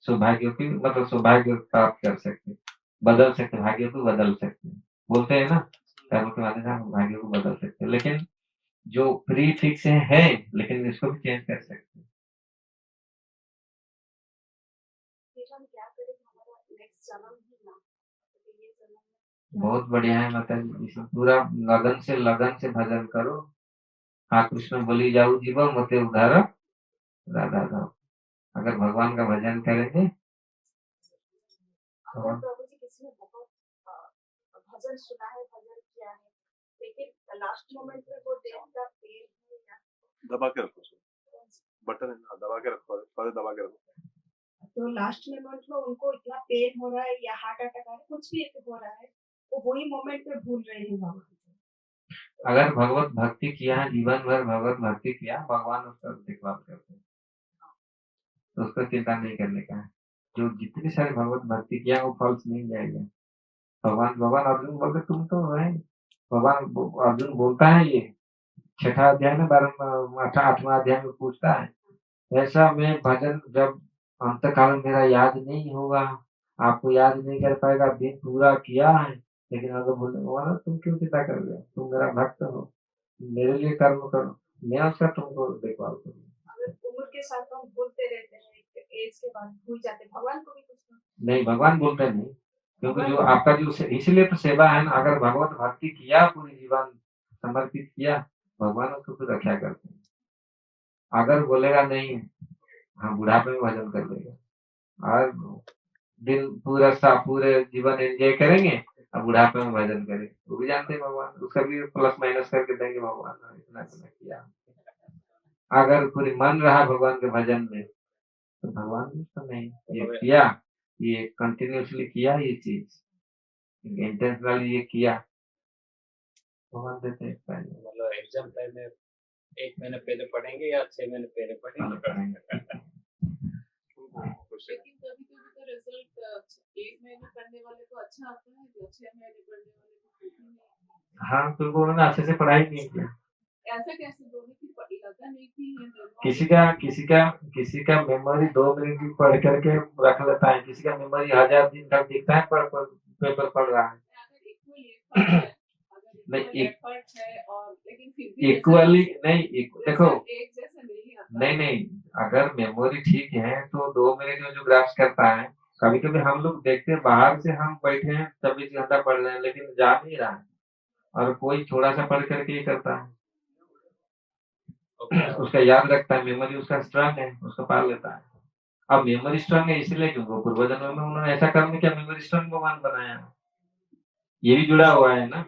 सौभाग्य की, मतलब सौभाग्य प्राप्त कर सकते हैं, बदल सकते, भाग्य को बदल सकते हैं। बोलते हैं ना, कर्म के माध्यम से हम भाग्य को बदल सकते हैं, लेकिन जो प्री फिक्स है, लेकिन इसको भी चेंज कर सकते हैं। फिर हम क्या करें कि हमारा नेक्स्ट जन्म ही ना, तो ये जन्म में बहुत बढ़िया है माता जी, इसमें पूरा लगन से भजन करो। हाँ, कृष्ण बोली जाऊ जीवन मते उद्धार राधा धाम। अगर भगवान का भजन करेंगे, अगर प्रभु जी किसी ने बहुत भजन सुना है, भजन किया है, लेकिन लास्ट मोमेंट में वो देव का पेड़ है या दबा के रखो सर, बटन है ना, दबा के रखो, पहले दबा के रखो। तो लास्ट मोमेंट में उनको इतना पेन हो रहा है या हार्ट अटैक आ रहा है, कुछ भी हो रहा है, वो वही मोमेंट में भूल रहे हैं भगवान को। अगर भगवत भक्ति किया है, जीवन भर भगवत भक्ति किया, भगवान उसका देखभाल करते हैं, तो उसको चिंता नहीं करने का है। जो जितनी सारी भगवत भक्ति किया वो फल नहीं जाएगा। भगवान भगवान अर्जुन बोलते तुम तो है, भगवान अर्जुन बोलता है, ये 6ठा अध्याय में 8वां अध्याय में पूछता है, ऐसा मैं भजन जब अंत काल मेरा याद नहीं होगा, आपको याद नहीं कर पाएगा, दिन पूरा किया है, लेकिन अगर बोले बोला तुम क्यों चिंता कर रहे हो, तुम मेरा भक्त हो, मेरे लिए कर्म करो, मैं उसका तुमको देखभाल करूंगा। अगर उम्र के साथ हम भूलते रहते हैं, एज के बाद भूल जाते हैं, भगवान को भी कुछ नहीं, भगवान बोलते नहीं, क्योंकि जो आपका जो इसलिए तो सेवा है ना। अगर भगवत भक्ति किया, पूरी जीवन समर्पित किया, भगवान उसको फिर रक्षा करते हैं। अगर बोलेगा नहीं, हाँ बुढ़ापे में भजन कर लेगा और दिन पूरे जीवन एंजॉय करेंगे और बुढ़ापे में भजन करेंगे, वो भी जानते हैं भगवान, उसका भी प्लस माइनस करके देंगे भगवान, इतना इतना किया। अगर पूरी मन रहा भगवान के भजन में तो भगवान भी तो नहीं, ये किया, ये कंटिन्यूसली किया, ये चीज इंटेंशनली ये किया, भगवान देते हैं पहले। मतलब एग्जाम टाइम में 1 महीने पहले पढ़ेंगे या 6 महीने पहले पढ़ेंगे? लेकिन कभी कभी तो रिजल्ट 1 महीने पढ़ने वाले को अच्छा आता है, जो 6 महीने पढ़ने वाले को कुछ भी नहीं। हाँ, तो उन्होंने अच्छे से पढ़ाई नहीं किया। ऐसा कैसे दोनों की लगा नहीं कि है दोनों किसी का मेमोरी 2 मिनट की पढ़ करके रख लेता है, किसी का मेमोरी 1000 दिन तक दिखता है पेपर पढ़ रहा है। अगर इक्वल नहीं, एफर्ट है और लेकिन फिर भी इक्वली नहीं, देखो एक जैसा नहीं आता। नहीं, अगर मेमोरी ठीक है तो 2 मिनट में जो ग्रास्प करता है, कभी कभी हम लोग देखते हैं बाहर से हम बैठे हैं 24 घंटा पढ़ रहे हैं लेकिन जा नहीं रहा है, और कोई थोड़ा सा पढ़ करके ही करता है, उसका याद रखता है, मेमोरी उसका स्ट्रांग है, उसको पार लेता है। अब मेमोरी स्ट्रांग है इसलिए क्योंकि पूर्व जन्म में उन्होंने ऐसा कर्म किया, मेमोरी स्ट्रांग भगवान बनाया, ये भी जुड़ा हुआ है ना।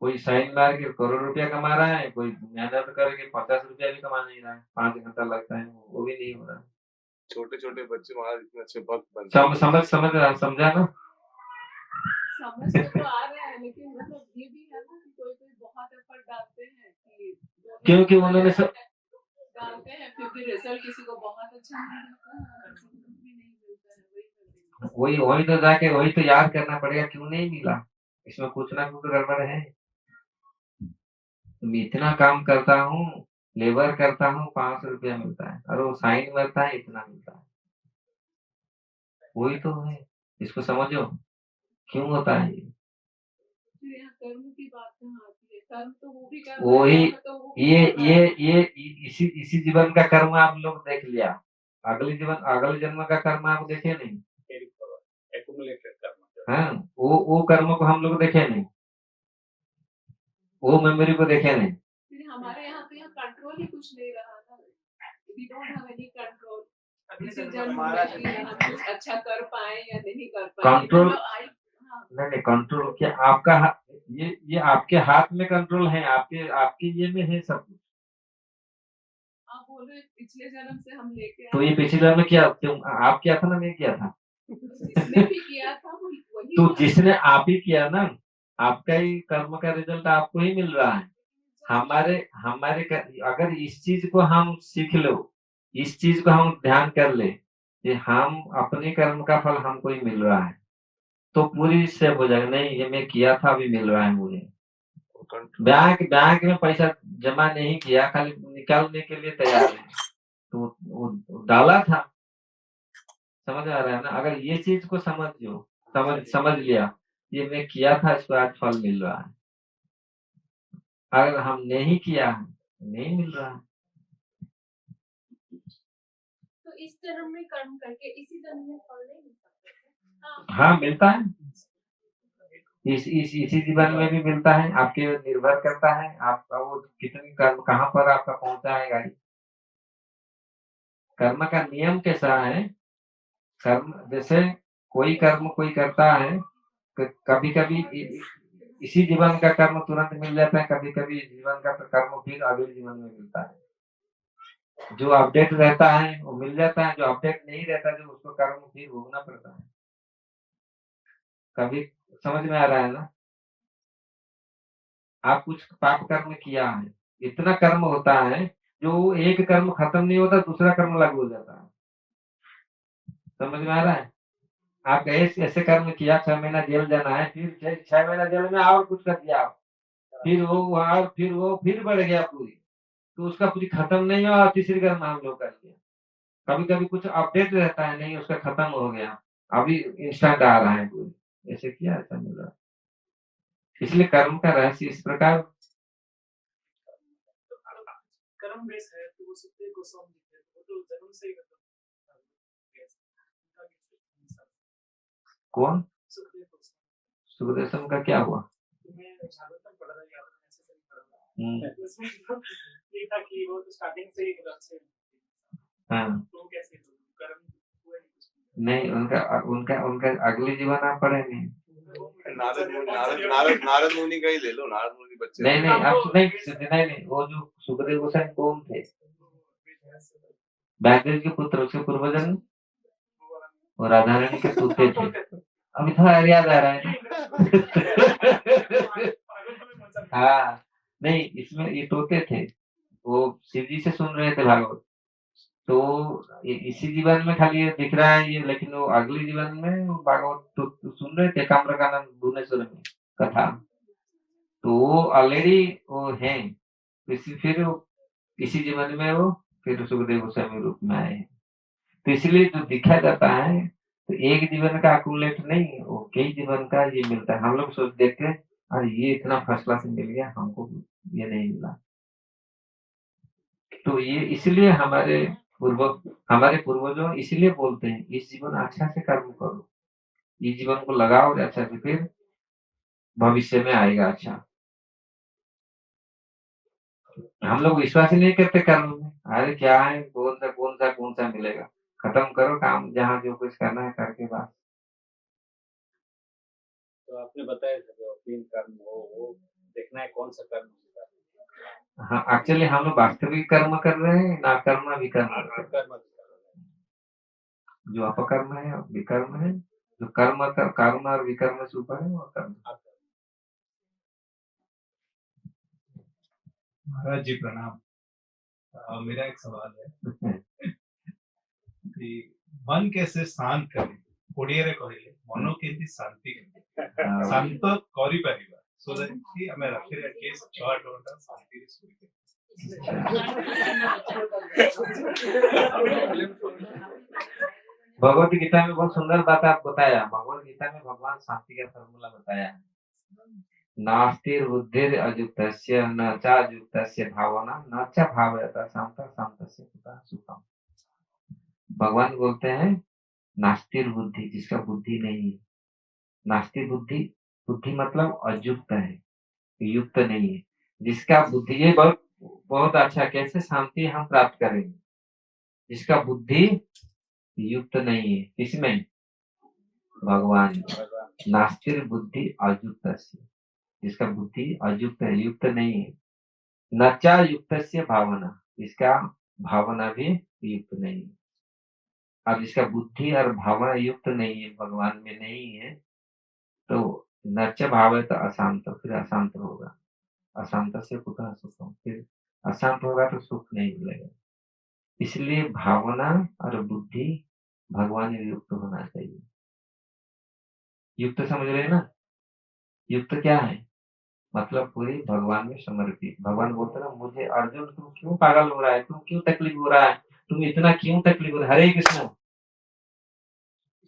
कोई साइन मार के करोड़ रुपया कमा रहा है, कोई मेहनत करके 50 रुपया भी कमा नहीं रहा है, 5 घंटा लगता है, वो भी नहीं हो रहा है। छोटे छोटे बच्चे महाराज इतने अच्छे भक्त बनते समझा ना? समझ तो आ रहा है, लेकिन मतलब ये भी है ना कि कोई कोई बहुत एफर्ट डालते हैं कि क्योंकि उन्होंने सब डालते हैं फिर भी रिजल्ट किसी को बहुत अच्छा मिलता है, किसी को भी नहीं मिलता है। वही तो जाके वही तो याद करना पड़ेगा क्यों नहीं मिला, इसमें कुछ ना कुछ गड़बड़ है। मैं इतना काम करता हूँ, लेबर करता हूँ, 500 रुपया मिलता है, और वो साइन मरता है इतना मिलता है, वही तो है, इसको समझो क्यों होता है ये। फिर यहाँ कर्म की बात कहाँ आती है? कर्म तो वो भी कर वही तो वो भी कर रहा है। ये इसी जीवन का कर्म आप लोग देख लिया, अगले जन्म का कर्म आप देखे नहीं। एक्यूमुलेटेड कर्म। हाँ, वो कर्म को हम लोग देखे नहीं, वो मेमोरी को देखे नहीं। फिर हमारे यहाँ तो यहाँ कंट्रोल ही कुछ नहीं रहा था। We don't have any control. इसी जन्म में कि हम कुछ अच्छा कर पाए या नहीं कर पाए। कंट्रोल नहीं, कंट्रोल क्या आपका ये आपके हाथ में कंट्रोल है, आपके ये में है सब कुछ। आप बोल रहे पिछले जन्म से हम लेके तो ये पिछले जन्म में क्या आप किया था ना, मैं किया था? जिसने भी किया था वही तो जिसने आप ही किया ना, आपका ही कर्म का रिजल्ट आपको ही मिल रहा है। हमारे अगर इस चीज को हम सीख लो, इस चीज को हम ध्यान कर ले कि हम अपने कर्म का फल हमको ही मिल रहा है, तो पूरी सेव हो जाएगा। नहीं, ये मैं किया था अभी मिल रहा है मुझे। बैंक में पैसा जमा नहीं किया, खाली निकालने के लिए तैयार है, तो वो डाला था, समझ आ रहा है ना। अगर ये चीज को समझ लिया, ये मैं किया था, इसको आज फल मिल रहा है। अगर हम नहीं किया है, नहीं मिल रहा है। तो इस जन्म में कर्म करके इसी जन्म में फल नहीं मिल सकता? हाँ, मिलता है, इसी जीवन में भी मिलता है, आपके निर्भर करता है आपका वो कितनी कर्म कहाँ पर आपका पहुंचा है गाड़ी। कर्म का नियम कैसा है, कर्म जैसे कोई कर्म कोई करता है, कभी कभी इसी जीवन का कर्म तुरंत मिल जाता है, कभी कभी जीवन का कर्म फिर अगले जीवन में मिलता है। जो अपडेट रहता है वो मिल जाता है, जो अपडेट नहीं रहता जो उसको कर्म फिर भोगना पड़ता है। कभी समझ में आ रहा है ना। आप कुछ पाप कर्म किया है, इतना कर्म होता है जो एक कर्म खत्म नहीं होता दूसरा कर्म लागू हो जाता है, समझ में आ रहा है। आप ऐसे कर्म किया, 6 महीना जेल जाना है, फिर 6 महीना जेल में और कुछ कर दिया, फिर वो फिर बढ़ गया पूरी, तो उसका पूरी खत्म नहीं हुआ, तीसरी कर्म हम लोग कर दिया। कभी कभी कुछ अपडेट रहता है, नहीं उसका खत्म हो गया, अभी इंस्टेंट आ रहा है पूरी, ऐसे किया ऐसा मिल रहा है। इसलिए कर्म का रहस्य इस प्रकार। कर्म बेस है तो वो सुखदेव गोस्वामी जी थे, वो तो जन्म से ही मतलब कौन? सुखदेव गोस्वामी। सुखदेव का क्या हुआ? मैं भागवतम पढ़ रहा था, ऐसे से पढ़ रहा उसमें ये था कि वो तो स्टार्टिंग से ही अच्छे हाँ तो कैसे कर्म हुआ नहीं कुछ नहीं, उनका उनका उनका अगले जीवन आप पढ़ेंगे। नारद मुनि का ही ले लो, नारद मुनि बच्चे नहीं नहीं आप नहीं, वो जो सुखदेव गोसाई कौन थे? व्यासदेव के पुत्र, उसके पूर्वजन और राधा रानी के तोते थे। अभी थोड़ा याद आ रहा है ना? हाँ नहीं, इसमें ये तोते थे, वो शिव जी से सुन रहे थे भागवत, तो इसी जीवन में खाली ये दिख रहा है ये, लेकिन वो अगले जीवन में वो भागवत तो सुन रहे थे काम्रकानंद भुवनेश्वर में कथा, तो वो ऑलरेडी वो है, फिर वो इसी जीवन में वो फिर सुखदेव गोस्वामी रूप में आए हैं। तो इसलिए जो दिखा जाता है तो एक जीवन का अकुमुलेट नहीं, वो कई जीवन का ये मिलता है। हम लोग सोच देखते हैं अरे ये इतना फर्स्ट क्लास मिल गया, हमको ये नहीं मिला। तो ये इसलिए हमारे पूर्वजों इसलिए बोलते हैं इस जीवन अच्छा से कर्म करो, इस जीवन को लगाओ और अच्छा से, फिर भविष्य में आएगा अच्छा। हम लोग विश्वास ही नहीं करते कर्म में, अरे क्या है, कौन सा मिलेगा, खत्म करो काम, जहाँ जो कुछ करना है करके बस। तो आपने बताया था जो 3 कर्म हो वो देखना है कौन सा कर्म होगा। हाँ एक्चुअली हम लोग वास्तविक कर्म कर रहे हैं ना, कर्म विकर्म कर रहे हैं। कर्म जो अपकर्म है और विकर्म है, जो कर्म और विकर्म से ऊपर है वो कर्म। महाराज जी प्रणाम। मेरा एक सवाल है कि मन कैसे शांत करें, ओडियारे कहले मन केमती शांति शांत करि परिबा सो दैट कि हमें रात्रि केस 6 घंटा शांति रे सोइबे। भगवत गीता में बहुत सुंदर बात आप बताया। भगवत गीता में भगवान शांति का फॉर्मूला बताया है, नास्तिर बुद्धिर अयुक्तस्य न चायुक्तस्य भावना न च भावयता शांता शांतस्य कुतः सुखम। भगवान बोलते हैं नास्तिर बुद्धि, जिसका बुद्धि नहीं है, नास्तिर बुद्धि मतलब अयुक्त है, युक्त नहीं है, जिसका बुद्धि, ये बहुत बहुत अच्छा, कैसे शांति हम प्राप्त करेंगे, जिसका बुद्धि युक्त नहीं है, किसमें? भगवान। नास्तिर बुद्धि अयुक्त, जिसका बुद्धि अयुक्त है, युक्त नहीं है, नचा युक्तस्य भावना, इसका भावना भी युक्त नहीं है। अब जिसका बुद्धि और भावना युक्त नहीं है, भगवान में नहीं है, तो नच भाव है तो अशांत, फिर अशांत होगा, अशांत से कुतः सुखम, फिर अशांत होगा तो सुख नहीं मिलेगा। इसलिए भावना और बुद्धि भगवान में युक्त होना चाहिए। युक्त समझ रहे ना? युक्त क्या है मतलब पूरी भगवान में समर्पित। भगवान बोलते ना, मुझे अर्जुन तुम क्यों पागल हो रहा है, तुम क्यों तकलीफ हो रहा है, तुम इतना क्यों तकलीफ हो रहा है, हरे कृष्ण।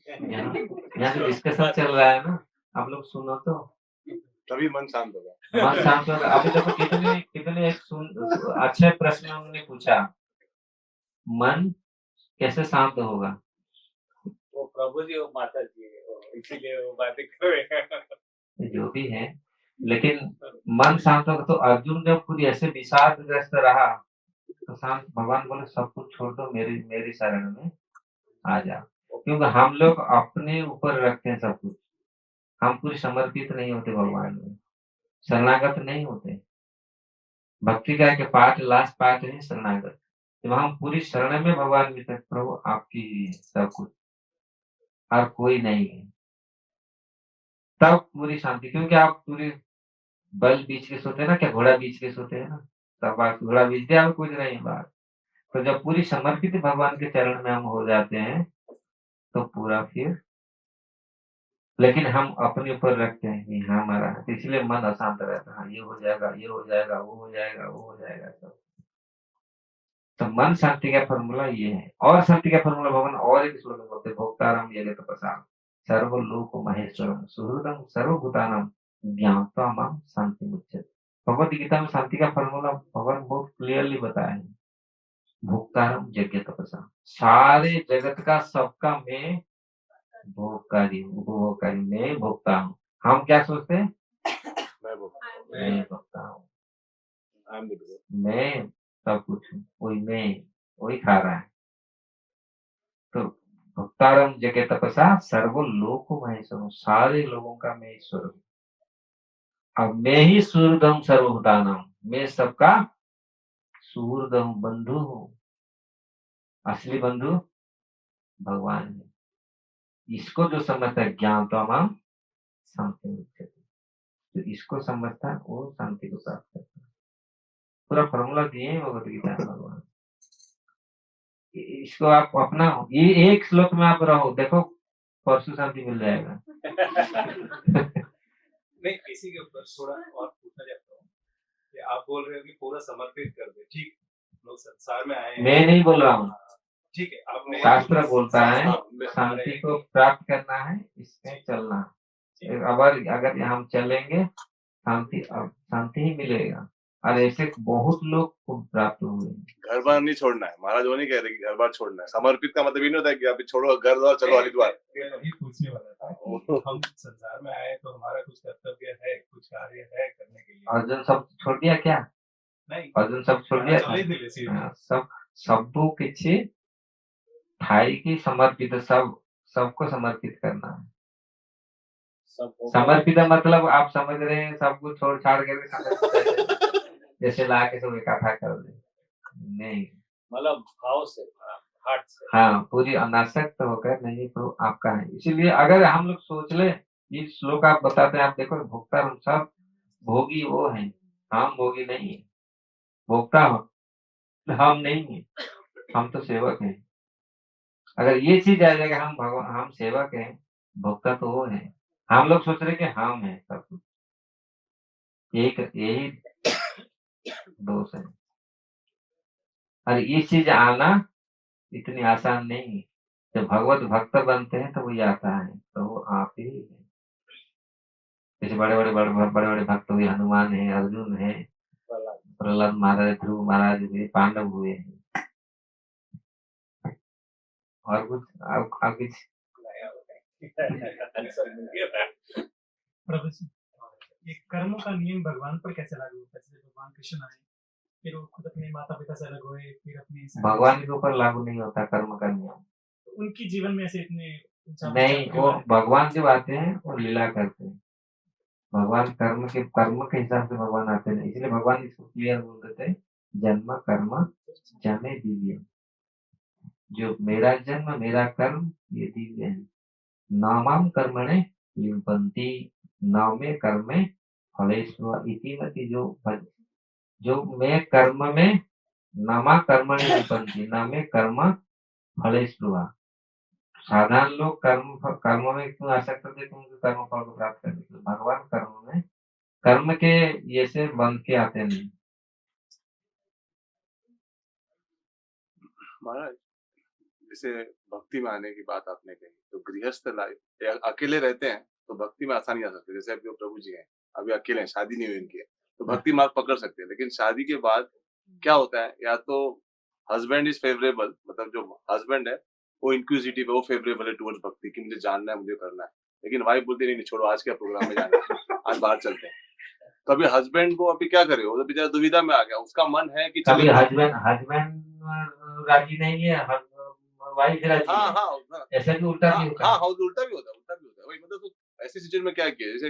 यहाँ पे डिस्कशन चल रहा है ना, आप लोग सुनो तो तभी मन शांत होगा। मन शांत होगा। अभी देखो कितने कितने अच्छे प्रश्न उन्होंने पूछा, मन कैसे शांत होगा? वो प्रभु जी, वो माता जी, इसीलिए वो बातें कर रहे हैं। जो भी है, लेकिन मन शांत होगा। तो अर्जुन जब पूरी ऐसे विषादग्रस्त रहा तो शांत, भगवान बोले सब कुछ छोड़ दो, मेरी शरण में आ जाओ। क्योंकि हम लोग अपने ऊपर रखते हैं सब कुछ, हम पूरे समर्पित नहीं होते भगवान में, शरणागत नहीं होते। भक्ति का के पाठ, लास्ट पाठ है शरणागत। जब हम पूरी शरण में भगवान में, प्रभु आपकी ही है सब कुछ और कोई नहीं है, तब पूरी शांति। क्योंकि आप पूरी बल बीच के सोते हैं ना, क्या घोड़ा बीच के सोते हैं ना, तब आप घोड़ा बीच दिया, कुछ नहीं बात। तो जब पूरी समर्पित भगवान के चरण में हम हो जाते हैं तो पूरा फिर, लेकिन हम अपने ऊपर रखते हैं कि हाँ हमारा, तो इसलिए मन अशांत रहता है, ये हो जाएगा, ये हो जाएगा, वो हो जाएगा, वो हो जाएगा सब। तो मन शांति का फॉर्मूला ये है। और शांति का फॉर्मूला भगवान और एक श्लोक में बोलते हैं, भोक्तारम जगत प्रसाद सर्वलोक महेश्वरम सुहृदम सर्वभूतानाम ज्ञात्वा माम शांति मुच्यते। भगवत गीता में शांति का फॉर्मूला भगवान बहुत क्लियरली बताया है, भोक्तारम जगत प्रसाद, सारे जगत का सबका मैं भोगकारी हूँ, उपभोगकारी, मैं भोगता हूँ। हम क्या सोचते हैं? मैं भोगता हूँ। I'm the doer. मैं सब कुछ हूँ, वही खा रहा है। तो भक्तारम जगह तपसा सर्वलोक महेश्वर, सारे लोगों का मैं ईश्वर हूँ। अब मैं ही सूर्यदम सर्वभूतानाम, मैं सबका सुहृदम बंधु हूँ। असली बंधु भगवान है। इसको जो समझता है ज्ञान तो हम शांति उच्चते, जो इसको समझता है वो शांति को प्राप्त करता है। पूरा फॉर्मूला दिए हैं भगवत गीता में भगवान। इसको आप अपना ये एक श्लोक में आप रहो, देखो परसों शांति मिल जाएगा। नहीं, इसी के ऊपर थोड़ा और पूछना चाहता हूँ कि आप बोल रहे हो कि पूरा समर्पित कर दे, ठीक, लोग संसार में आए हैं। मैं नहीं बोल रहा हूँ, ठीक है, आपने शास्त्र बोलता है शांति को प्राप्त करना है, इसमें चलना है। अगर हम चलेंगे शांति ही मिलेगा। और ऐसे बहुत लोग को प्राप्त हुए। घर बार नहीं छोड़ना है, महाराज वो नहीं कह रहे कि घर बार छोड़ना है। समर्पित का मतलब ये नहीं होता है कि अभी छोड़ो घर द्वार चलो हरिद्वार। वही पूछने वाला था कि हम संसार में आए तो हमारा कुछ कर्तव्य है, कुछ कार्य है करने के लिए। अर्जुन सब छोड़ दिया क्या? नहीं, अर्जुन सब छोड़ दिया था। सबको किसी थाई की समर्पित, सबको समर्पित करना है। समर्पित मतलब आप समझ रहे हैं सब कुछ छोड़ छाड़ कर जैसे ला के सब इकट्ठा कर दे, नहीं, मतलब भाव से, हार्ट से। हाँ, पूरी अनासक्त होकर नहीं तो आपका है। इसीलिए अगर हम लोग सोच ले, ये श्लोक आप बताते हैं, आप देखो भोक्ता हम सब भोगी वो है, हम भोगी नहीं है। भोक्ता हम नहीं है, हम तो सेवक हैं। अगर ये चीज आ जाएगा हम सेवक हैं, भोक्ता तो वो है। हम लोग सोच रहे कि हम हैं सब कुछ, यही दोष है। और ये चीज आना इतनी आसान नहीं है। जब भगवत भक्त बनते हैं तो वो आता है, तो वो आप ही है। जैसे बड़े बड़े भक्त हुए, हनुमान है, अर्जुन है, प्रहलाद महाराज, ध्रुव महाराज हुए, पांडव हुए हैं। और कुछ कुछ प्रभु जी, ये कर्म का नियम भगवान पर कैसे लागू होता है? जैसे भगवान कृष्ण आए, फिर वो खुद अपने माता पिता से अलग हुए, फिर अपने भगवान के ऊपर लागू नहीं होता कर्म का नियम। उनकी जीवन में ऐसे इतने नहीं, वो भगवान जब आते हैं वो लीला करते हैं। भगवान कर्म के हिसाब से भगवान आते हैं, इसलिए भगवान इसको क्लियर बोल देते हैं, जन्म कर्म जमे दिव्य। जो मेरा जन्म मेरा कर्म ये दिव्य है। नामाम कर्मणे लिम्पन्ति, नामे कर्मे फलेषु इतिमति। जो मैं कर्म में नामा कर्मणि लिम्पन्ति, नामे कर्म फलेषु। साधारण लोग कर्म में क्यों आसक्त होते, क्योंकि कर्म फल को प्राप्त करने के लिए। भगवान कर्म के ये से बंध के आते नहीं। महाराज जैसे भक्ति में आने की बात आपने कही, तो गृहस्थ लाइफ अकेले रहते हैं तो भक्ति में आसानी आ सकती है। जैसे अभी प्रभु जी हैं, अभी अकेले हैं, शादी नहीं हुई इनकी, तो भक्ति मार्ग पकड़ सकते हैं। लेकिन शादी के बाद क्या होता है, या तो हस्बैंड इज फेवरेबल, मतलब जो हस्बैंड है वो इंक्विजिटिव है, वो फेवरेबल है टुवर्ड्स भक्ति की, मुझे जानना है, मुझे करना है। लेकिन वाइफ बोलती नहीं छोड़ो, आज क्या प्रोग्राम में जाना है, आज बाहर चलते हैं। तो अभी हस्बैंड को अभी क्या करे, वो तो बेचारा दुविधा में आ गया। उसका मन है कि कभी हस्बैंड राजी नहीं है, वाइफ राजी है। हाँ, ऐसा भी उल्टा भी होता है। हाँ, उल्टा भी होता है। वही मतलब तो ऐसी सिचुएशन में क्या किया, जैसे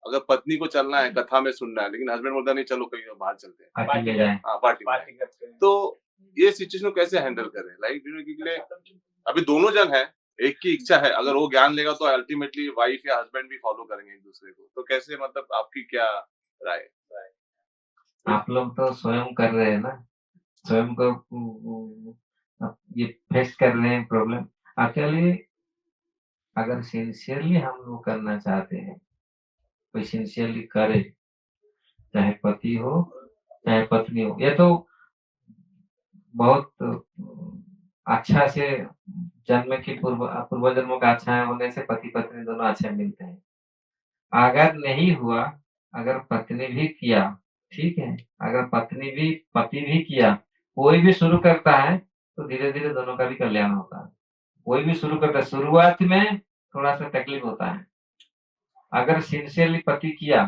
अगर पत्नी को चलना है, कथा में सुनना है, लेकिन हस्बैंड बोलता नहीं चलो कहीं बाहर चलते हैं, पार्टी करते हैं। तो ये सिचुएशन को कैसे हैंडल करें? लाइक क्योंकि अभी दोनों जन है, एक की इच्छा है, अगर वो ज्ञान लेगा तो अल्टीमेटली वाइफ या हस्बैंड भी फॉलो करेंगे एक दूसरे को। तो कैसे, मतलब आपकी क्या राय? आप लोग तो स्वयं कर रहे हैं ना, स्वयं को ये फेस कर रहे हैं प्रॉब्लम। एक्चुअली अगर सिंसियरली हम लोग करना चाहते हैं, कोई सिंसियरली करे, चाहे पति हो चाहे पत्नी हो, ये तो बहुत अच्छा से जन्म की पूर्व जन्मों का अच्छा होने से पति पत्नी दोनों अच्छे मिलते हैं। अगर नहीं हुआ, अगर पत्नी भी किया, ठीक है, अगर पति भी किया, कोई भी शुरू करता है तो धीरे धीरे दोनों का भी कल्याण होता है। कोई भी शुरू करता है, शुरुआत में थोड़ा सा तकलीफ होता है। अगर सिंसियरली पति किया,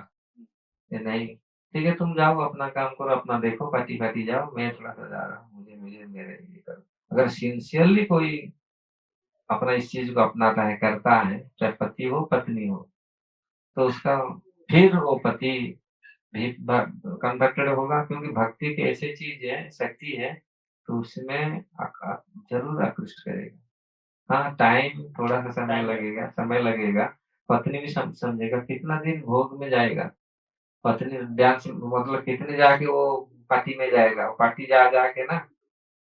नहीं ठीक है तुम जाओ अपना काम करो, अपना देखो, पार्टी पार्टी जाओ, मैं थोड़ा सा जा रहा हूँ, मुझे मुझे मेरे ये करो। अगर सिंसियरली कोई अपना इस चीज को अपनाता है, करता है, चाहे पति हो पत्नी हो, तो उसका फिर वो पति भी कन्वर्टेड होगा, क्योंकि भक्ति की ऐसी चीज है, शक्ति है, तो उसमें जरूर आकृष्ट करेगा। हाँ टाइम थोड़ा सा समय लगेगा। पत्नी भी समझेगा, कितना दिन भोग में जाएगा, पत्नी डांस मतलब कितने जाके वो पार्टी में जाएगा, वो पार्टी जा जाके ना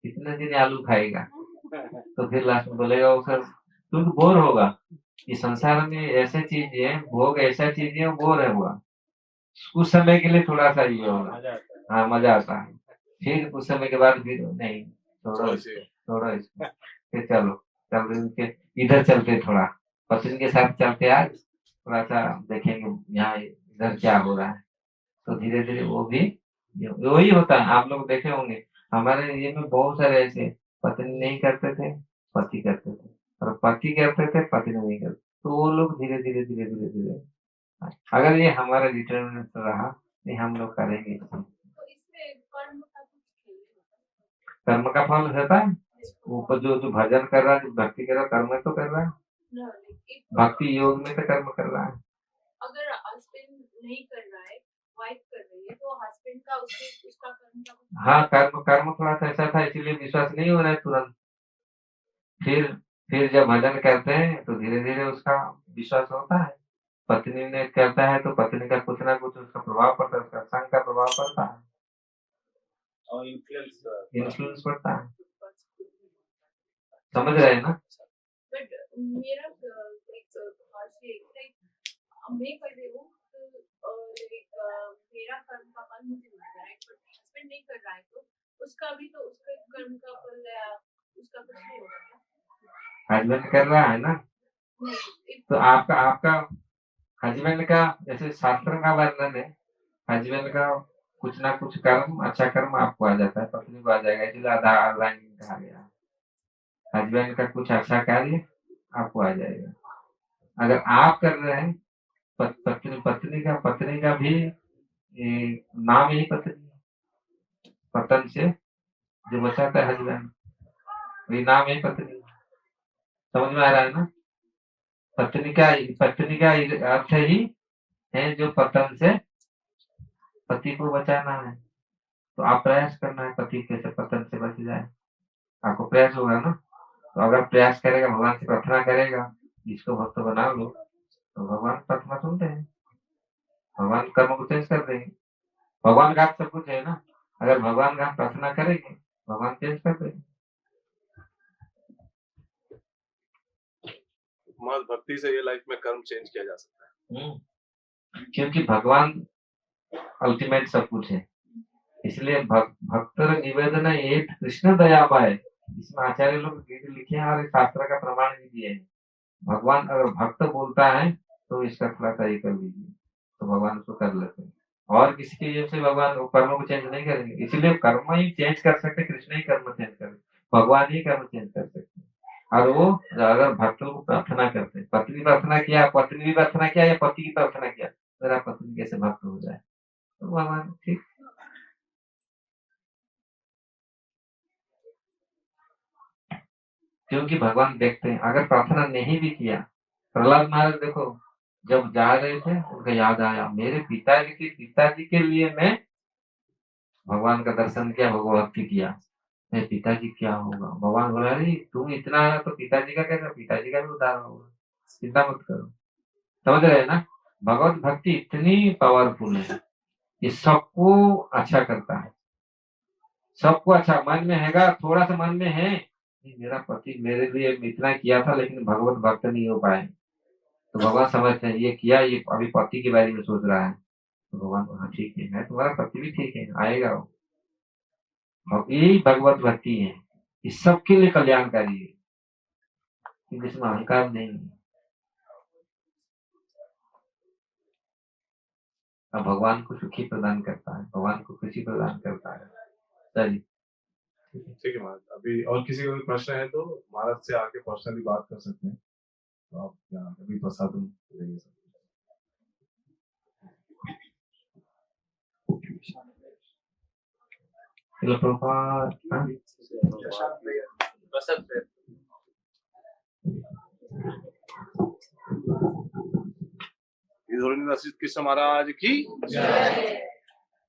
कितने दिन आलू खाएगा, तो फिर लास्ट में बोलेगा वो सर, क्योंकि बोर होगा। ये संसार में ऐसे चीज है, भोग ऐसा चीज है, बोर है हुआ, कुछ समय के लिए थोड़ा सा ये होगा, हाँ मजा आता है, फिर कुछ समय के बाद फिर नहीं, छोड़ो इसको, फिर चलो चल इधर चलते, थोड़ा पत्नी के साथ चलते, आज थोड़ा सा देखेंगे यहाँ इधर क्या हो रहा है, तो धीरे धीरे वो भी वही होता है। आप लोग देखे होंगे हमारे ये में बहुत सारे ऐसे पत्नी नहीं करते थे, पति करते थे, और पति करते थे, पत्नी नहीं करते, तो वो लोग धीरे धीरे धीरे धीरे धीरे, अगर ये हमारा डिटरमिनेशन रहा नहीं हम लोग करेंगे। तो इसमें कर्म का कुछ खेल होता है? कर्म का फल रहता है, ऊपर जो जो भजन कर रहा है, जो भक्ति कर रहा है, कर्म तो कर रहा है, ना, भक्ति योग में तो कर्म कर रहा है। अगर हस्बैंड नहीं कर रहा है, वाइफ कर रही है, तो हस्बैंड का उसका कर्म का कुछ हाँ कर्म थोड़ा सा ऐसा था, इसीलिए विश्वास नहीं हो रहा है तुरंत, फिर जब भजन करते हैं तो धीरे धीरे उसका विश्वास होता है। पत्नी ने करता है तो पत्नी का कुछ ना कुछ उसका प्रभाव पड़ता है, उसका संग का प्रभाव पड़ता है, और इन्फ्लुएंस पड़ता है, समझ रहे हैं ना। बट मेरा एक थॉट है लाइक मैं कर रही हूँ तो लाइक मेरा कर्म का फल मुझे मिल रहा है, बट हस्बैंड नहीं कर रहा है, तो उसका भी तो उसके कर्म का फल या उसका कुछ नहीं होगा क्या? हस्बैंड कर रहा है ना, नहीं, तो आपका हस्बैंड का जैसे शास्त्र का वर्णन है, हस्बैंड का कुछ ना कुछ कर्म, अच्छा कर्म आपको आ जाता है, पत्नी को आ जाएगा, इसलिए आधा लाइन कहा गया, हस्बैंड का कुछ अच्छा कार्य आपको आ जाएगा। अगर आप कर रहे हैं, पत्नी का भी नाम ही पत्नी, पतन से जो बचाता है हस्बैंड, वही नाम ही पत्नी, समझ में आ रहा है ना। पत्नी का अर्थ ही है जो पतन से पति को बचाना है, तो आप प्रयास करना है पति कैसे पतन से बच जाए, आपको प्रयास होगा ना। तो अगर प्रयास करेगा, भगवान से प्रार्थना करेगा, जिसको भक्त बना लो, तो भगवान प्रार्थना सुनते हैं, भगवान कर्म को चेंज कर देंगे, भगवान का सब कुछ है ना, अगर भगवान का प्रार्थना करेंगे भगवान चेंज कर देंगे। भक्ति से ये लाइफ में कर्म चेंज किया जा सकता है, क्योंकि भगवान अल्टीमेट सब कुछ है, इसलिए भक्त निवेदन ये कृष्ण दया पाए, इसमें आचार्य लोग गीत लिखे हैं और शास्त्र का प्रमाण भी दिए हैं। भगवान अगर भक्त बोलता है तो इसका थोड़ा सा ये कर लीजिए, तो भगवान उसको कर लेते हैं, और किसी की वजह से भगवान वो कर्म को चेंज नहीं करेंगे, इसीलिए कर्म ही चेंज कर सकते, कृष्ण ही कर्म चेंज कर, भगवान ही कर्म चेंज कर सकते हैं। और वो अगर भक्तों को प्रार्थना करते हैं, पत्नी प्रार्थना किया, पत्नी भी प्रार्थना किया या पति की प्रार्थना किया, मेरा पत्नी कैसे भक्त हो जाए, तो भगवान ठीक। क्योंकि भगवान देखते हैं, अगर प्रार्थना नहीं भी किया, प्रहलाद महाराज देखो जब जा रहे थे उनको याद आया, मेरे पिताजी के लिए मैं भगवान का दर्शन किया, भगवत किया, मेरे पिताजी क्या होगा, भगवान बोला अरे तुम इतना है तो पिताजी का कैसा, पिताजी का भी उद्धार होगा, चिंता मत करो, समझ रहे हैं ना। भगवत भक्ति इतनी पावरफुल है, ये सबको अच्छा करता है, सबको अच्छा, मन में हैगा, थोड़ा सा मन में है मेरा पति मेरे लिए इतना किया था लेकिन भगवत भक्त नहीं हो पाए, तो भगवान समझते हैं ये किया, ये अभी पति के बारे में सोच रहा है, तो भगवान हाँ ठीक है, तुम्हारा पति भी ठीक है, आएगा वो, यही भगवत भक्ति है, ये सबके लिए कल्याणकारी है, क्योंकि इसमें अहंकार नहीं है। अब भगवान को सुखी प्रदान करता है, भगवान को खुशी प्रदान करता है। चलिए ठीक है महाराज, अभी और किसी को भी प्रश्न है तो महाराज से आके पर्सनली बात कर सकते हैं, तो आप यहाँ अभी प्रसाद लेंगे। Srila Prabhupada, huh? Prashant prayer. प्रसाद prayer. धोरेन्द्र कृष्ण महाराज की जय।